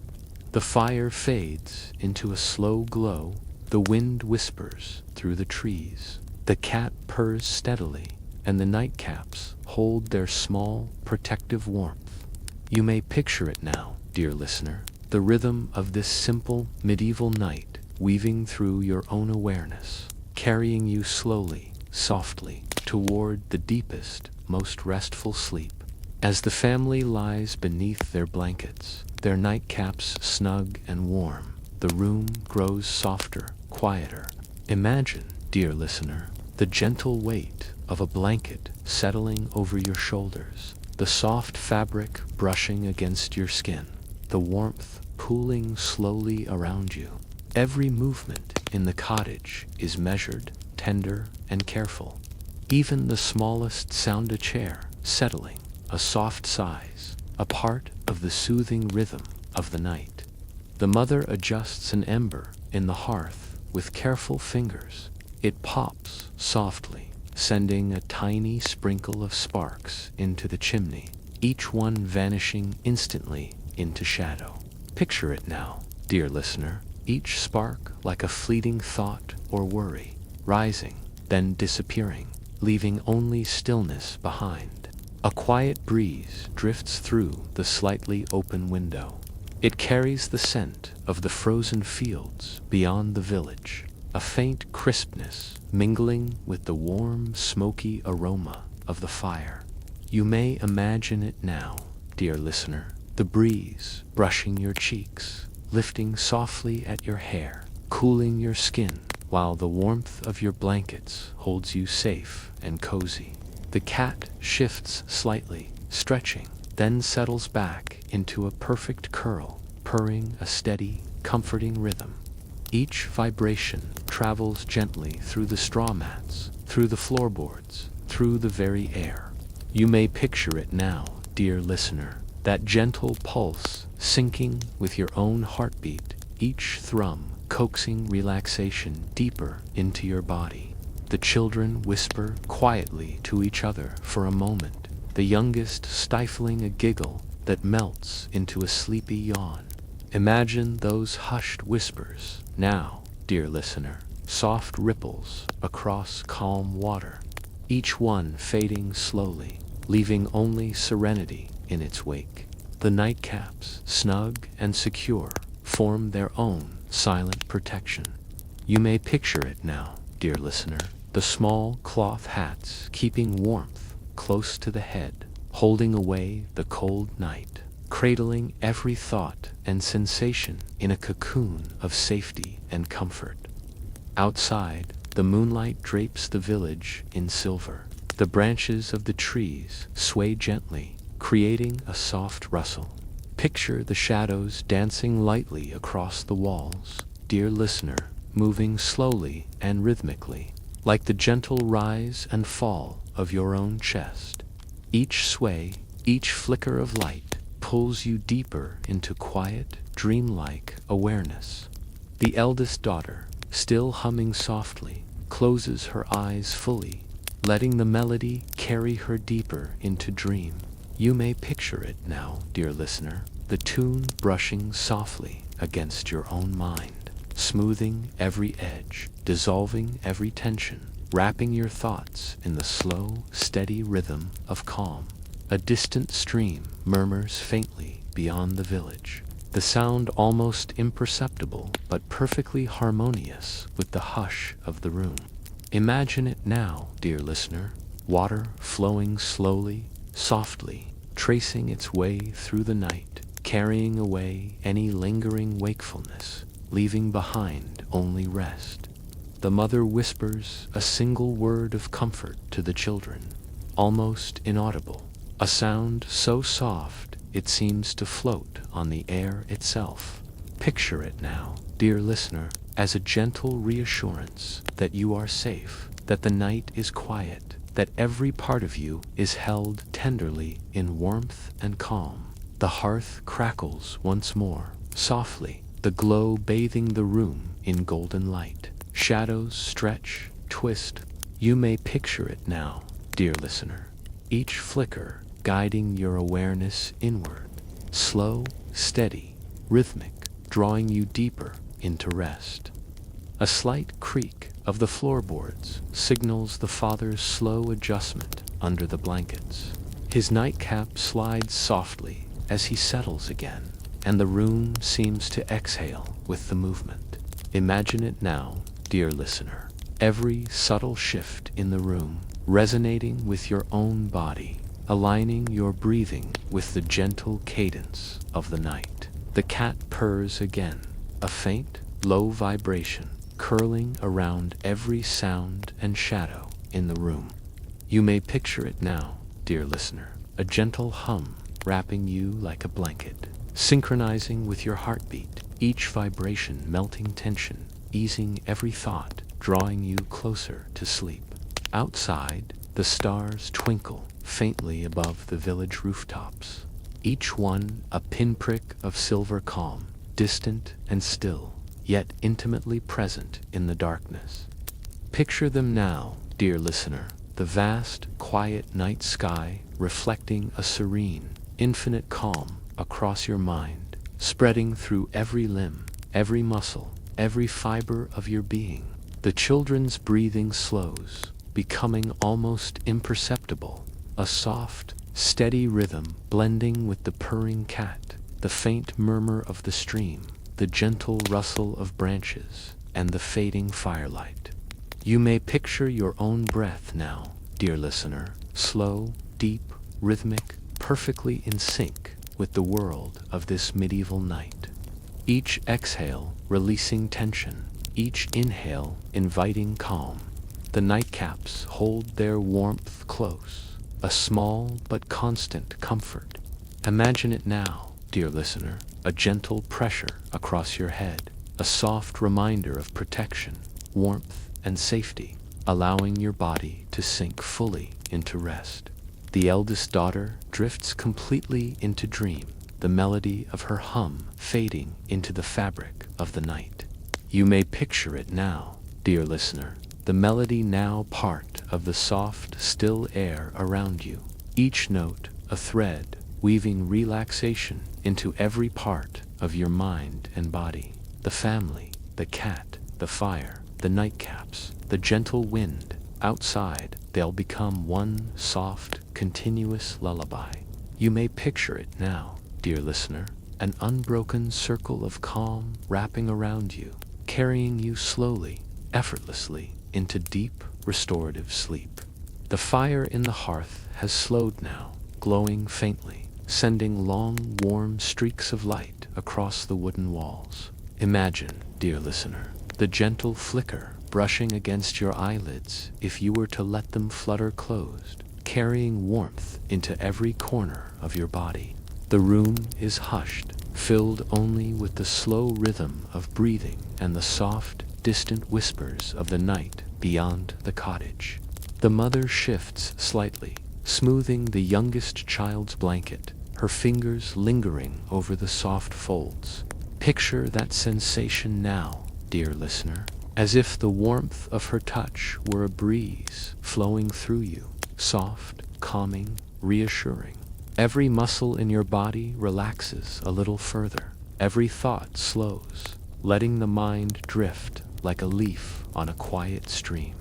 The fire fades into a slow glow, the wind whispers through the trees, The cat purrs steadily, and the nightcaps hold their small, protective warmth. You may picture it now, dear listener, the rhythm of this simple, medieval night weaving through your own awareness, carrying you slowly, softly, toward the deepest, most restful sleep. As the family lies beneath their blankets, their nightcaps snug and warm, the room grows softer, quieter. Imagine, dear listener, the gentle weight of a blanket settling over your shoulders, the soft fabric brushing against your skin, the warmth pooling slowly around you. Every movement in the cottage is measured, tender, and careful. Even the smallest sound, a chair settling, a soft sighs, a part of the soothing rhythm of the night. The mother adjusts an ember in the hearth with careful fingers. It pops softly, sending a tiny sprinkle of sparks into the chimney, each one vanishing instantly into shadow. Picture it now, dear listener, each spark like a fleeting thought or worry, rising, then disappearing, leaving only stillness behind. A quiet breeze drifts through the slightly open window. It carries the scent of the frozen fields beyond the village, a faint crispness mingling with the warm, smoky aroma of the fire. You may imagine it now, dear listener, the breeze brushing your cheeks, lifting softly at your hair, cooling your skin, while the warmth of your blankets holds you safe and cozy. The cat shifts slightly, stretching, then settles back into a perfect curl, purring a steady, comforting rhythm. Each vibration travels gently through the straw mats, through the floorboards, through the very air. You may picture it now, dear listener, that gentle pulse syncing with your own heartbeat, each thrum coaxing relaxation deeper into your body. The children whisper quietly to each other for a moment, the youngest stifling a giggle that melts into a sleepy yawn. Imagine those hushed whispers now, dear listener, soft ripples across calm water, each one fading slowly, leaving only serenity in its wake. The nightcaps, snug and secure, form their own silent protection. You may picture it now, dear listener, the small cloth hats keeping warmth close to the head, holding away the cold night, cradling every thought and sensation in a cocoon of safety and comfort. Outside, the moonlight drapes the village in silver. The branches of the trees sway gently, creating a soft rustle. Picture the shadows dancing lightly across the walls, dear listener, moving slowly and rhythmically, like the gentle rise and fall of your own chest. Each sway, each flicker of light, pulls you deeper into quiet, dreamlike awareness. The eldest daughter, still humming softly, closes her eyes fully, letting the melody carry her deeper into dream. You may picture it now, dear listener, the tune brushing softly against your own mind, smoothing every edge, dissolving every tension, wrapping your thoughts in the slow, steady rhythm of calm. A distant stream murmurs faintly beyond the village, the sound almost imperceptible but perfectly harmonious with the hush of the room. Imagine it now, dear listener, water flowing slowly, softly, tracing its way through the night, carrying away any lingering wakefulness, leaving behind only rest. The mother whispers a single word of comfort to the children, almost inaudible, a sound so soft it seems to float on the air itself. Picture it now, dear listener, as a gentle reassurance that you are safe, that the night is quiet, that every part of you is held tenderly in warmth and calm. The hearth crackles once more, softly, the glow bathing the room in golden light. Shadows stretch, twist. You may picture it now, dear listener, each flicker guiding your awareness inward, slow, steady, rhythmic, drawing you deeper into rest. A slight creak of the floorboards signals the father's slow adjustment under the blankets. His nightcap slides softly as he settles again, and the room seems to exhale with the movement. Imagine it now, dear listener. Every subtle shift in the room resonating with your own body, aligning your breathing with the gentle cadence of the night. The cat purrs again, a faint, low vibration curling around every sound and shadow in the room. You may picture it now, dear listener, a gentle hum wrapping you like a blanket, synchronizing with your heartbeat, each vibration melting tension, easing every thought, drawing you closer to sleep. Outside, the stars twinkle faintly above the village rooftops, each one a pinprick of silver calm, distant and still, yet intimately present in the darkness. Picture them now, dear listener, the vast, quiet night sky reflecting a serene, infinite calm across your mind, spreading through every limb, every muscle, every fiber of your being. The children's breathing slows, becoming almost imperceptible, a soft, steady rhythm blending with the purring cat, the faint murmur of the stream, the gentle rustle of branches, and the fading firelight. You may picture your own breath now, dear listener, slow, deep, rhythmic, perfectly in sync with the world of this medieval night. Each exhale releasing tension, each inhale inviting calm. The nightcaps hold their warmth close, a small but constant comfort. Imagine it now, dear listener, a gentle pressure across your head, a soft reminder of protection, warmth, and safety, allowing your body to sink fully into rest. The eldest daughter drifts completely into dream, the melody of her hum fading into the fabric of the night. You may picture it now, dear listener, the melody now part of the soft, still air around you, each note a thread weaving relaxation into every part of your mind and body. The family, the cat, the fire, the nightcaps, the gentle wind. Outside, they'll become one soft, continuous lullaby. You may picture it now, dear listener, an unbroken circle of calm wrapping around you, carrying you slowly, effortlessly, into deep, restorative sleep. The fire in the hearth has slowed now, glowing faintly, sending long, warm streaks of light across the wooden walls. Imagine, dear listener, the gentle flicker brushing against your eyelids if you were to let them flutter closed, carrying warmth into every corner of your body. The room is hushed, filled only with the slow rhythm of breathing and the soft, distant whispers of the night beyond the cottage. The mother shifts slightly, smoothing the youngest child's blanket, her fingers lingering over the soft folds. Picture that sensation now, dear listener, as if the warmth of her touch were a breeze flowing through you, soft, calming, reassuring. Every muscle in your body relaxes a little further. Every thought slows, letting the mind drift like a leaf on a quiet stream.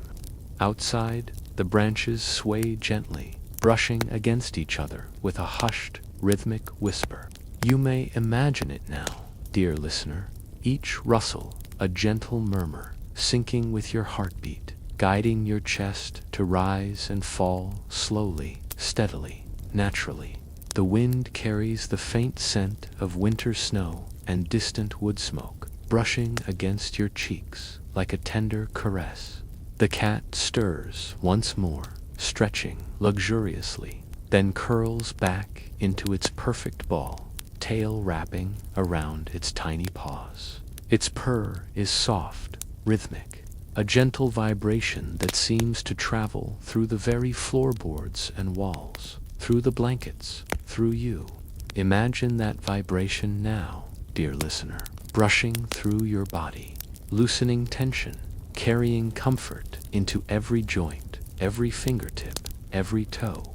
Outside, the branches sway gently, brushing against each other with a hushed, rhythmic whisper. You may imagine it now, dear listener, each rustle a gentle murmur, syncing with your heartbeat, guiding your chest to rise and fall slowly, steadily, naturally. The wind carries the faint scent of winter snow and distant wood smoke, brushing against your cheeks like a tender caress. The cat stirs once more, stretching luxuriously, then curls back into its perfect ball, tail wrapping around its tiny paws. Its purr is soft, rhythmic, a gentle vibration that seems to travel through the very floorboards and walls, through the blankets, through you. Imagine that vibration now, dear listener, brushing through your body, loosening tension, carrying comfort into every joint, every fingertip, every toe.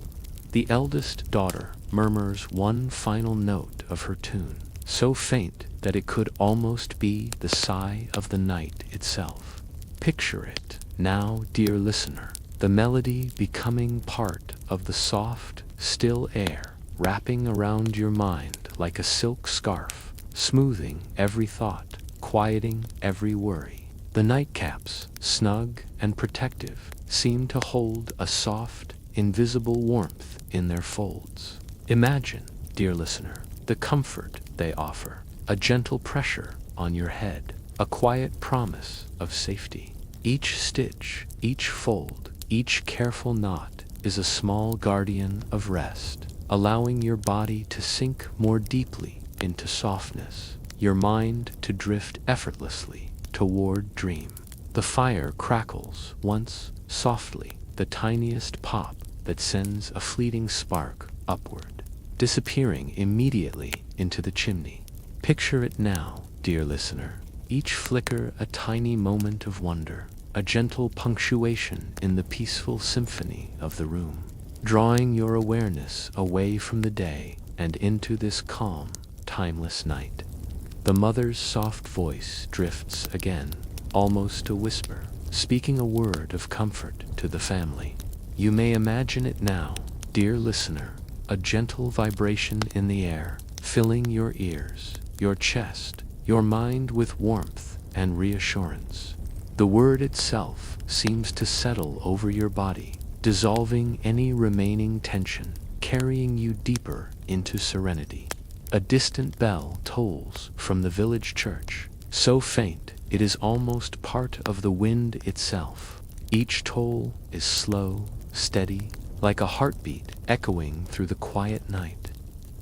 The eldest daughter murmurs one final note of her tune, so faint that it could almost be the sigh of the night itself. Picture it now, dear listener, the melody becoming part of the soft, still air, wrapping around your mind like a silk scarf, smoothing every thought, quieting every worry. The nightcaps, snug and protective, seem to hold a soft, invisible warmth in their folds. Imagine, dear listener, the comfort they offer, a gentle pressure on your head, a quiet promise of safety. Each stitch, each fold, each careful knot is a small guardian of rest, allowing your body to sink more deeply into softness, your mind to drift effortlessly toward dream. The fire crackles once softly, the tiniest pop that sends a fleeting spark upward, disappearing immediately into the chimney. Picture it now, dear listener, each flicker a tiny moment of wonder, a gentle punctuation in the peaceful symphony of the room, drawing your awareness away from the day and into this calm, timeless night. The mother's soft voice drifts again, almost a whisper, speaking a word of comfort to the family. You may imagine it now, dear listener, a gentle vibration in the air, filling your ears, your chest, your mind with warmth and reassurance. The word itself seems to settle over your body, dissolving any remaining tension, carrying you deeper into serenity. A distant bell tolls from the village church, so faint it is almost part of the wind itself. Each toll is slow, steady, like a heartbeat echoing through the quiet night.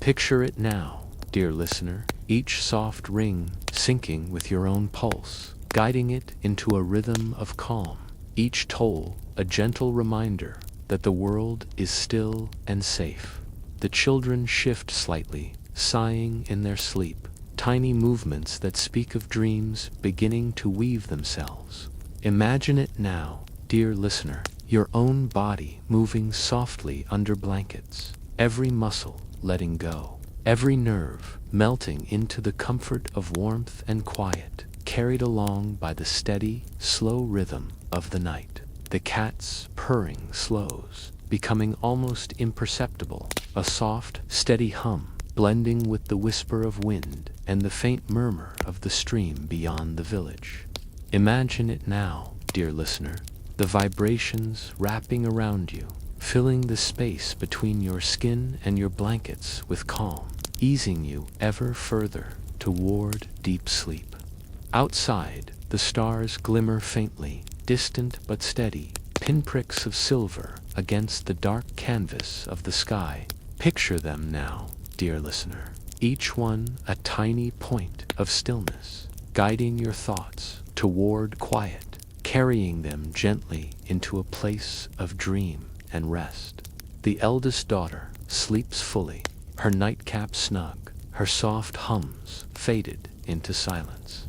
Picture it now, dear listener, each soft ring syncing with your own pulse, guiding it into a rhythm of calm. Each toll a gentle reminder that the world is still and safe. The children shift slightly, sighing in their sleep, tiny movements that speak of dreams beginning to weave themselves. Imagine it now, dear listener, your own body moving softly under blankets, every muscle letting go, every nerve melting into the comfort of warmth and quiet, carried along by the steady, slow rhythm of the night. The cat's purring slows, becoming almost imperceptible, a soft, steady hum, blending with the whisper of wind and the faint murmur of the stream beyond the village. Imagine it now, dear listener, the vibrations wrapping around you, filling the space between your skin and your blankets with calm, easing you ever further toward deep sleep. Outside, the stars glimmer faintly, distant but steady, pinpricks of silver against the dark canvas of the sky. Picture them now, dear listener, each one a tiny point of stillness, guiding your thoughts toward quiet, carrying them gently into a place of dream and rest. The eldest daughter sleeps fully, her nightcap snug, her soft hums faded into silence.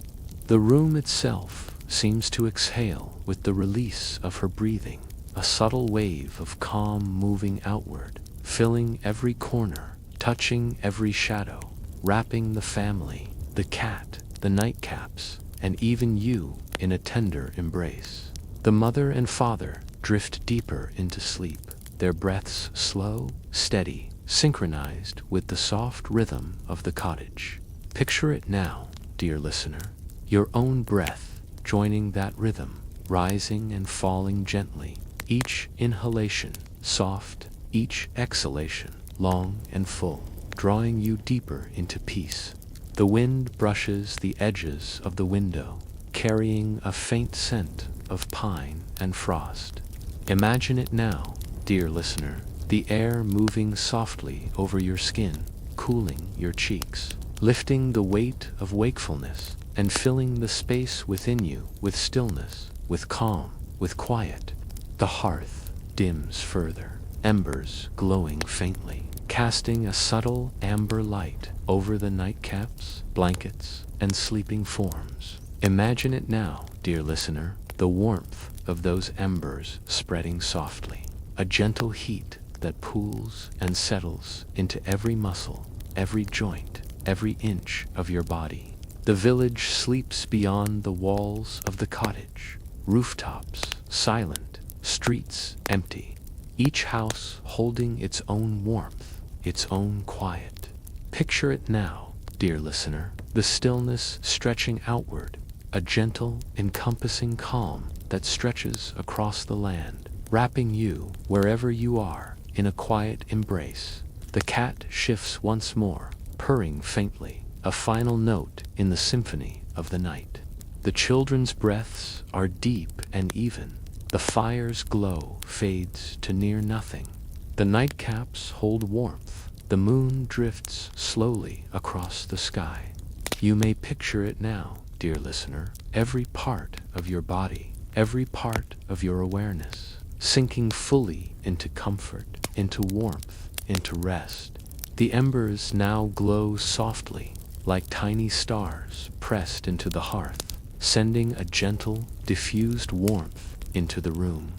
The room itself seems to exhale with the release of her breathing, a subtle wave of calm moving outward, filling every corner, touching every shadow, wrapping the family, the cat, the nightcaps, and even you in a tender embrace. The mother and father drift deeper into sleep, their breaths slow, steady, synchronized with the soft rhythm of the cottage. Picture it now, dear listener, your own breath joining that rhythm, rising and falling gently, each inhalation soft, each exhalation long and full, drawing you deeper into peace. The wind brushes the edges of the window, carrying a faint scent of pine and frost. Imagine it now, dear listener, the air moving softly over your skin, cooling your cheeks, lifting the weight of wakefulness and filling the space within you with stillness, with calm, with quiet. The hearth dims further, embers glowing faintly, casting a subtle amber light over the nightcaps, blankets, and sleeping forms. Imagine it now, dear listener, the warmth of those embers spreading softly, a gentle heat that pools and settles into every muscle, every joint, every inch of your body. The village sleeps beyond the walls of the cottage, rooftops silent, streets empty, each house holding its own warmth, its own quiet. Picture it now, dear listener, the stillness stretching outward, a gentle, encompassing calm that stretches across the land, wrapping you, wherever you are, in a quiet embrace. The cat shifts once more, purring faintly, a final note in the symphony of the night. The children's breaths are deep and even. The fire's glow fades to near nothing. The nightcaps hold warmth. The moon drifts slowly across the sky. You may picture it now, dear listener, every part of your body, every part of your awareness, sinking fully into comfort, into warmth, into rest. The embers now glow softly, like tiny stars pressed into the hearth, sending a gentle, diffused warmth into the room.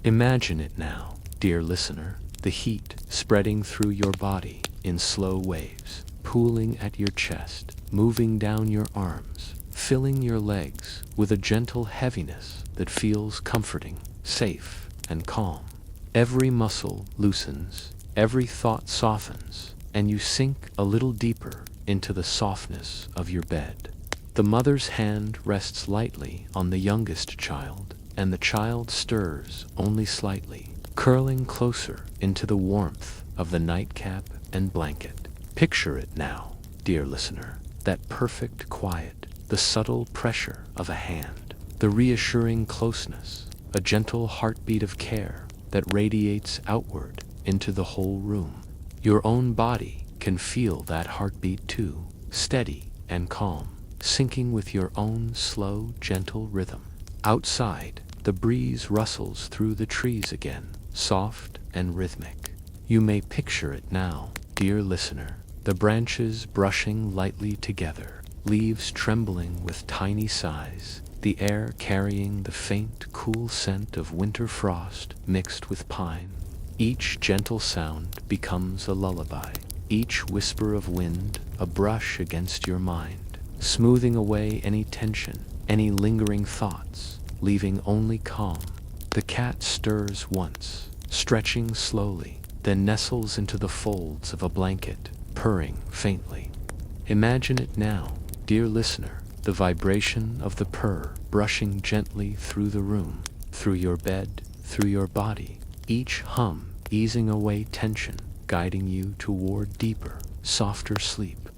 Imagine it now, dear listener, the heat spreading through your body in slow waves, pooling at your chest, moving down your arms, filling your legs with a gentle heaviness that feels comforting, safe, and calm. Every muscle loosens, every thought softens, and you sink a little deeper into the softness of your bed. The mother's hand rests lightly on the youngest child, and the child stirs only slightly, curling closer into the warmth of the nightcap and blanket. Picture it now, dear listener, that perfect quiet, the subtle pressure of a hand, the reassuring closeness, a gentle heartbeat of care that radiates outward into the whole room. Your own body can feel that heartbeat too, steady and calm, syncing with your own slow, gentle rhythm. Outside, the breeze rustles through the trees again, soft and rhythmic. You may picture it now, dear listener, the branches brushing lightly together, leaves trembling with tiny sighs, the air carrying the faint, cool scent of winter frost mixed with pine. Each gentle sound becomes a lullaby, each whisper of wind a brush against your mind, smoothing away any tension, any lingering thoughts, leaving only calm. The cat stirs once, stretching slowly, then nestles into the folds of a blanket, purring faintly. Imagine it now, dear listener, the vibration of the purr brushing gently through the room, through your bed, through your body, each hum easing away tension, guiding you toward deeper, softer sleep.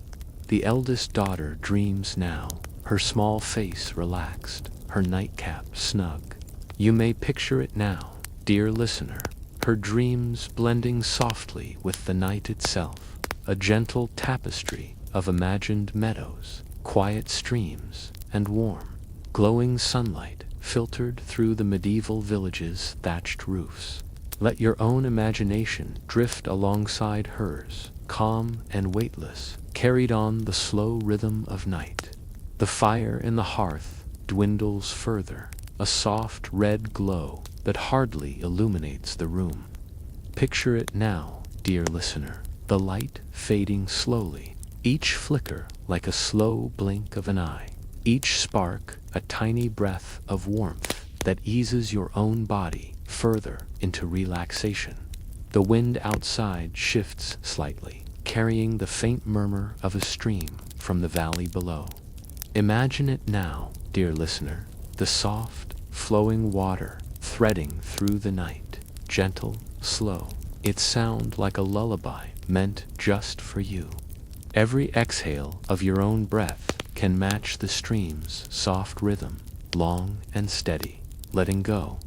The eldest daughter dreams now, her small face relaxed, her nightcap snug. You may picture it now, dear listener, her dreams blending softly with the night itself, a gentle tapestry of imagined meadows, quiet streams, and warm, glowing sunlight filtered through the medieval village's thatched roofs. Let your own imagination drift alongside hers, calm and weightless, carried on the slow rhythm of night. The fire in the hearth dwindles further, a soft red glow that hardly illuminates the room. Picture it now, dear listener, the light fading slowly, each flicker like a slow blink of an eye, each spark a tiny breath of warmth that eases your own body further into relaxation. The wind outside shifts slightly, carrying the faint murmur of a stream from the valley below. Imagine it now, dear listener, the soft, flowing water threading through the night, gentle, slow, its sound like a lullaby meant just for you. Every exhale of your own breath can match the stream's soft rhythm, long and steady, letting go,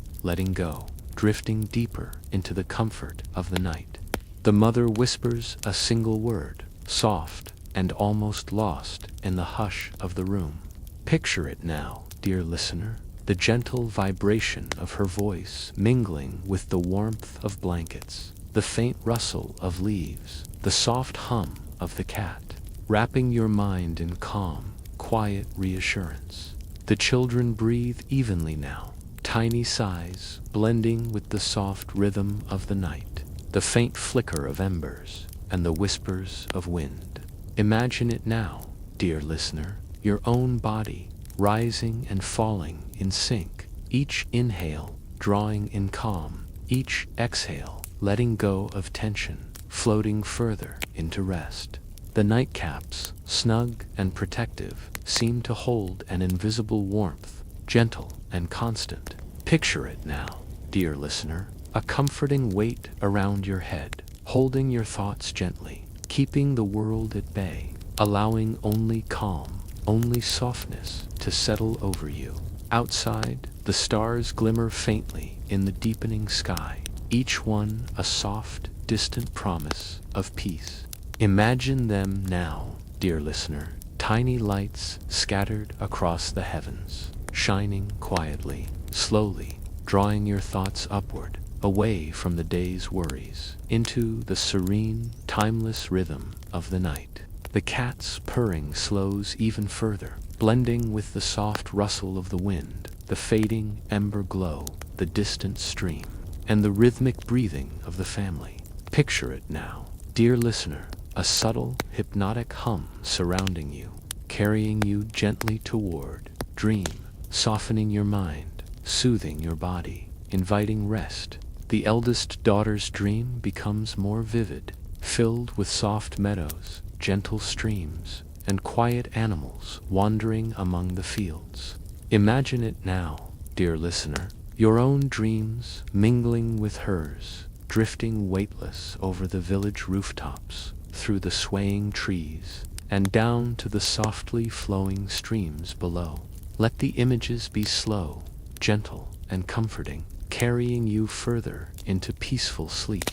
drifting deeper into the comfort of the night. The mother whispers a single word, soft and almost lost in the hush of the room. Picture it now, dear listener, the gentle vibration of her voice mingling with the warmth of blankets, the faint rustle of leaves, the soft hum of the cat, wrapping your mind in calm, quiet reassurance. The children breathe evenly now, tiny sighs blending with the soft rhythm of the night, the faint flicker of embers, and the whispers of wind. Imagine it now, dear listener, your own body rising and falling in sync, each inhale drawing in calm, each exhale letting go of tension, floating further into rest. The nightcaps, snug and protective, seem to hold an invisible warmth, gentle and constant. Picture it now, dear listener, a comforting weight around your head, holding your thoughts gently, keeping the world at bay, allowing only calm, only softness to settle over you. Outside, the stars glimmer faintly in the deepening sky, each one a soft, distant promise of peace. Imagine them now, dear listener, tiny lights scattered across the heavens, shining quietly, slowly, drawing your thoughts upward, away from the day's worries, into the serene, timeless rhythm of the night. The cat's purring slows even further, blending with the soft rustle of the wind, the fading ember glow, the distant stream, and the rhythmic breathing of the family. Picture it now, dear listener, a subtle, hypnotic hum surrounding you, carrying you gently toward dream, softening your mind, soothing your body, inviting rest. The eldest daughter's dream becomes more vivid, filled with soft meadows, gentle streams, and quiet animals wandering among the fields. Imagine it now, dear listener, your own dreams mingling with hers, drifting weightless over the village rooftops, through the swaying trees, and down to the softly flowing streams below. Let the images be slow, gentle, and comforting, carrying you further into peaceful sleep.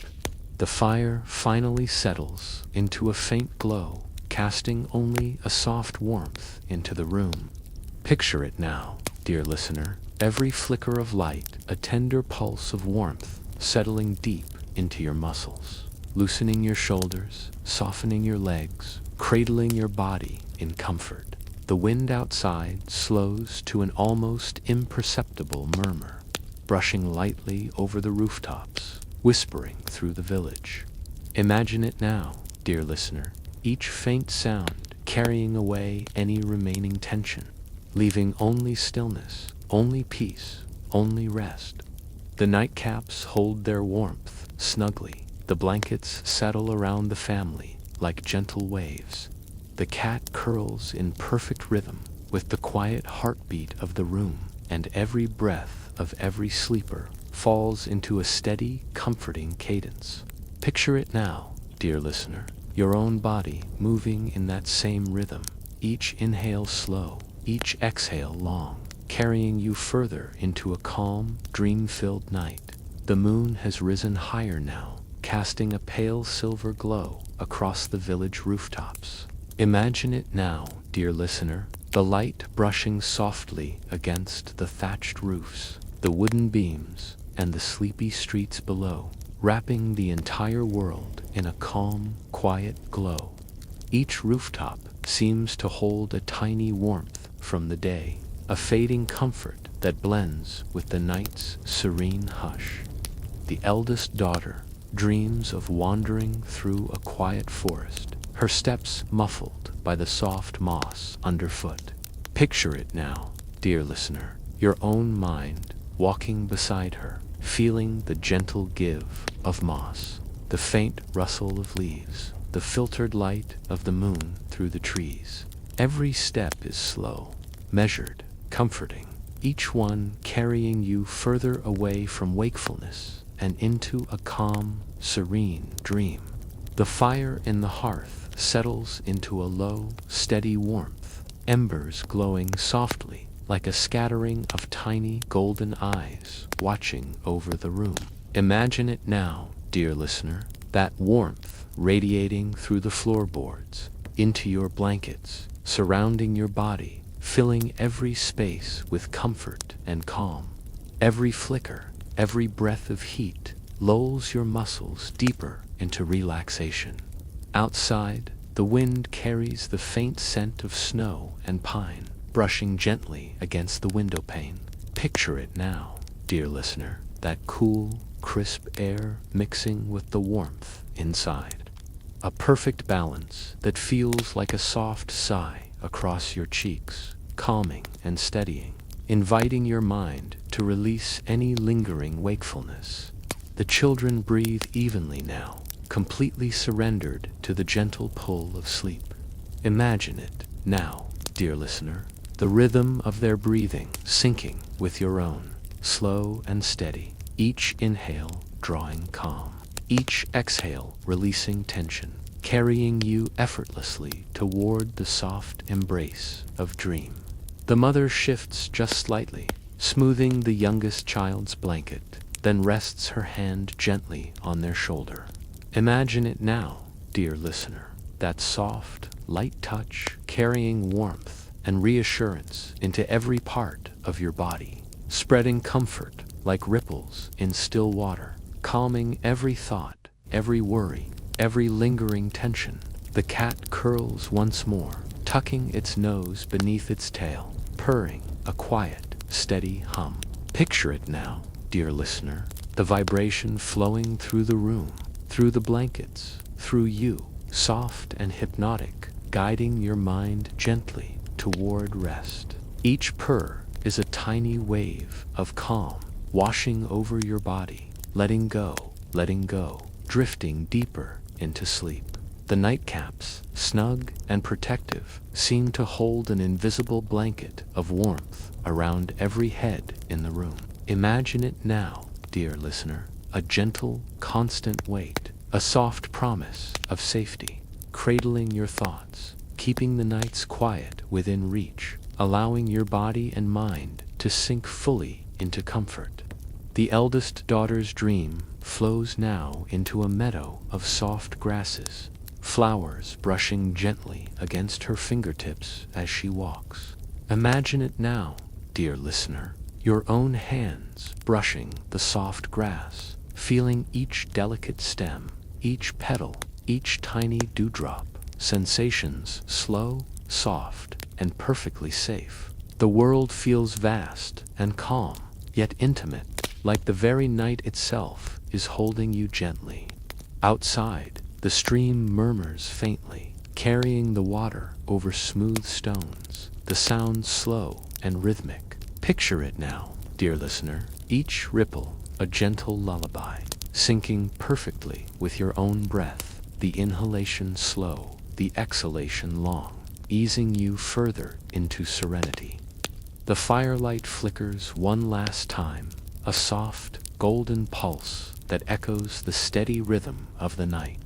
The fire finally settles into a faint glow, casting only a soft warmth into the room. Picture it now, dear listener, every flicker of light, a tender pulse of warmth, settling deep into your muscles, loosening your shoulders, softening your legs, cradling your body in comfort. The wind outside slows to an almost imperceptible murmur, brushing lightly over the rooftops, whispering through the village. Imagine it now, dear listener, each faint sound carrying away any remaining tension, leaving only stillness, only peace, only rest. The nightcaps hold their warmth snugly. The blankets settle around the family like gentle waves. The cat curls in perfect rhythm with the quiet heartbeat of the room, and every breath of every sleeper falls into a steady, comforting cadence. Picture it now, dear listener, your own body moving in that same rhythm, each inhale slow, each exhale long, carrying you further into a calm, dream-filled night. The moon has risen higher now, casting a pale silver glow across the village rooftops. Imagine it now, dear listener, the light brushing softly against the thatched roofs, the wooden beams, and the sleepy streets below, wrapping the entire world in a calm, quiet glow. Each rooftop seems to hold a tiny warmth from the day, a fading comfort that blends with the night's serene hush. The eldest daughter dreams of wandering through a quiet forest, her steps muffled by the soft moss underfoot. Picture it now, dear listener, your own mind walking beside her, feeling the gentle give of moss, the faint rustle of leaves, the filtered light of the moon through the trees. Every step is slow, measured, comforting, each one carrying you further away from wakefulness and into a calm, serene dream. The fire in the hearth settles into a low, steady warmth, embers glowing softly like a scattering of tiny golden eyes watching over the room. Imagine it now, dear listener, that warmth radiating through the floorboards, into your blankets, surrounding your body, filling every space with comfort and calm. Every flicker, every breath of heat lulls your muscles deeper into relaxation. Outside, the wind carries the faint scent of snow and pine, brushing gently against the window pane. Picture it now, dear listener, that cool, crisp air mixing with the warmth inside. A perfect balance that feels like a soft sigh across your cheeks, calming and steadying. inviting your mind to release any lingering wakefulness. The children breathe evenly now, completely surrendered to the gentle pull of sleep. Imagine it now, dear listener, the rhythm of their breathing syncing with your own, slow and steady, each inhale drawing calm, each exhale releasing tension, carrying you effortlessly toward the soft embrace of dream. The mother shifts just slightly, smoothing the youngest child's blanket, then rests her hand gently on their shoulder. Imagine it now, dear listener, that soft, light touch carrying warmth and reassurance into every part of your body, spreading comfort like ripples in still water, calming every thought, every worry, every lingering tension. The cat curls once more, tucking its nose beneath its tail, purring a quiet, steady hum. Picture it now, dear listener, the vibration flowing through the room, through the blankets, through you, soft and hypnotic, guiding your mind gently toward rest. Each purr is a tiny wave of calm, washing over your body, letting go, drifting deeper into sleep. The nightcaps, snug and protective, seem to hold an invisible blanket of warmth around every head in the room. Imagine it now, dear listener, a gentle, constant weight, a soft promise of safety, cradling your thoughts, keeping the nights quiet within reach, allowing your body and mind to sink fully into comfort. The eldest daughter's dream flows now into a meadow of soft grasses, flowers brushing gently against her fingertips as she walks. Imagine it now, dear listener, your own hands brushing the soft grass, feeling each delicate stem, each petal, each tiny dewdrop, sensations slow, soft, and perfectly safe. The world feels vast and calm, yet intimate, like the very night itself is holding you gently. Outside, the stream murmurs faintly, carrying the water over smooth stones, the sound slow and rhythmic. Picture it now, dear listener, each ripple a gentle lullaby, syncing perfectly with your own breath, the inhalation slow, the exhalation long, easing you further into serenity. The firelight flickers one last time, a soft, golden pulse that echoes the steady rhythm of the night.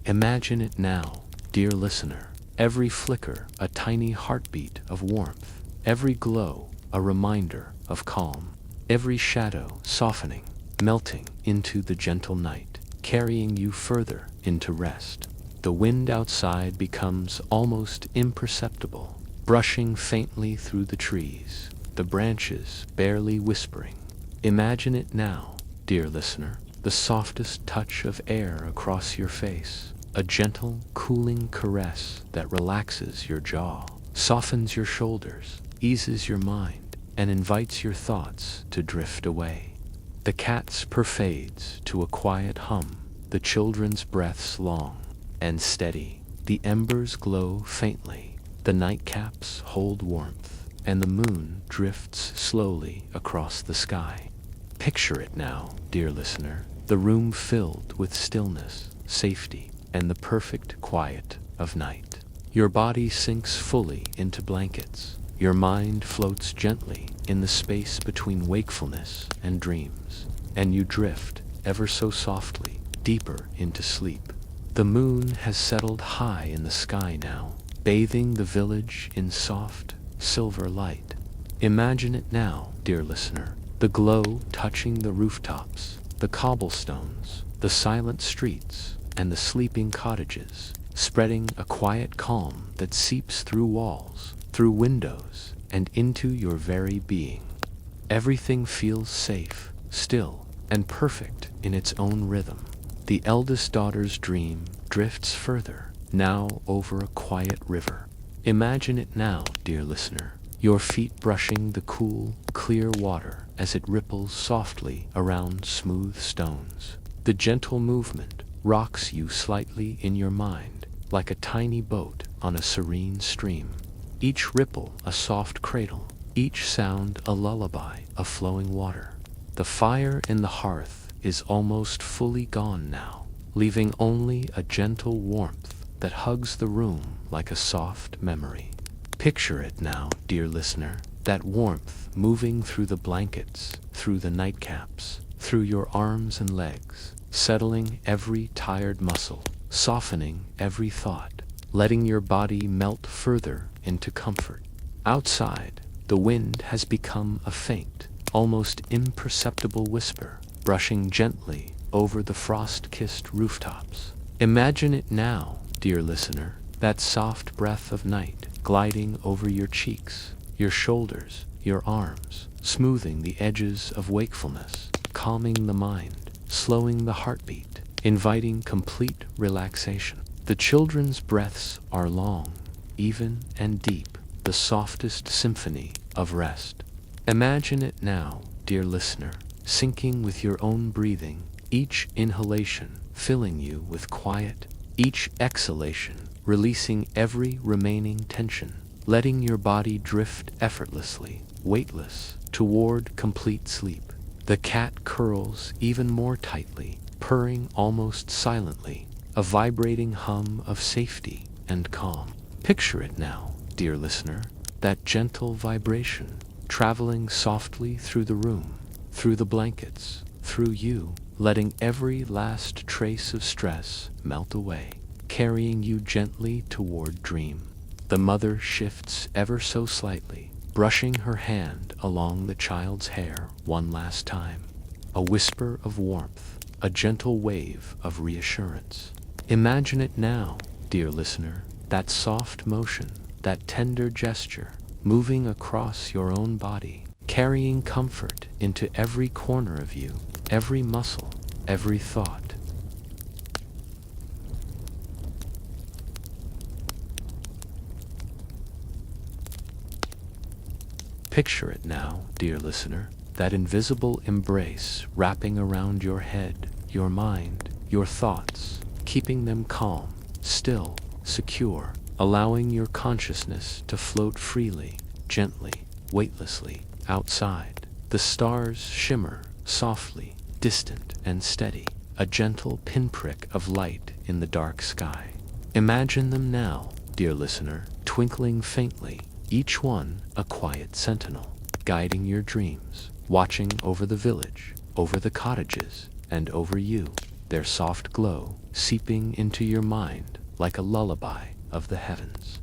Imagine it now, dear listener, every flicker a tiny heartbeat of warmth, every glow a reminder of calm, every shadow softening, melting into the gentle night, carrying you further into rest. The wind outside becomes almost imperceptible, brushing faintly through the trees, the branches barely whispering. Imagine it now, dear listener, the softest touch of air across your face, a gentle, cooling caress that relaxes your jaw, softens your shoulders, eases your mind, and invites your thoughts to drift away. The cat's purr fades to a quiet hum, the children's breaths long and steady. The embers glow faintly, the nightcaps hold warmth, and the moon drifts slowly across the sky. Picture it now, dear listener, the room filled with stillness, safety, and the perfect quiet of night. Your body sinks fully into blankets. Your mind floats gently in the space between wakefulness and dreams, and you drift, ever so softly, deeper into sleep. The moon has settled high in the sky now, bathing the village in soft, silver light. Imagine it now, dear listener, the glow touching the rooftops, the cobblestones, the silent streets, and the sleeping cottages, spreading a quiet calm that seeps through walls, through windows, and into your very being. Everything feels safe, still, and perfect in its own rhythm. The eldest daughter's dream drifts further, now over a quiet river. Imagine it now, dear listener, your feet brushing the cool, clear water as it ripples softly around smooth stones. The gentle movement rocks you slightly in your mind, like a tiny boat on a serene stream. Each ripple a soft cradle, each sound a lullaby of flowing water. The fire in the hearth is almost fully gone now, leaving only a gentle warmth that hugs the room like a soft memory. Picture it now, dear listener, that warmth moving through the blankets, through the nightcaps, through your arms and legs, settling every tired muscle, softening every thought, letting your body melt further into comfort. Outside, the wind has become a faint, almost imperceptible whisper, brushing gently over the frost-kissed rooftops. Imagine it now, dear listener, that soft breath of night gliding over your cheeks, your shoulders, your arms, smoothing the edges of wakefulness, calming the mind, slowing the heartbeat, inviting complete relaxation. The children's breaths are long, even and deep, the softest symphony of rest. Imagine it now, dear listener, syncing with your own breathing, each inhalation filling you with quiet, each exhalation releasing every remaining tension, letting your body drift effortlessly, weightless, toward complete sleep. The cat curls even more tightly, purring almost silently, a vibrating hum of safety and calm. Picture it now, dear listener, that gentle vibration, traveling softly through the room, through the blankets, through you, letting every last trace of stress melt away, carrying you gently toward dream. The mother shifts ever so slightly, brushing her hand along the child's hair one last time. A whisper of warmth, a gentle wave of reassurance. Imagine it now, dear listener, that soft motion, that tender gesture, moving across your own body, carrying comfort into every corner of you, every muscle, every thought. Picture it now, dear listener, that invisible embrace wrapping around your head, your mind, your thoughts, keeping them calm, still, secure, allowing your consciousness to float freely, gently, weightlessly. Outside, the stars shimmer softly, distant and steady, a gentle pinprick of light in the dark sky. Imagine them now, dear listener, twinkling faintly, each one a quiet sentinel, guiding your dreams, watching over the village, over the cottages, and over you, their soft glow seeping into your mind like a lullaby of the heavens.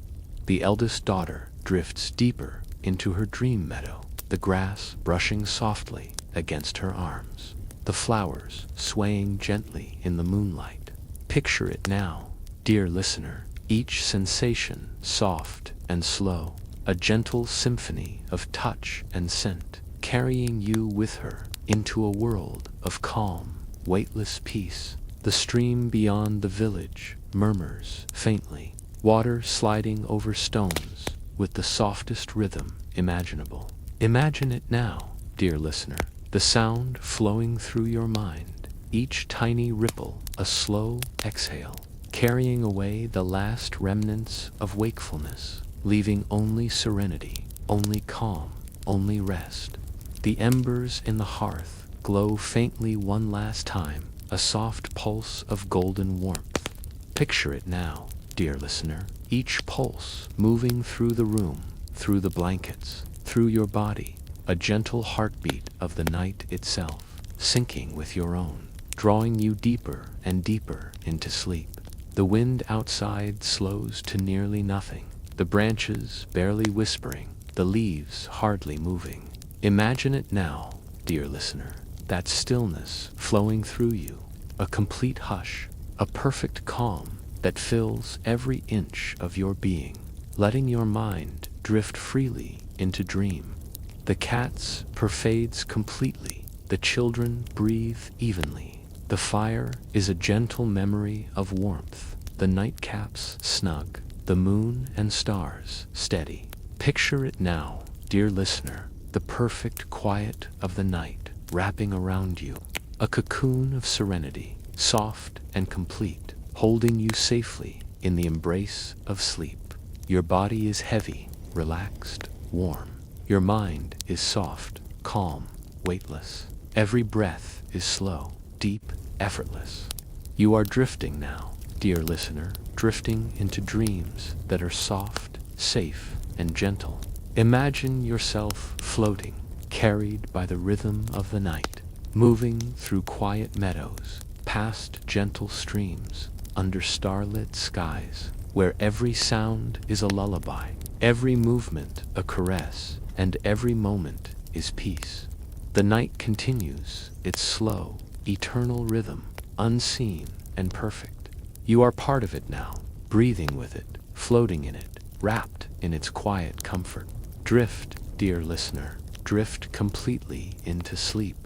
The eldest daughter drifts deeper into her dream meadow, the grass brushing softly against her arms, the flowers swaying gently in the moonlight. Picture it now, dear listener, each sensation soft and slow, a gentle symphony of touch and scent, carrying you with her into a world of calm, weightless peace. The stream beyond the village murmurs faintly, water sliding over stones with the softest rhythm imaginable. Imagine it now, dear listener, the sound flowing through your mind, each tiny ripple a slow exhale, carrying away the last remnants of wakefulness, leaving only serenity, only calm, only rest. The embers in the hearth glow faintly one last time, a soft pulse of golden warmth. Picture it now, dear listener, each pulse moving through the room, through the blankets, through your body, a gentle heartbeat of the night itself, syncing with your own, drawing you deeper and deeper into sleep. The wind outside slows to nearly nothing, the branches barely whispering, the leaves hardly moving. Imagine it now, dear listener, that stillness flowing through you, a complete hush, a perfect calm that fills every inch of your being, letting your mind drift freely into dream. The cat's purr fades completely, the children breathe evenly. The fire is a gentle memory of warmth, the nightcaps snug, the moon and stars steady. Picture it now, dear listener, the perfect quiet of the night wrapping around you, a cocoon of serenity, soft and complete, holding you safely in the embrace of sleep. Your body is heavy, relaxed, warm. Your mind is soft, calm, weightless. Every breath is slow, deep, effortless. You are drifting now, dear listener, drifting into dreams that are soft, safe, and gentle. Imagine yourself floating, carried by the rhythm of the night, moving through quiet meadows, past gentle streams, under starlit skies, where every sound is a lullaby, every movement a caress, and every moment is peace. The night continues its slow, eternal rhythm, unseen and perfect. You are part of it now, breathing with it, floating in it, wrapped in its quiet comfort. Drift, dear listener, drift completely into sleep.